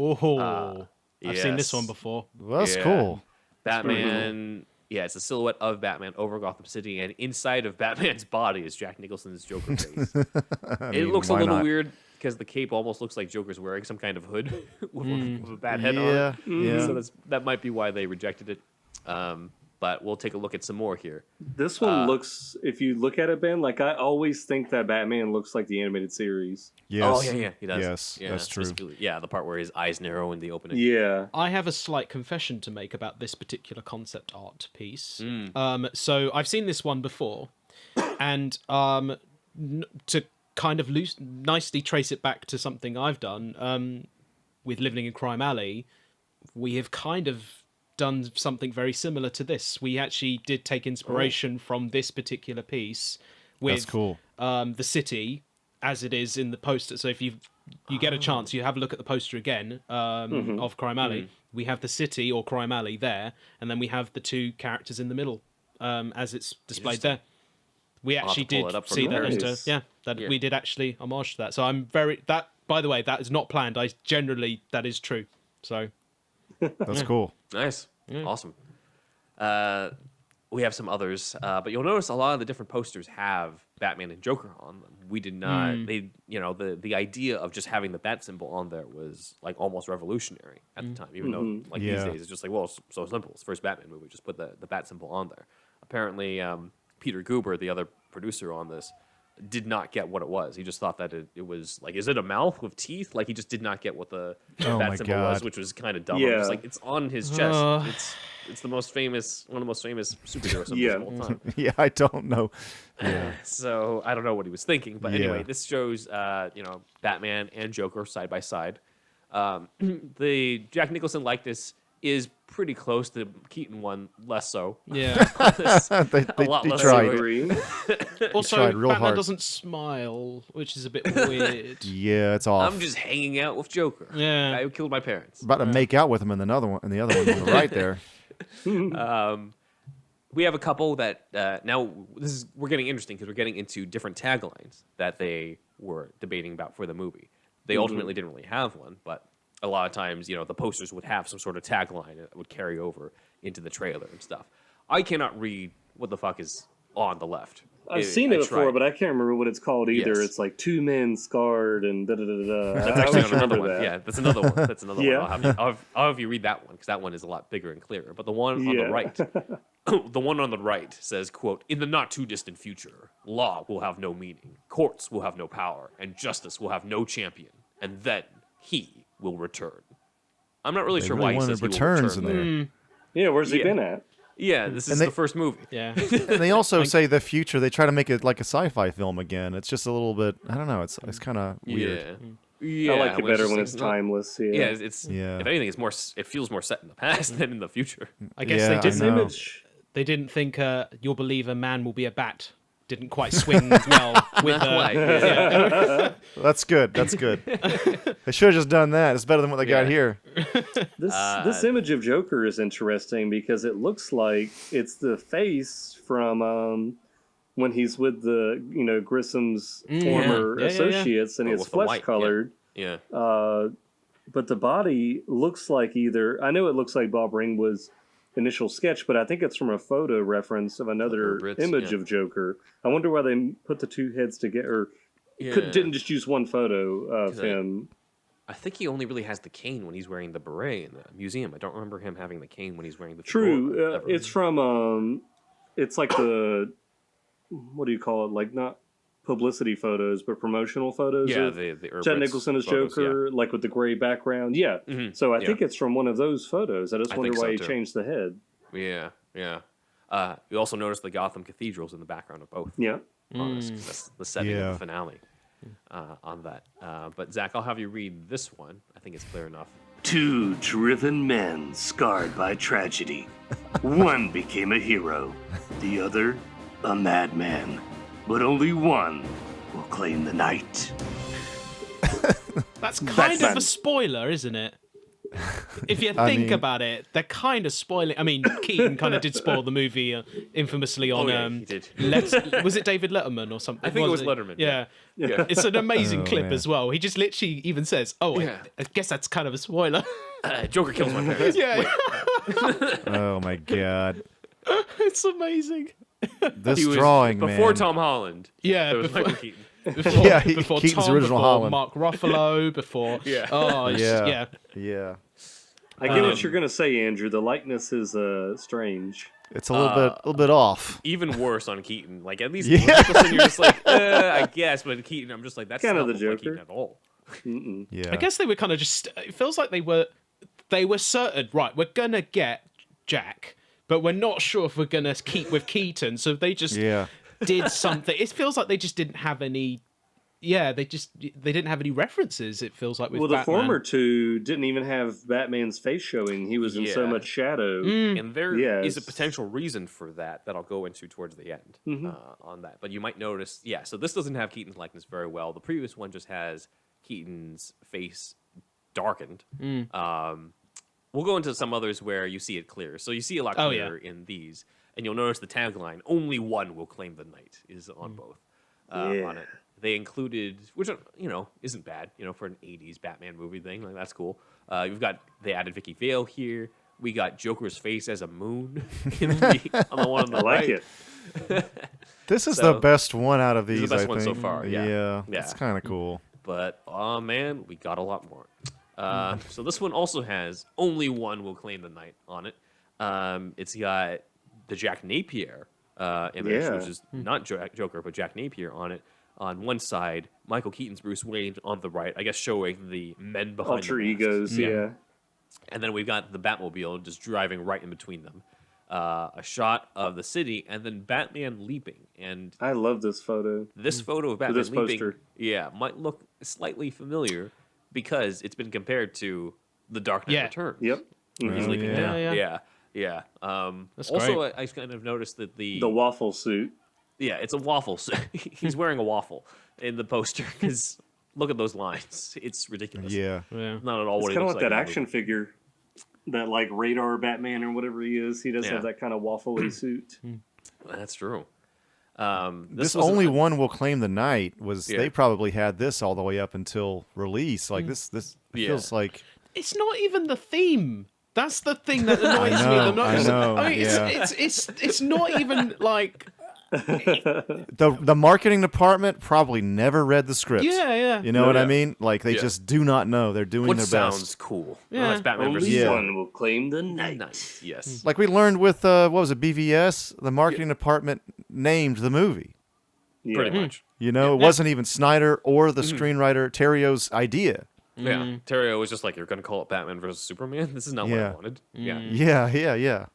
I've seen this one before. Well, that's Yeah. cool. Batman. Yeah, it's a silhouette of Batman over Gotham City, and inside of Batman's body is Jack Nicholson's Joker face. It looks a why little not? weird because the cape almost looks like Joker's wearing some kind of hood with a bat head on Yeah, it. yeah. So that might be why they rejected it. But we'll take a look at some more here. This one looks, if you look at it, Ben, like I always think that Batman looks like the animated series. Yes. Oh, yeah, he does. Yes, Yeah, that's true. specifically- Yeah, the part where his eyes narrow in the opening. Yeah. I have a slight confession to make about this particular concept art piece. So I've seen this one before, and to kind of nicely trace it back to something I've done with Living in Crime Alley, we have kind of done something very similar to this. We actually did take inspiration from this particular piece with That's cool. the city as it is in the poster. So if you get a chance, you have a look at the poster again of Crime Alley. We have the city or Crime Alley there, and then we have the two characters in the middle as it's displayed there. We I'll have to actually pull did it up from see there. that. Yeah. We did actually homage to that. So I'm by the way, that is not planned. That is true. So That's cool. Nice. Awesome. We have some others, but you'll notice a lot of the different posters have Batman and Joker on them. We did not. They, the idea of just having the bat symbol on there was like almost revolutionary at the time. Even though like these days it's just like, well, it's so simple. It's the first Batman movie. Just put the bat symbol on there. Apparently, Peter Guber, the other producer on this, did not get what it was. He just thought that it was like, is it a mouth with teeth? Like he just did not get what the bat symbol was, which was kind of dumb. Yeah. It's like it's on his chest. It's the most famous, one of the most famous superhero symbols of all time. Yeah, I don't know. Yeah. So I don't know what he was thinking, but anyway, this shows Batman and Joker side by side. The Jack Nicholson likeness is pretty close to the Keaton one, less so. yeah. They lot less tried. so. Also, tried real Batman hard. doesn't smile, which is a bit weird. Yeah, it's off. I'm just hanging out with Joker. Yeah. The guy who killed my parents. about to make out with him in another one, and the other one on the right there. We have a couple that now we're getting interesting because we're getting into different taglines that they were debating about for the movie. They ultimately didn't really have one, but a lot of times, the posters would have some sort of tagline that would carry over into the trailer and stuff. I cannot read what the fuck is on the left. I've seen it before, tried. but I can't remember what it's called either. Yes. It's like two men scarred and da da da da. That's I actually always on another remember one. that. Yeah, that's another one. That's another Yeah. one. I'll have you read that one because that one is a lot bigger and clearer. But the one on the right, the one on the right says, "quote In the not too distant future, law will have no meaning, courts will have no power, and justice will have no champion, and then he will return." I'm not really They sure really why he wanted says he will returns return. in there. Yeah, where's he been at? Yeah, this is they- the first movie. Yeah. And they also say the future. They try to make it like a sci-fi film again. It's just a little bit. I don't know. It's kind of weird. Yeah. I like it better when just- it's not- timeless. Yeah. Yeah, it's Yeah. if anything, it's more. It feels more set in the past than in the future. I guess Yeah, they I didn't. know. Image. They didn't think "You'll believe a man will be a bat" didn't quite swing as well with Not quite, yeah. That's good. That's good. They should have just done that. It's better than what they got Yeah. here. This image of Joker is interesting because it looks like it's the face from when he's with the Grissom's former Yeah. associates and Oh, it's with the white, flesh colored. Yeah. But the body looks like I know it looks like Bob Ringwood's initial sketch, but I think it's from a photo reference of another Brits, image yeah. of Joker. I wonder why they put the two heads together. Didn't just use one photo of him. I think he only really has the cane when he's wearing the beret in the museum. I don't remember him having the cane when he's wearing the True. fedora, ever. It's from, it's like what do you call it? Like not publicity photos, but promotional photos. Yeah, of the Jack Urbritz Nicholson as photos, Joker, like with the gray background. Yeah. Mhm. So I Yeah. think it's from one of those photos. I just I wonder think why so, he too. changed the head. Yeah. You also notice the Gotham cathedrals in the background of both. Yeah. On this, 'cause that's the setting Yeah. of the finale on that. But Zach, I'll have you read this one. I think it's clear enough. Two driven men scarred by tragedy. One became a hero, the other a madman. But only one will claim the night. That's kind Batman. of a spoiler, isn't it? If you think about it, they're kind of spoiling. I mean, Keaton kind of did spoil the movie infamously on. he did. Was it David Letterman or something? I think it was Wasn't Letterman. Yeah. Yeah. It's an amazing Oh, clip man. as well. He just literally even says, "Oh, Yeah. I guess that's kind of a spoiler." Joker kills my parents. Yeah, Oh my god. it's amazing. This He was drawing, before man. Tom Holland. Yeah, There was before- Michael Keaton. Before, Yeah, before Keaton's Tom, original before Holland. Mark Ruffalo, before Yeah. Oh, it's just- Yeah. Yeah. I get what you're gonna say, Andrew. The likeness is strange. It's a little bit off. Even worse on Keaton. Like at least Yeah. Nicholson, you're just like, I guess, but Keaton, I'm just like, that's Kinda not the look like Joker. Keaton at all. Yeah. I guess they were kind of just. It feels like they were certain. Right, we're gonna get Jack, but we're not sure if we're gonna keep with Keaton. So they just Yeah. did something. It feels like they just didn't have any. Yeah, they didn't have any references. It feels like with Well, the Batman. former two didn't even have Batman's face showing. He was in so Yeah. much shadow. And there is Yes. a potential reason for that I'll go into towards the end on that. But you might notice, so this doesn't have Keaton's likeness very well. The previous one just has Keaton's face darkened. We'll go into some others where you see it clear. So you see a lot Oh, clearer in these. And you'll notice the tagline, only one will claim the night, is on both. On it. They included, which, isn't bad, for an 80s Batman movie thing. Like, that's cool. They added Vicki Vale here. We got Joker's face as a moon on the one on the I like right. it. This is So- the best one out of This these, is the best I one think. so far, yeah. Yeah. Yeah. It's kind of cool. But, oh man, we got a lot more. So this one also has only one will claim the night on it. It's got the Jack Napier image, Yeah. which is not Joker, but Jack Napier on it. On one side, Michael Keaton's Bruce Wayne on the right, I guess showing the men behind Alter the masks. egos, yeah. And then we've got the Batmobile just driving right in between them. A shot of the city, and then Batman leaping. And I love this photo. this photo of Batman this leaping, poster. might look slightly familiar because it's been compared to The Dark Knight Yeah. Returns. Yep. He's Oh, leaping yeah. down. Yeah. Yeah. That's also, great. I kind of noticed that The waffle suit. it's a waffle. He's wearing a waffle in the poster because look at those lines. It's ridiculous. Yeah. Yeah. Not at all what It's he kind looks of like like that in the action movie. figure. That like radar Batman or whatever he is. He does Yeah. have that kind of waffly suit. That's true. This was only an- one will claim the night was Yeah. they probably had this all the way up until release. Like this Yeah. feels like It's not even the theme. That's the thing that annoys me. know, The I know, I mean, yeah. it's not even like. the marketing department probably never read the script. Yeah. You know what I Yeah. mean? Like they Yeah. just do not know. They're doing Which their sounds best. cool. Yeah. Well, that's Batman versus Only Yeah. one will claim the night. Nice. Yes. Like we learned with what was it, BVS? The marketing department named the movie. Yeah. Pretty much. You know, it wasn't even Snyder or the screenwriter Terrio's idea. Yeah. Terrio was just like, you're going to call it Batman versus Superman? This is not what I Yeah. wanted. Yeah. Yeah.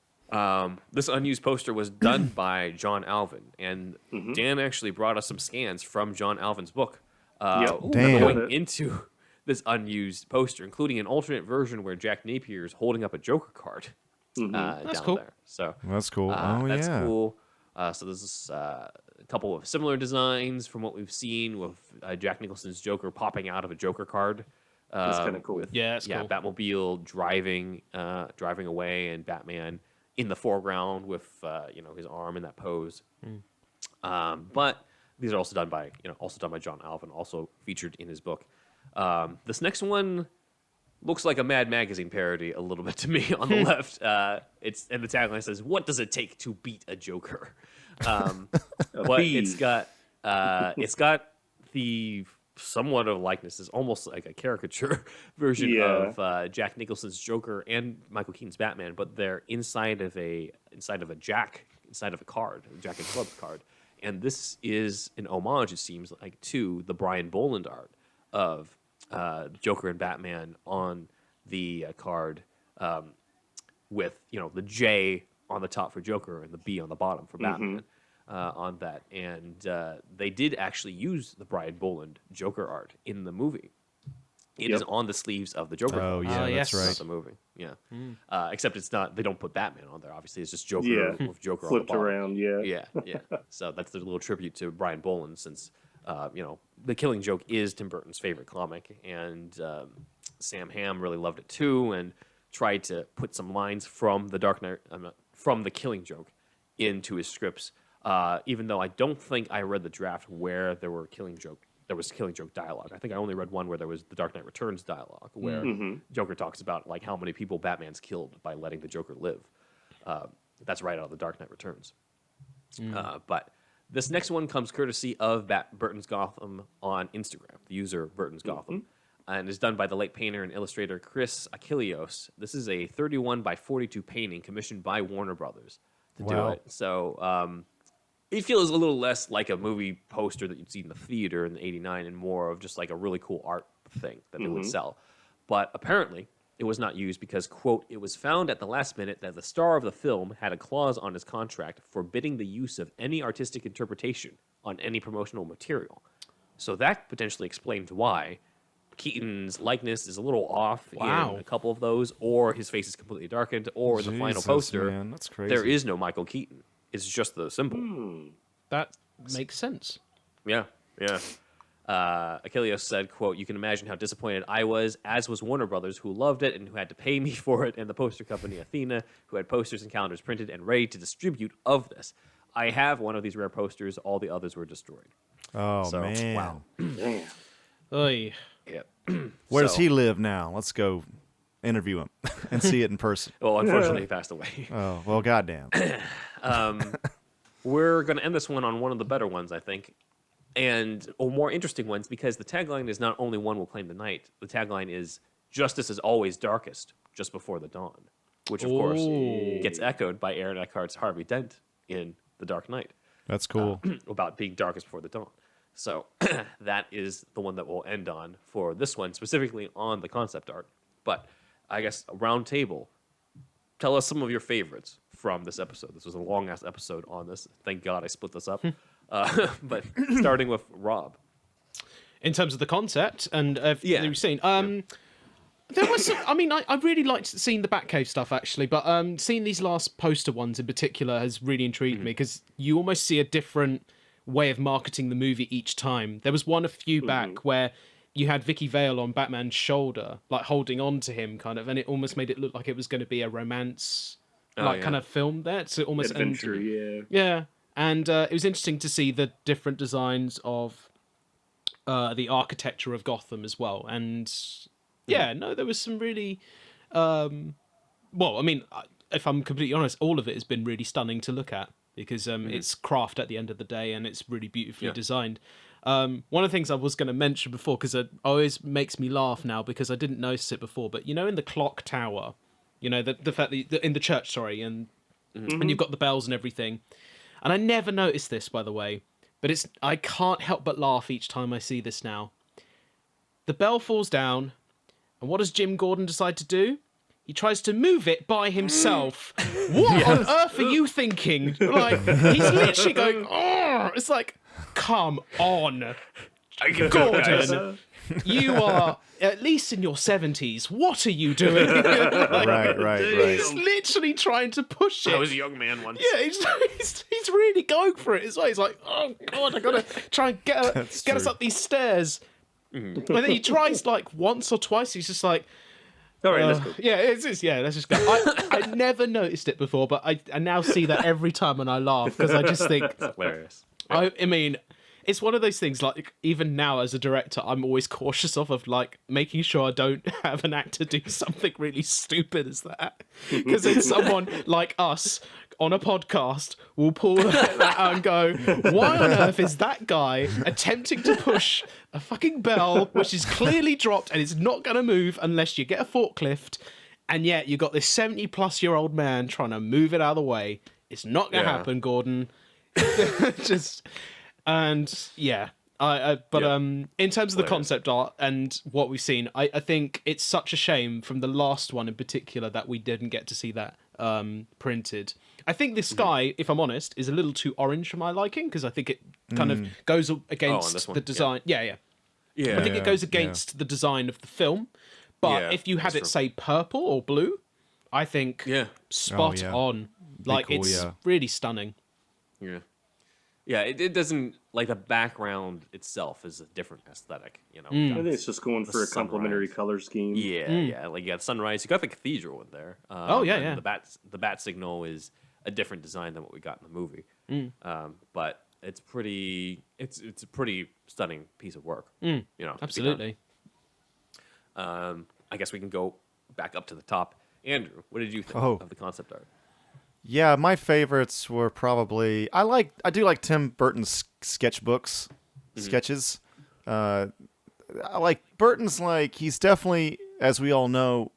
This unused poster was done by John Alvin, and Dan actually brought us some scans from John Alvin's book Yep. Damn. going into this unused poster, including an alternate version where Jack Napier is holding up a Joker card down cool. there. So That's cool. that's yeah. cool. So this is a couple of similar designs from what we've seen with Jack Nicholson's Joker popping out of a Joker card. That's kinda cool. with- Yeah, it's cool. Batmobile driving away, and Batman in the foreground with his arm in that pose. But these are also done by John Alvin, also featured in his book. This next one looks like a Mad Magazine parody a little bit to me on the left. And the tagline says, "What does it take to beat a Joker?" But bee. it's got the somewhat of likeness. It's almost like a caricature version Yeah. of Jack Nicholson's Joker and Michael Keaton's Batman, but they're inside of a card, a Jack and Club card. And this is an homage, it seems like, to the Brian Boland art of Joker and Batman on the card, with the J on the top for Joker and the B on the bottom for Batman. On that, and they did actually use the Brian Boland Joker art in the movie. It is on the sleeves of the Joker. Oh, yeah, yes. that's right. Not the movie. Yeah. Except it's not. They don't put Batman on there. Obviously, it's just Joker with Joker on the Flipped bottom. around, yeah. Yeah. So that's the little tribute to Brian Boland, since The Killing Joke is Tim Burton's favorite comic, and Sam Hamm really loved it too, and tried to put some lines from the Dark Knight, from The Killing Joke, into his scripts. Even though I don't think I read the draft where there was Killing Joke dialogue. I think I only read one where there was the Dark Knight Returns dialogue, where Joker talks about like how many people Batman's killed by letting the Joker live. That's right out of the Dark Knight Returns. But this next one comes courtesy of Burton's Gotham on Instagram, the user Burton's Gotham, and is done by the late painter and illustrator Chris Achilleos. This is a 31 by 42 painting commissioned by Warner Brothers to do it. So it feels a little less like a movie poster that you'd see in the theater in '89 and more of just like a really cool art thing that they would sell. But apparently, it was not used because, quote, it was found at the last minute that the star of the film had a clause on his contract forbidding the use of any artistic interpretation on any promotional material. So that potentially explains why Keaton's likeness is a little off in a couple of those, or his face is completely darkened, or in the final poster, man, that's crazy. there is no Michael Keaton. It's just the symbol. That makes sense. Yeah. Achilleos said, quote, you can imagine how disappointed I was, as was Warner Brothers, who loved it and who had to pay me for it, and the poster company Athena, who had posters and calendars printed and ready to distribute of this. I have one of these rare posters. All the others were destroyed. Oh, So, man. wow. Oy. Yeah. Where does he live now? Let's go interview him and see it in person. Well, unfortunately, he passed away. Oh, well, goddamn. We're going to end this one on one of the better ones, I think, or more interesting ones, because the tagline is not only one will claim the night. The tagline is justice is always darkest, just before the dawn, which, of course, gets echoed by Aaron Eckhart's Harvey Dent in The Dark Knight. That's cool. About being darkest before the dawn. So that is the one that we'll end on for this one, specifically on the concept art. But I guess a round table. Tell us some of your favorites from this episode. This was a long-ass episode on this. Thank God I split this up. But starting with Rob. In terms of the concept and everything we've seen, there was some, I really liked seeing the Batcave stuff, actually, but seeing these last poster ones in particular has really intrigued me, because you almost see a different way of marketing the movie each time. There was one a few back where you had Vicki Vale on Batman's shoulder, like holding on to him, kind of, and it almost made it look like it was going to be a romance, kind of film there. So almost adventure, yeah. And it was interesting to see the different designs of the architecture of Gotham as well. And there was some really, if I'm completely honest, all of it has been really stunning to look at, because it's craft at the end of the day, and it's really beautifully designed. One of the things I was going to mention before, because it always makes me laugh now because I didn't notice it before, but in the clock tower, the fact that in the church, and you've got the bells and everything, and I never noticed this, by the way, but I can't help but laugh each time I see this now. The bell falls down, and what does Jim Gordon decide to do? He tries to move it by himself. What on earth are you thinking? Like, he's literally going, oh, it's like, come on, Gordon. You are at least in your 70s. What are you doing? Right. He's literally trying to push it. I was a young man once. Yeah, he's really going for it as well. He's like, oh, God, I got to try and get us up these stairs. And then he tries like once or twice. He's just like, all right, let's go. let's just go. I never noticed it before, but I now see that every time, and I laugh because I just think It's hilarious. I mean, it's one of those things, like, even now as a director, I'm always cautious of like making sure I don't have an actor do something really stupid as that, because then someone like us on a podcast will pull that out and go, why on earth is that guy attempting to push a fucking bell which is clearly dropped and it's not going to move unless you get a forklift, and yet you got this 70-plus-year-old man trying to move it out of the way. It's not going to happen, Gordon. In terms of the concept art and what we've seen, I think it's such a shame from the last one in particular that we didn't get to see that printed. I think the sky, if I'm honest, is a little too orange for my liking, because I think it kind of goes against the design. Yeah, Yeah. I think it goes against the design of the film. But Yeah, if you had that's it, true. say, purple or blue, I think spot on. Like, cool, it's yeah. really stunning. Yeah. Yeah, it doesn't, like, the background itself is a different aesthetic, you know. I think it's just going for a complementary color scheme. Yeah. Like, you got sunrise. You got the cathedral in there. And the bat signal is a different design than what we got in the movie. But it's a pretty stunning piece of work. You know, Absolutely. I guess we can go back up to the top. Andrew, what did you think of the concept art? Yeah, my favorites were probably I do like Tim Burton's sketchbooks, sketches. I like Burton's, like, he's definitely, as we all know,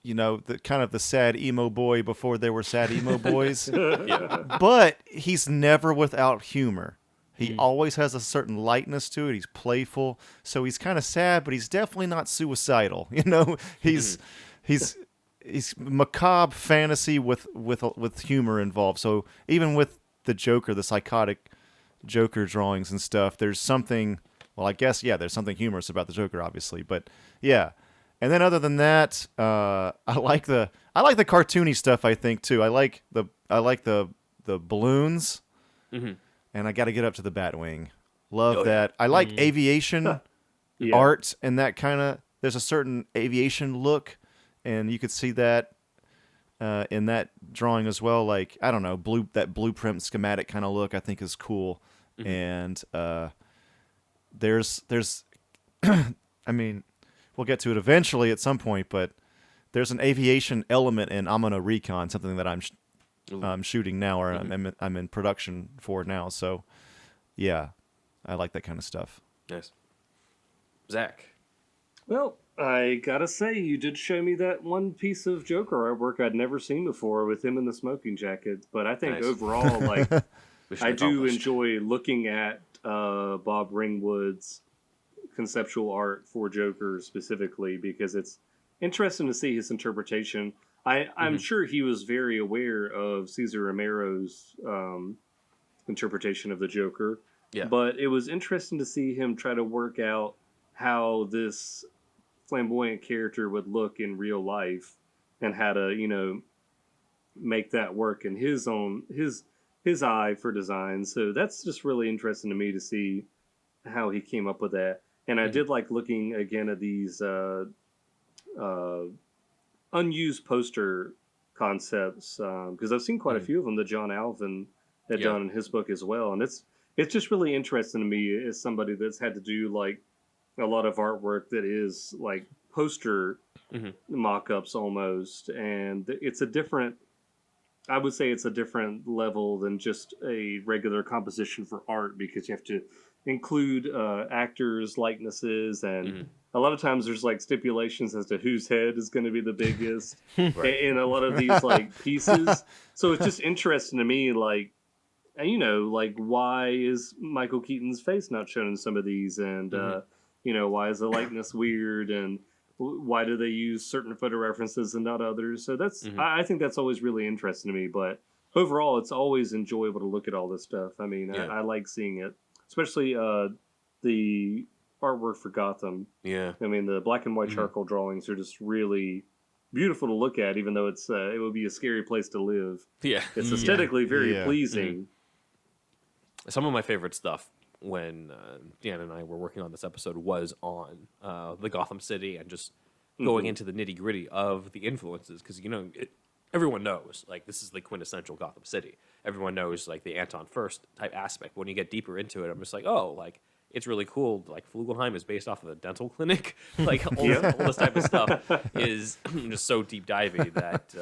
you know, the kind of the sad emo boy before there were sad emo boys. But he's never without humor. He always has a certain lightness to it. He's playful, so he's kind of sad, but he's definitely not suicidal. You know, he's macabre fantasy with humor involved. So even with the Joker, the psychotic Joker drawings and stuff, there's something. Well, I guess there's something humorous about the Joker, obviously, but yeah. And then other than that, I like the cartoony stuff, I think, too. I like the balloons, and I got to get up to the Batwing. Love that. I like aviation art and that kind of. There's a certain aviation look. And you could see that in that drawing as well. Like, I don't know, that blueprint schematic kind of look I think is cool. And there's I mean, we'll get to it eventually at some point, but there's an aviation element in Amano Recon, something that I'm shooting now, or I'm in production for now. So, yeah, I like that kind of stuff. Nice. Zach. Well, I gotta say, you did show me that one piece of Joker artwork I'd never seen before with him in the smoking jacket. But I think overall, like, I do enjoy looking at Bob Ringwood's conceptual art for Joker specifically, because it's interesting to see his interpretation. I'm sure he was very aware of Cesar Romero's interpretation of the Joker. Yeah. But it was interesting to see him try to work out how this flamboyant character would look in real life and how to, you know, make that work in his eye for design. So that's just really interesting to me to see how he came up with that. And I did like looking again at these unused poster concepts, because I've seen quite a few of them that John Alvin had done in his book as well. And it's just really interesting to me as somebody that's had to do like a lot of artwork that is like poster mock-ups almost, and I would say it's a different level than just a regular composition for art, because you have to include actors' likenesses, and a lot of times there's like stipulations as to whose head is going to be the biggest in a lot of these like pieces. So it's just interesting to me, like, you know, like, why is Michael Keaton's face not shown in some of these, and you know, why is the likeness weird, and why do they use certain photo references and not others? So that's I think that's always really interesting to me. But overall, it's always enjoyable to look at all this stuff. I mean, I like seeing it, especially the artwork for Gotham. Yeah, I mean, the black and white charcoal drawings are just really beautiful to look at, even though it's it would be a scary place to live. Yeah, it's aesthetically very pleasing. Some of my favorite stuff when Dan and I were working on this episode was on the Gotham City, and just going into the nitty gritty of the influences, because, you know, everyone knows, like, this is the quintessential Gotham City. Everyone knows, like, the Anton First type aspect. When you get deeper into it, I'm just like, oh, like, it's really cool. Like, Flugelheim is based off of a dental clinic. Like, all this type of stuff is just so deep divey that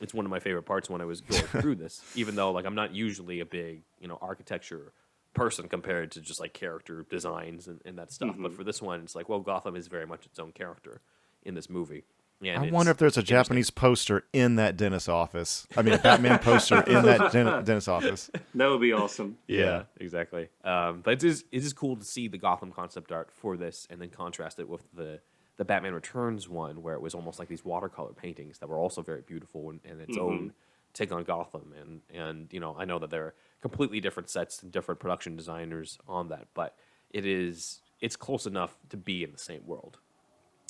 it's one of my favorite parts when I was going through this, even though, like, I'm not usually a big, you know, architecture person compared to just like character designs and that stuff. But for this one, it's like, well, Gotham is very much its own character in this movie. And I wonder if there's a Japanese poster in that dentist office. I mean, a Batman poster in that dentist office. That would be awesome. Yeah, exactly. But it is cool to see the Gotham concept art for this, and then contrast it with the Batman Returns one, where it was almost like these watercolor paintings that were also very beautiful and its own take on Gotham. And you know, I know that there are completely different sets and different production designers on that, but it is it's close enough to be in the same world.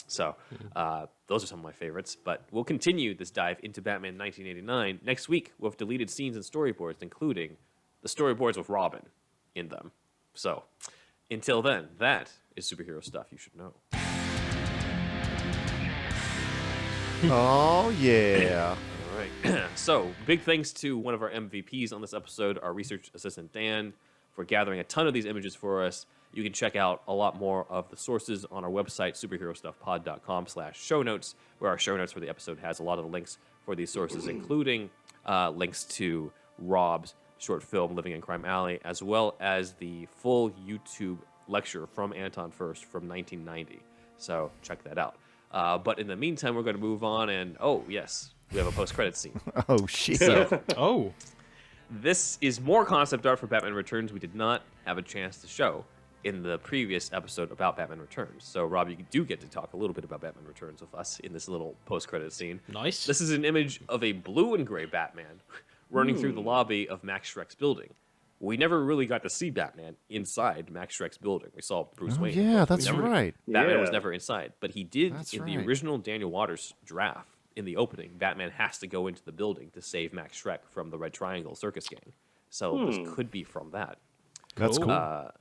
So those are some of my favorites. But we'll continue this dive into Batman 1989 next week with deleted scenes and storyboards, including the storyboards with Robin in them. So until then, that is superhero stuff you should know. Oh, yeah. All right. So big thanks to one of our MVPs on this episode, our research assistant Dan, for gathering a ton of these images for us. You can check out a lot more of the sources on our website, superherostuffpod.com/show notes, where our show notes for the episode has a lot of the links for these sources, including links to Rob's short film, Living in Crime Alley, as well as the full YouTube lecture from Anton Furst from 1990. So check that out. But in the meantime, we're going to move on, and yes, we have a post-credits scene. Oh, shit. So, this is more concept art for Batman Returns we did not have a chance to show in the previous episode about Batman Returns. So, Rob, you do get to talk a little bit about Batman Returns with us in this little post-credit scene. Nice. This is an image of a blue and gray Batman running through the lobby of Max Schreck's building. We never really got to see Batman inside Max Schreck's building. We saw Bruce Wayne. Yeah, that's right. Batman was never inside, but he did That's in right. the original Daniel Waters draft. In the opening, Batman has to go into the building to save Max Schreck from the Red Triangle circus gang. So this could be from that. That's cool.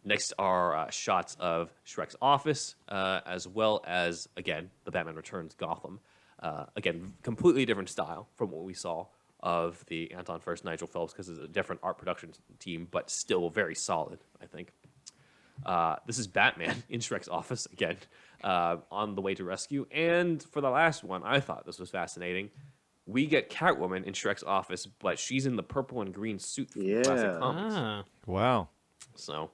Next are shots of Schreck's office, as well as, again, the Batman Returns Gotham. Again, completely different style from what we saw of the Anton Furst, Nigel Phelps, because it's a different art production team, but still very solid, I think. This is Batman in Schreck's office, again, on the way to rescue. And for the last one, I thought this was fascinating. We get Catwoman in Schreck's office, but she's in the purple and green suit from the classic comics. Wow. So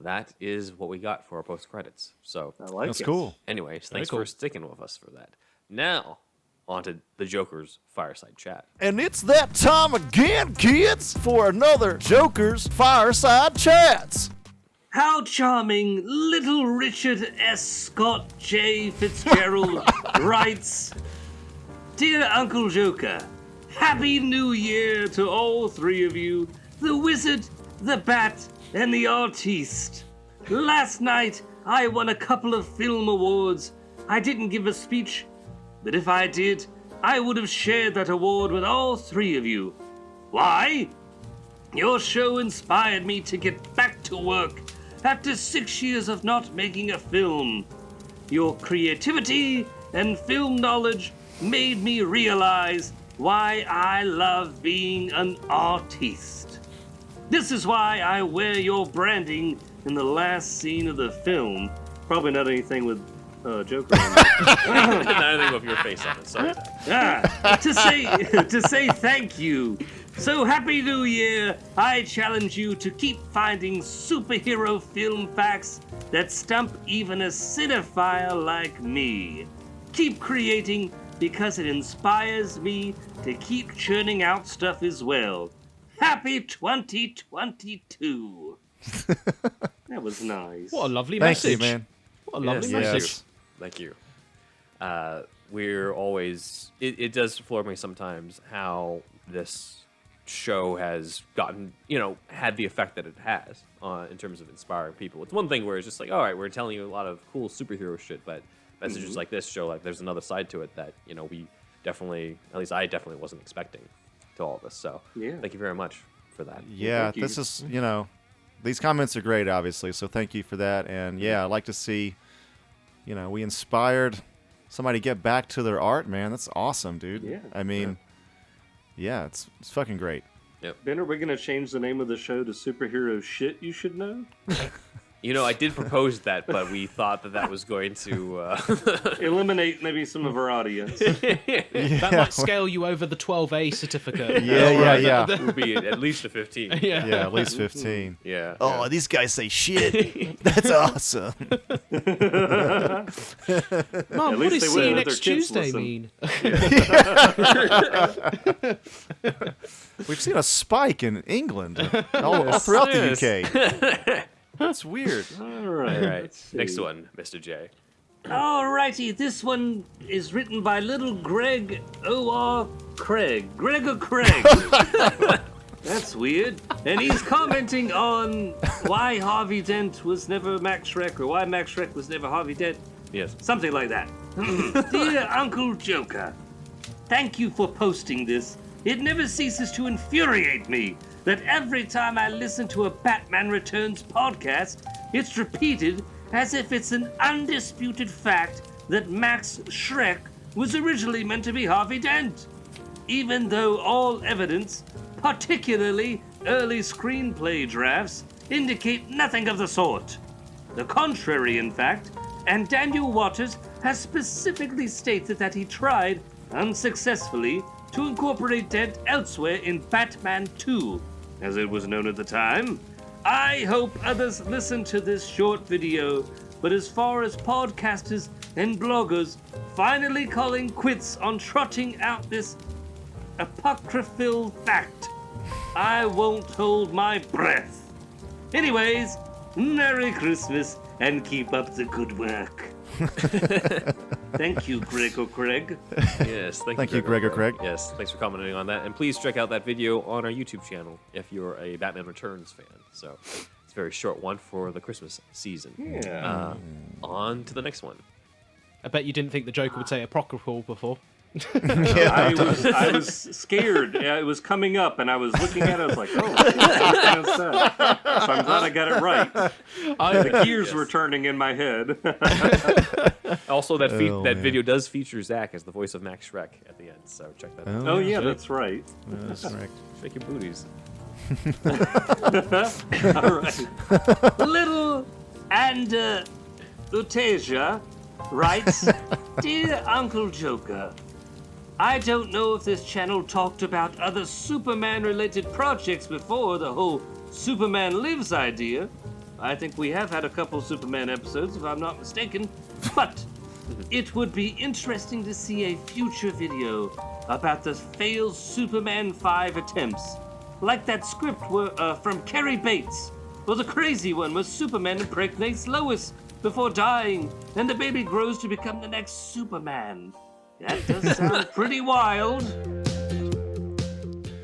that is what we got for our post-credits. So I like That's it. cool. anyways, thanks for sticking with us for that. Now, on to the Joker's Fireside Chat. And it's that time again, kids, for another Joker's Fireside Chats. How charming little Richard S. Scott J. Fitzgerald writes, Dear Uncle Joker, Happy New Year to all three of you, the Wizard, the Bat, and the Artiste. Last night, I won a couple of film awards. I didn't give a speech, but if I did, I would have shared that award with all three of you. Why? Your show inspired me to get back to work after 6 years of not making a film. Your creativity and film knowledge made me realize why I love being an artiste. This is why I wear your branding in the last scene of the film. Probably not anything with Joker on it. Not anything with your face on it, sorry. To say thank you. So Happy New Year! I challenge you to keep finding superhero film facts that stump even a cinephile like me. Keep creating because it inspires me to keep churning out stuff as well. Happy 2022. That was nice. What a lovely Thank message. you, man. What a lovely Yes, message. Thank you. We're always... It does floor me sometimes how this show has gotten, had the effect that it has in terms of inspiring people. It's one thing where it's just like, all right, we're telling you a lot of cool superhero shit, but messages like this show like there's another side to it that, we definitely, at least I definitely wasn't expecting to all of this. So thank you very much for that. Yeah, this is, these comments are great, obviously, so thank you for that. And yeah, I'd like to see, we inspired somebody get back to their art, man. That's awesome, dude. Yeah. I mean, yeah, it's fucking great. Ben, are we going to change the name of the show to Superhero Shit You Should Know? I did propose that, but we thought that was going to Eliminate maybe some of our audience. That might scale you over the 12A certificate. Yeah. it would be at least a 15. Yeah. Yeah, at least 15. Yeah. Oh, these guys say shit. That's awesome. Mom, what least does they see will you let next their kids Tuesday listen. mean? We've seen a spike in England, all throughout the UK. That's weird. All right. All right. Next one, Mr. J. Alrighty, this one is written by little Greg O.R. Craig. Gregor Craig. That's weird. And he's commenting on why Harvey Dent was never Max Schreck, or why Max Schreck was never Harvey Dent. Yes. Something like that. Dear Uncle Joker, thank you for posting this. It never ceases to infuriate me that every time I listen to a Batman Returns podcast, it's repeated as if it's an undisputed fact that Max Schreck was originally meant to be Harvey Dent, even though all evidence, particularly early screenplay drafts, indicate nothing of the sort. The contrary, in fact, and Daniel Waters has specifically stated that he tried, unsuccessfully, to incorporate Dent elsewhere in Batman 2, as it was known at the time. I hope others listen to this short video, but as far as podcasters and bloggers finally calling quits on trotting out this apocryphal fact, I won't hold my breath. Anyways, Merry Christmas and keep up the good work. Thank you, Gregor Craig. Yes, Thank you, Gregor Craig. Yes, thanks for commenting on that. And please check out that video on our YouTube channel if you're a Batman Returns fan. So it's a very short one for the Christmas season. Yeah. On to the next one. I bet you didn't think the Joker would say apocryphal before. I was scared. It was coming up, and I was looking at it. I was like, "Oh, what's going to say?" So I'm glad I got it right. The gears were turning in my head. Also, that video does feature Zach as the voice of Max Schreck at the end. So check that out. Oh yeah, that's right. That's right. Shake your booties. All right. Little and Utasia writes, Dear Uncle Joker, I don't know if this channel talked about other Superman-related projects before the whole Superman Lives idea. I think we have had a couple Superman episodes, if I'm not mistaken. But it would be interesting to see a future video about the failed Superman 5 attempts. Like that script from Kerry Bates, or the crazy one where Superman impregnates Lois before dying, and the baby grows to become the next Superman. That does sound pretty wild.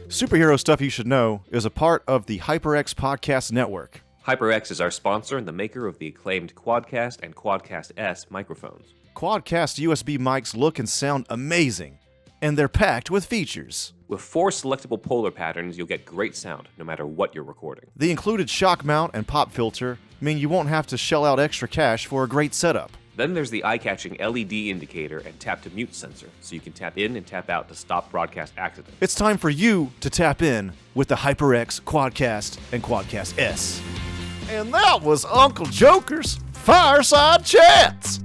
Superhero Stuff You Should Know is a part of the HyperX Podcast Network. HyperX is our sponsor and the maker of the acclaimed QuadCast and QuadCast S microphones. QuadCast USB mics look and sound amazing, and they're packed with features. With 4 selectable polar patterns, you'll get great sound no matter what you're recording. The included shock mount and pop filter mean you won't have to shell out extra cash for a great setup. Then there's the eye-catching LED indicator and tap-to-mute sensor, so you can tap in and tap out to stop broadcast accidents. It's time for you to tap in with the HyperX QuadCast and QuadCast S. And that was Uncle Joker's Fireside Chats!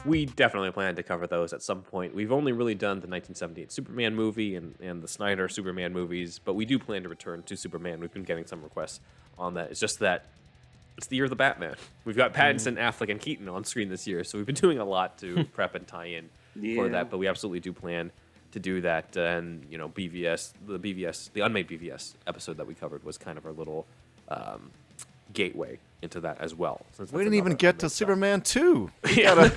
We definitely plan to cover those at some point. We've only really done the 1978 Superman movie and the Snyder Superman movies, but we do plan to return to Superman. We've been getting some requests on that. It's just that it's the year of the Batman. We've got Pattinson, Affleck, and Keaton on screen this year, so we've been doing a lot to prep and tie in for that, but we absolutely do plan to do that. And, you know, the unmade BVS episode that we covered was kind of our little gateway into that as well. We didn't even get to Superman 2. We Yeah.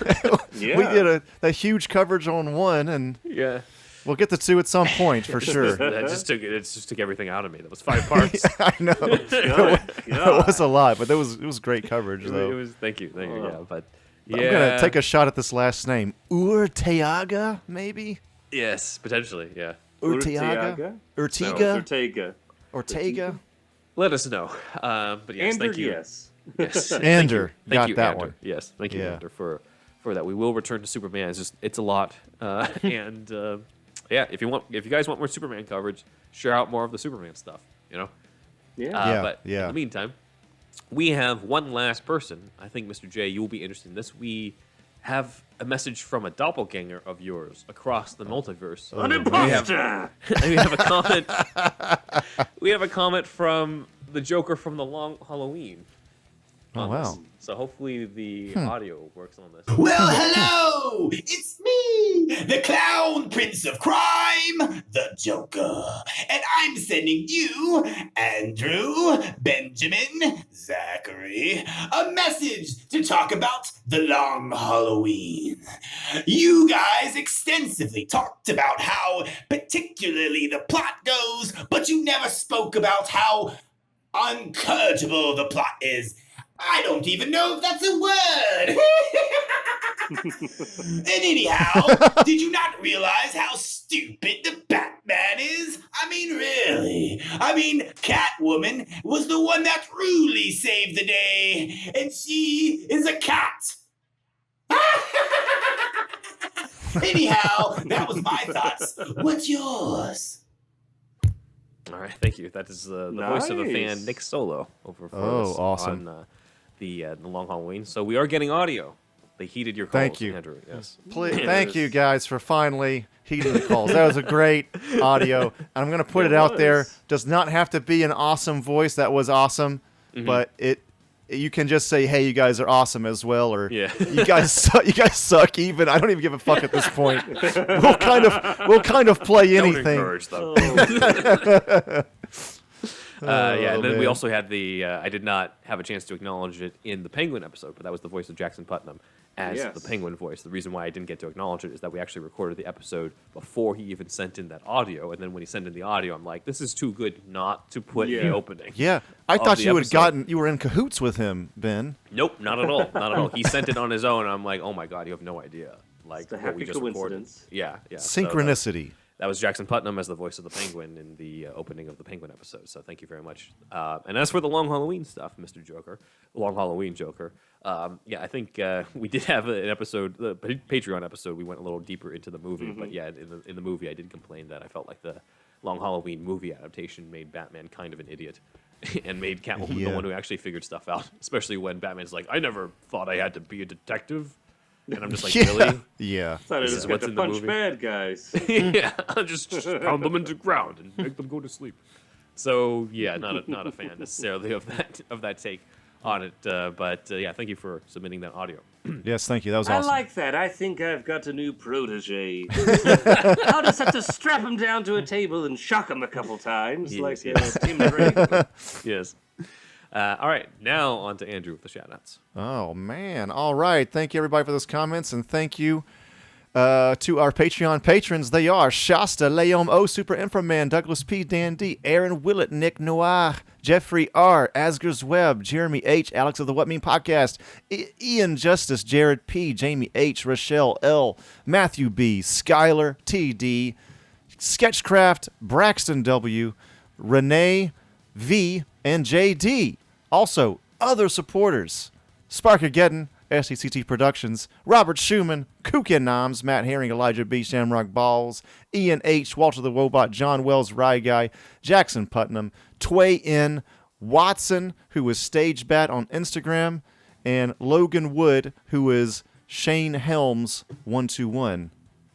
did a huge coverage on 1, and Yeah. we'll get to 2 at some point for sure. It just took everything out of me. That was 5 parts. I know. It was a lot, but it was great coverage, though. It was. Thank you. Yeah, but I'm gonna take a shot at this last name. Urteaga, maybe? Yes, potentially. Yeah. Urteaga? Ortega? Let us know. But yes, Ander, thank you. yes. Yes. Ander, Thank you, got that Ander. one. Yes, thank you, Yeah. Ander, for that. We will return to Superman. It's a lot, and yeah. If you guys want more Superman coverage, share out more of the Superman stuff. You know. Yeah. But in the meantime, we have one last person. I think, Mr. J, you will be interested in this. We have a message from a doppelganger of yours across the multiverse. An imposter! We have a comment. We have a comment from the Joker from the Long Halloween. Oh, wow. So hopefully the audio works on this. Well, hello! It's me, the clown prince of crime, the Joker. And I'm sending you, Andrew, Benjamin, Zachary, a message to talk about the long Halloween. You guys extensively talked about how particularly the plot goes, but you never spoke about how uncorrigible the plot is. I don't even know if that's a word. And anyhow, did you not realize how stupid the Batman is? I mean, really. I mean, Catwoman was the one that truly saved the day, and she is a cat. Anyhow, that was my thoughts. What's yours? All right, thank you. That is the voice of a fan, Nick Solo, over for us awesome. on the Long Halloween. So we are getting audio. They heeded your calls, Thank you. Andrew. Yes. Please, thank you guys for finally heeding the calls. That was a great audio. I'm going to put it out there. Does not have to be an awesome voice. That was awesome, but you can just say, "Hey, you guys are awesome" as well, or "You guys suck." Even I don't even give a fuck at this point. We'll kind of play anything. Don't encourage them. And then we also had the. I did not have a chance to acknowledge it in the Penguin episode, but that was the voice of Jackson Putnam as the Penguin voice. The reason why I didn't get to acknowledge it is that we actually recorded the episode before he even sent in that audio, and then when he sent in the audio, I'm like, this is too good not to put in the opening. Yeah, I thought you were in cahoots with him, Ben. Nope, not at all. Not at all. He sent it on his own. And I'm like, oh my god, you have no idea. Like It's a what we happy just coincidence. recorded. Yeah. Synchronicity. That was Jackson Putnam as the voice of the Penguin in the opening of the Penguin episode. So thank you very much. And as for the Long Halloween stuff, Mr. Joker, Long Halloween Joker, I think we did have an episode, the Patreon episode. We went a little deeper into the movie, but in the movie, I did complain that I felt like the Long Halloween movie adaptation made Batman kind of an idiot and made Catwoman the one who actually figured stuff out. Especially when Batman's like, "I never thought I had to be a detective." And I'm just like, really? Yeah. I thought I just got to punch bad guys. I'll just pound them into the ground and make them go to sleep. So not a fan necessarily of that take on it. But thank you for submitting that audio. Yes, thank you. That was awesome. I like that. I think I've got a new protege. I'll just have to strap him down to a table and shock him a couple times, Tim Burton. Yes. All right, now on to Andrew with the shout-outs. Oh, man. All right. Thank you, everybody, for those comments, and thank you to our Patreon patrons. They are Shasta, Leom O, Super Inframan, Douglas P, Dan D, Aaron Willett, Nick Noir, Jeffrey R, Asger's Web, Jeremy H, Alex of the What Mean Podcast, Ian Justice, Jared P, Jamie H, Rochelle L, Matthew B, Skylar TD, Sketchcraft, Braxton W, Renee V, and JD. Also, other supporters: Sparkageddon, SECT Productions, Robert Schumann, Kukin Noms, Matt Herring, Elijah B, Shamrock Balls, Ian H, Walter the Wobot, John Wells, Rye Guy, Jackson Putnam, Tway N, Watson, who is Stage Bat on Instagram, and Logan Wood, who is Shane Helms 121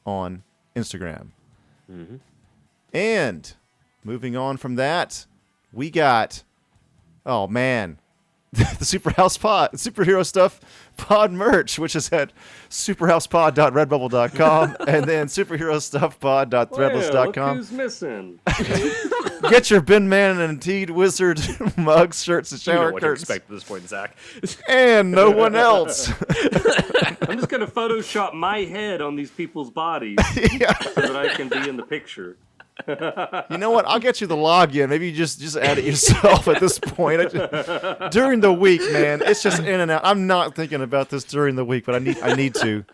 on Instagram. And moving on from that, we got, oh man, the Superhero Stuff Pod merch, which is at superhousepod.redbubble.com and then superherostuffpod.threadless.com. Look who's missing. Get your Bin Man and Indeed Wizard mugs, shirts, and shower what curtains. You expect at this point, Zach. And no one else. I'm just going to Photoshop my head on these people's bodies so that I can be in the picture. You know what? I'll get you the login. Maybe you just add it yourself at this point. During the week, man, it's just in and out. I'm not thinking about this during the week, but I need to.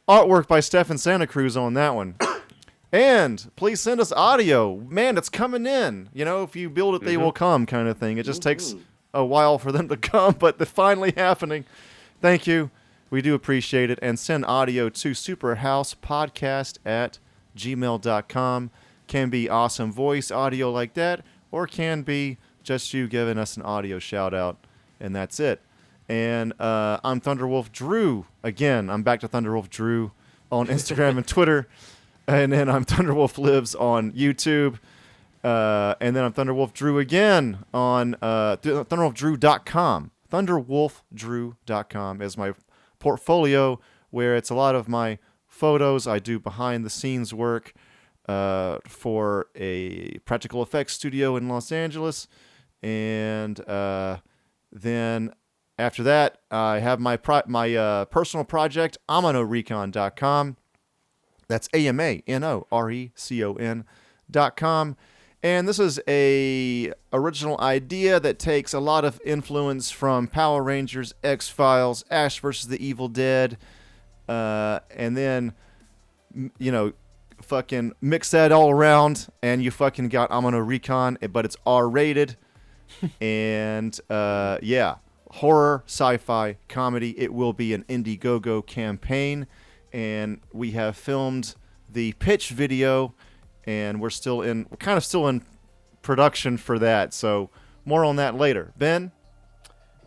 Artwork by Stefan Santa Cruz on that one. And please send us audio. Man, it's coming in. You know, if you build it, they will come kind of thing. It just takes a while for them to come, but they're finally happening. Thank you. We do appreciate it. And send audio to superhousepodcast@gmail.com. Can be awesome voice audio like that, or can be just you giving us an audio shout out, and that's it. And I'm Thunderwolf Drew. Again, I'm back to Thunderwolf Drew on Instagram and Twitter. And then I'm Thunderwolf Lives on YouTube. And then I'm Thunderwolf Drew again on thunderwolfdrew.com. thunderwolfdrew.com as my portfolio, where it's a lot of my photos. I do behind-the-scenes work for a practical effects studio in Los Angeles. And then after that, I have my personal project, amanorecon.com. That's AMANORECON.com. And this is a original idea that takes a lot of influence from Power Rangers, X-Files, Ash vs. the Evil Dead, and then, fucking mix that all around, and you fucking got Amano Recon, but it's R-rated. And, horror, sci-fi, comedy. It will be an Indiegogo campaign, and we have filmed the pitch video, and we're kind of still in production for that. So more on that later. Ben?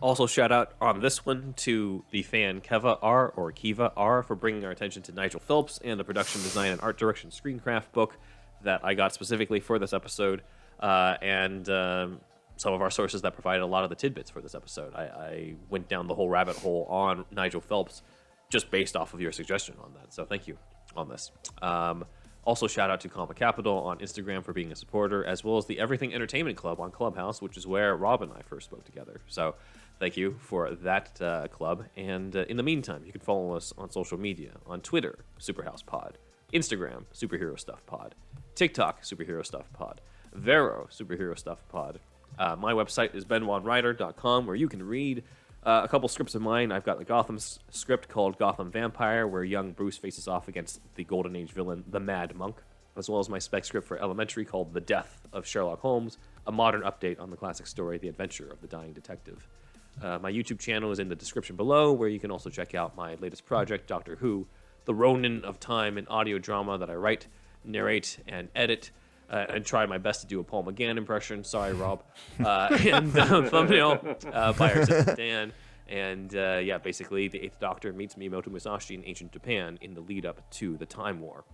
Also, shout out on this one to the fan Keva R or Kiva R for bringing our attention to Nigel Phelps and the production design and art direction screencraft book that I got specifically for this episode, and some of our sources that provided a lot of the tidbits for this episode. I went down the whole rabbit hole on Nigel Phelps just based off of your suggestion on that. So thank you on this. Also, shout out to Comma Capital on Instagram for being a supporter, as well as the Everything Entertainment Club on Clubhouse, which is where Rob and I first spoke together. So thank you for that club. And in the meantime, you can follow us on social media, on Twitter, Superhouse Pod, Instagram, Superhero Stuff Pod, TikTok, Superhero Stuff Pod, Vero, Superhero Stuff Pod. My website is benwanwriter.com, where you can read a couple scripts of mine. I've got a Gotham script called Gotham Vampire, where young Bruce faces off against the Golden Age villain, the Mad Monk, as well as my spec script for Elementary called The Death of Sherlock Holmes, a modern update on the classic story, The Adventure of the Dying Detective. My YouTube channel is in the description below, where you can also check out my latest project, Doctor Who, the Ronin of Time, an audio drama that I write, narrate, and edit, and try my best to do a Paul McGann impression. Sorry, Rob. And thumbnail by Artist Dan. And basically, the Eighth Doctor meets Miyamoto Musashi in ancient Japan in the lead up to the Time War.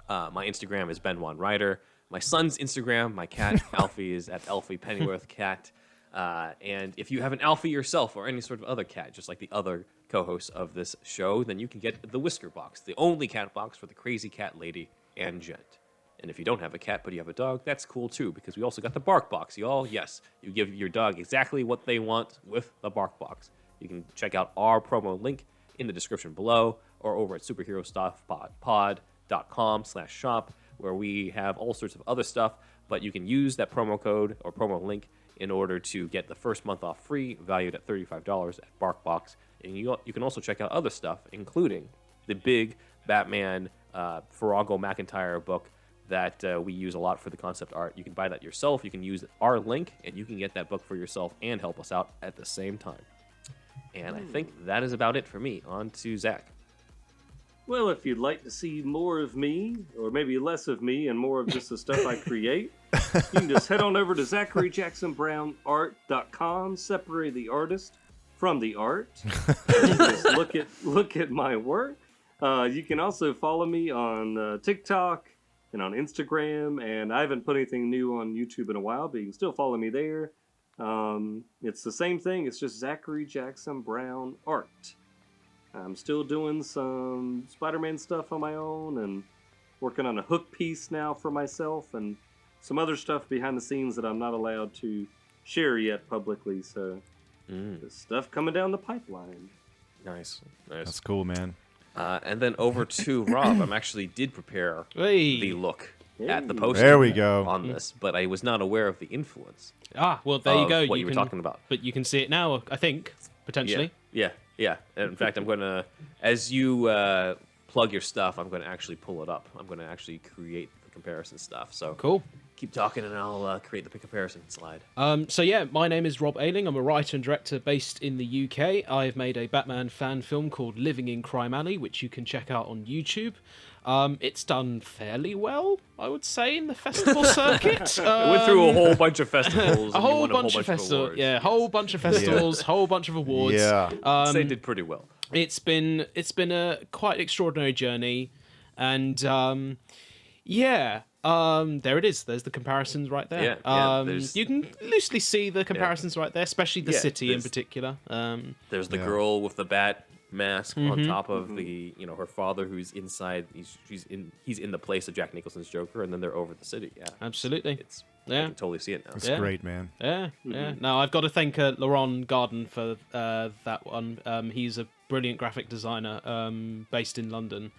My Instagram is benwanwriter. My son's Instagram, my cat Alfie, is at Alfie Pennyworth Cat. And if you have an Alfie yourself or any sort of other cat, just like the other co-hosts of this show, then you can get the Whisker Box, the only cat box for the crazy cat lady and gent. And if you don't have a cat but you have a dog, that's cool too, because we also got the Barkbox, y'all. Yes, you give your dog exactly what they want with the Barkbox. You can check out our promo link in the description below or over at superherostuffpod.com/shop, where we have all sorts of other stuff, but you can use that promo code or promo link in order to get the first month off free, valued at $35 at Barkbox. And you can also check out other stuff, including the big Batman Farrago McIntyre book that we use a lot for the concept art. You can buy that yourself. You can use our link, and you can get that book for yourself and help us out at the same time. And I think that is about it for me. On to Zach. Well, if you'd like to see more of me, or maybe less of me and more of just the stuff I create, you can just head on over to ZacharyJacksonBrownArt.com, separate the artist from the art, and just look at my work. You can also follow me on TikTok and on Instagram, and I haven't put anything new on YouTube in a while, but you can still follow me there. It's the same thing. It's just Zachary Jackson Brown Art. I'm still doing some Spider-Man stuff on my own and working on a hook piece now for myself and some other stuff behind the scenes that I'm not allowed to share yet publicly. So there's stuff coming down the pipeline. Nice. That's cool, man. And then over to Rob. I actually did prepare the look at the poster. There we go. On this, but I was not aware of the influence. Well, there you go. What you were talking about. But you can see it now, I think, potentially. Yeah. And in fact, I'm going to, as you plug your stuff, I'm going to actually pull it up. I'm going to actually create the comparison stuff. So cool. Keep talking and I'll create the comparison slide. My name is Rob Ayling. I'm a writer and director based in the UK. I've made a Batman fan film called Living in Crime Alley, which you can check out on YouTube. It's done fairly well, I would say, in the festival circuit. It went through a whole bunch of festivals. A whole bunch of festivals. Yeah, whole bunch of festivals, whole bunch of awards. Yeah, they did pretty well. It's been a quite extraordinary journey, and There it is. There's the comparisons right there. You can loosely see the comparisons right there, especially the city in particular. There's the girl with the bat mask on top of the, her father who's inside. He's in the place of Jack Nicholson's Joker, and then they're over the city. Yeah, absolutely. I can totally see it now. It's great, man. Yeah. No, I've got to thank Laurent Garden for that one. He's a brilliant graphic designer based in London,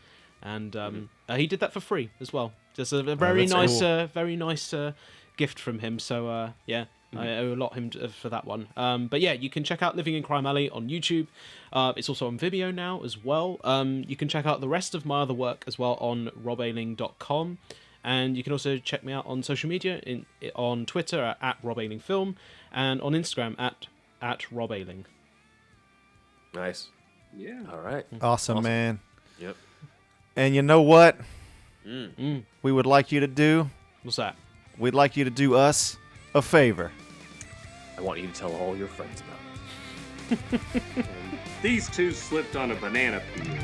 and he did that for free as well. Just a very nice gift from him. So I owe a lot him for that one. But yeah, you can check out Living in Crime Alley on YouTube. It's also on Vimeo now as well. You can check out the rest of my other work as well on robailing.com. And you can also check me out on social media on Twitter at RobAylingFilm and on Instagram at RobAyling. Nice. Yeah. All right. Awesome, man. Yep. And you know what? We would like you to do? What's that? We'd like you to do us a favor. I want you to tell all your friends about it. These two slipped on a banana peel.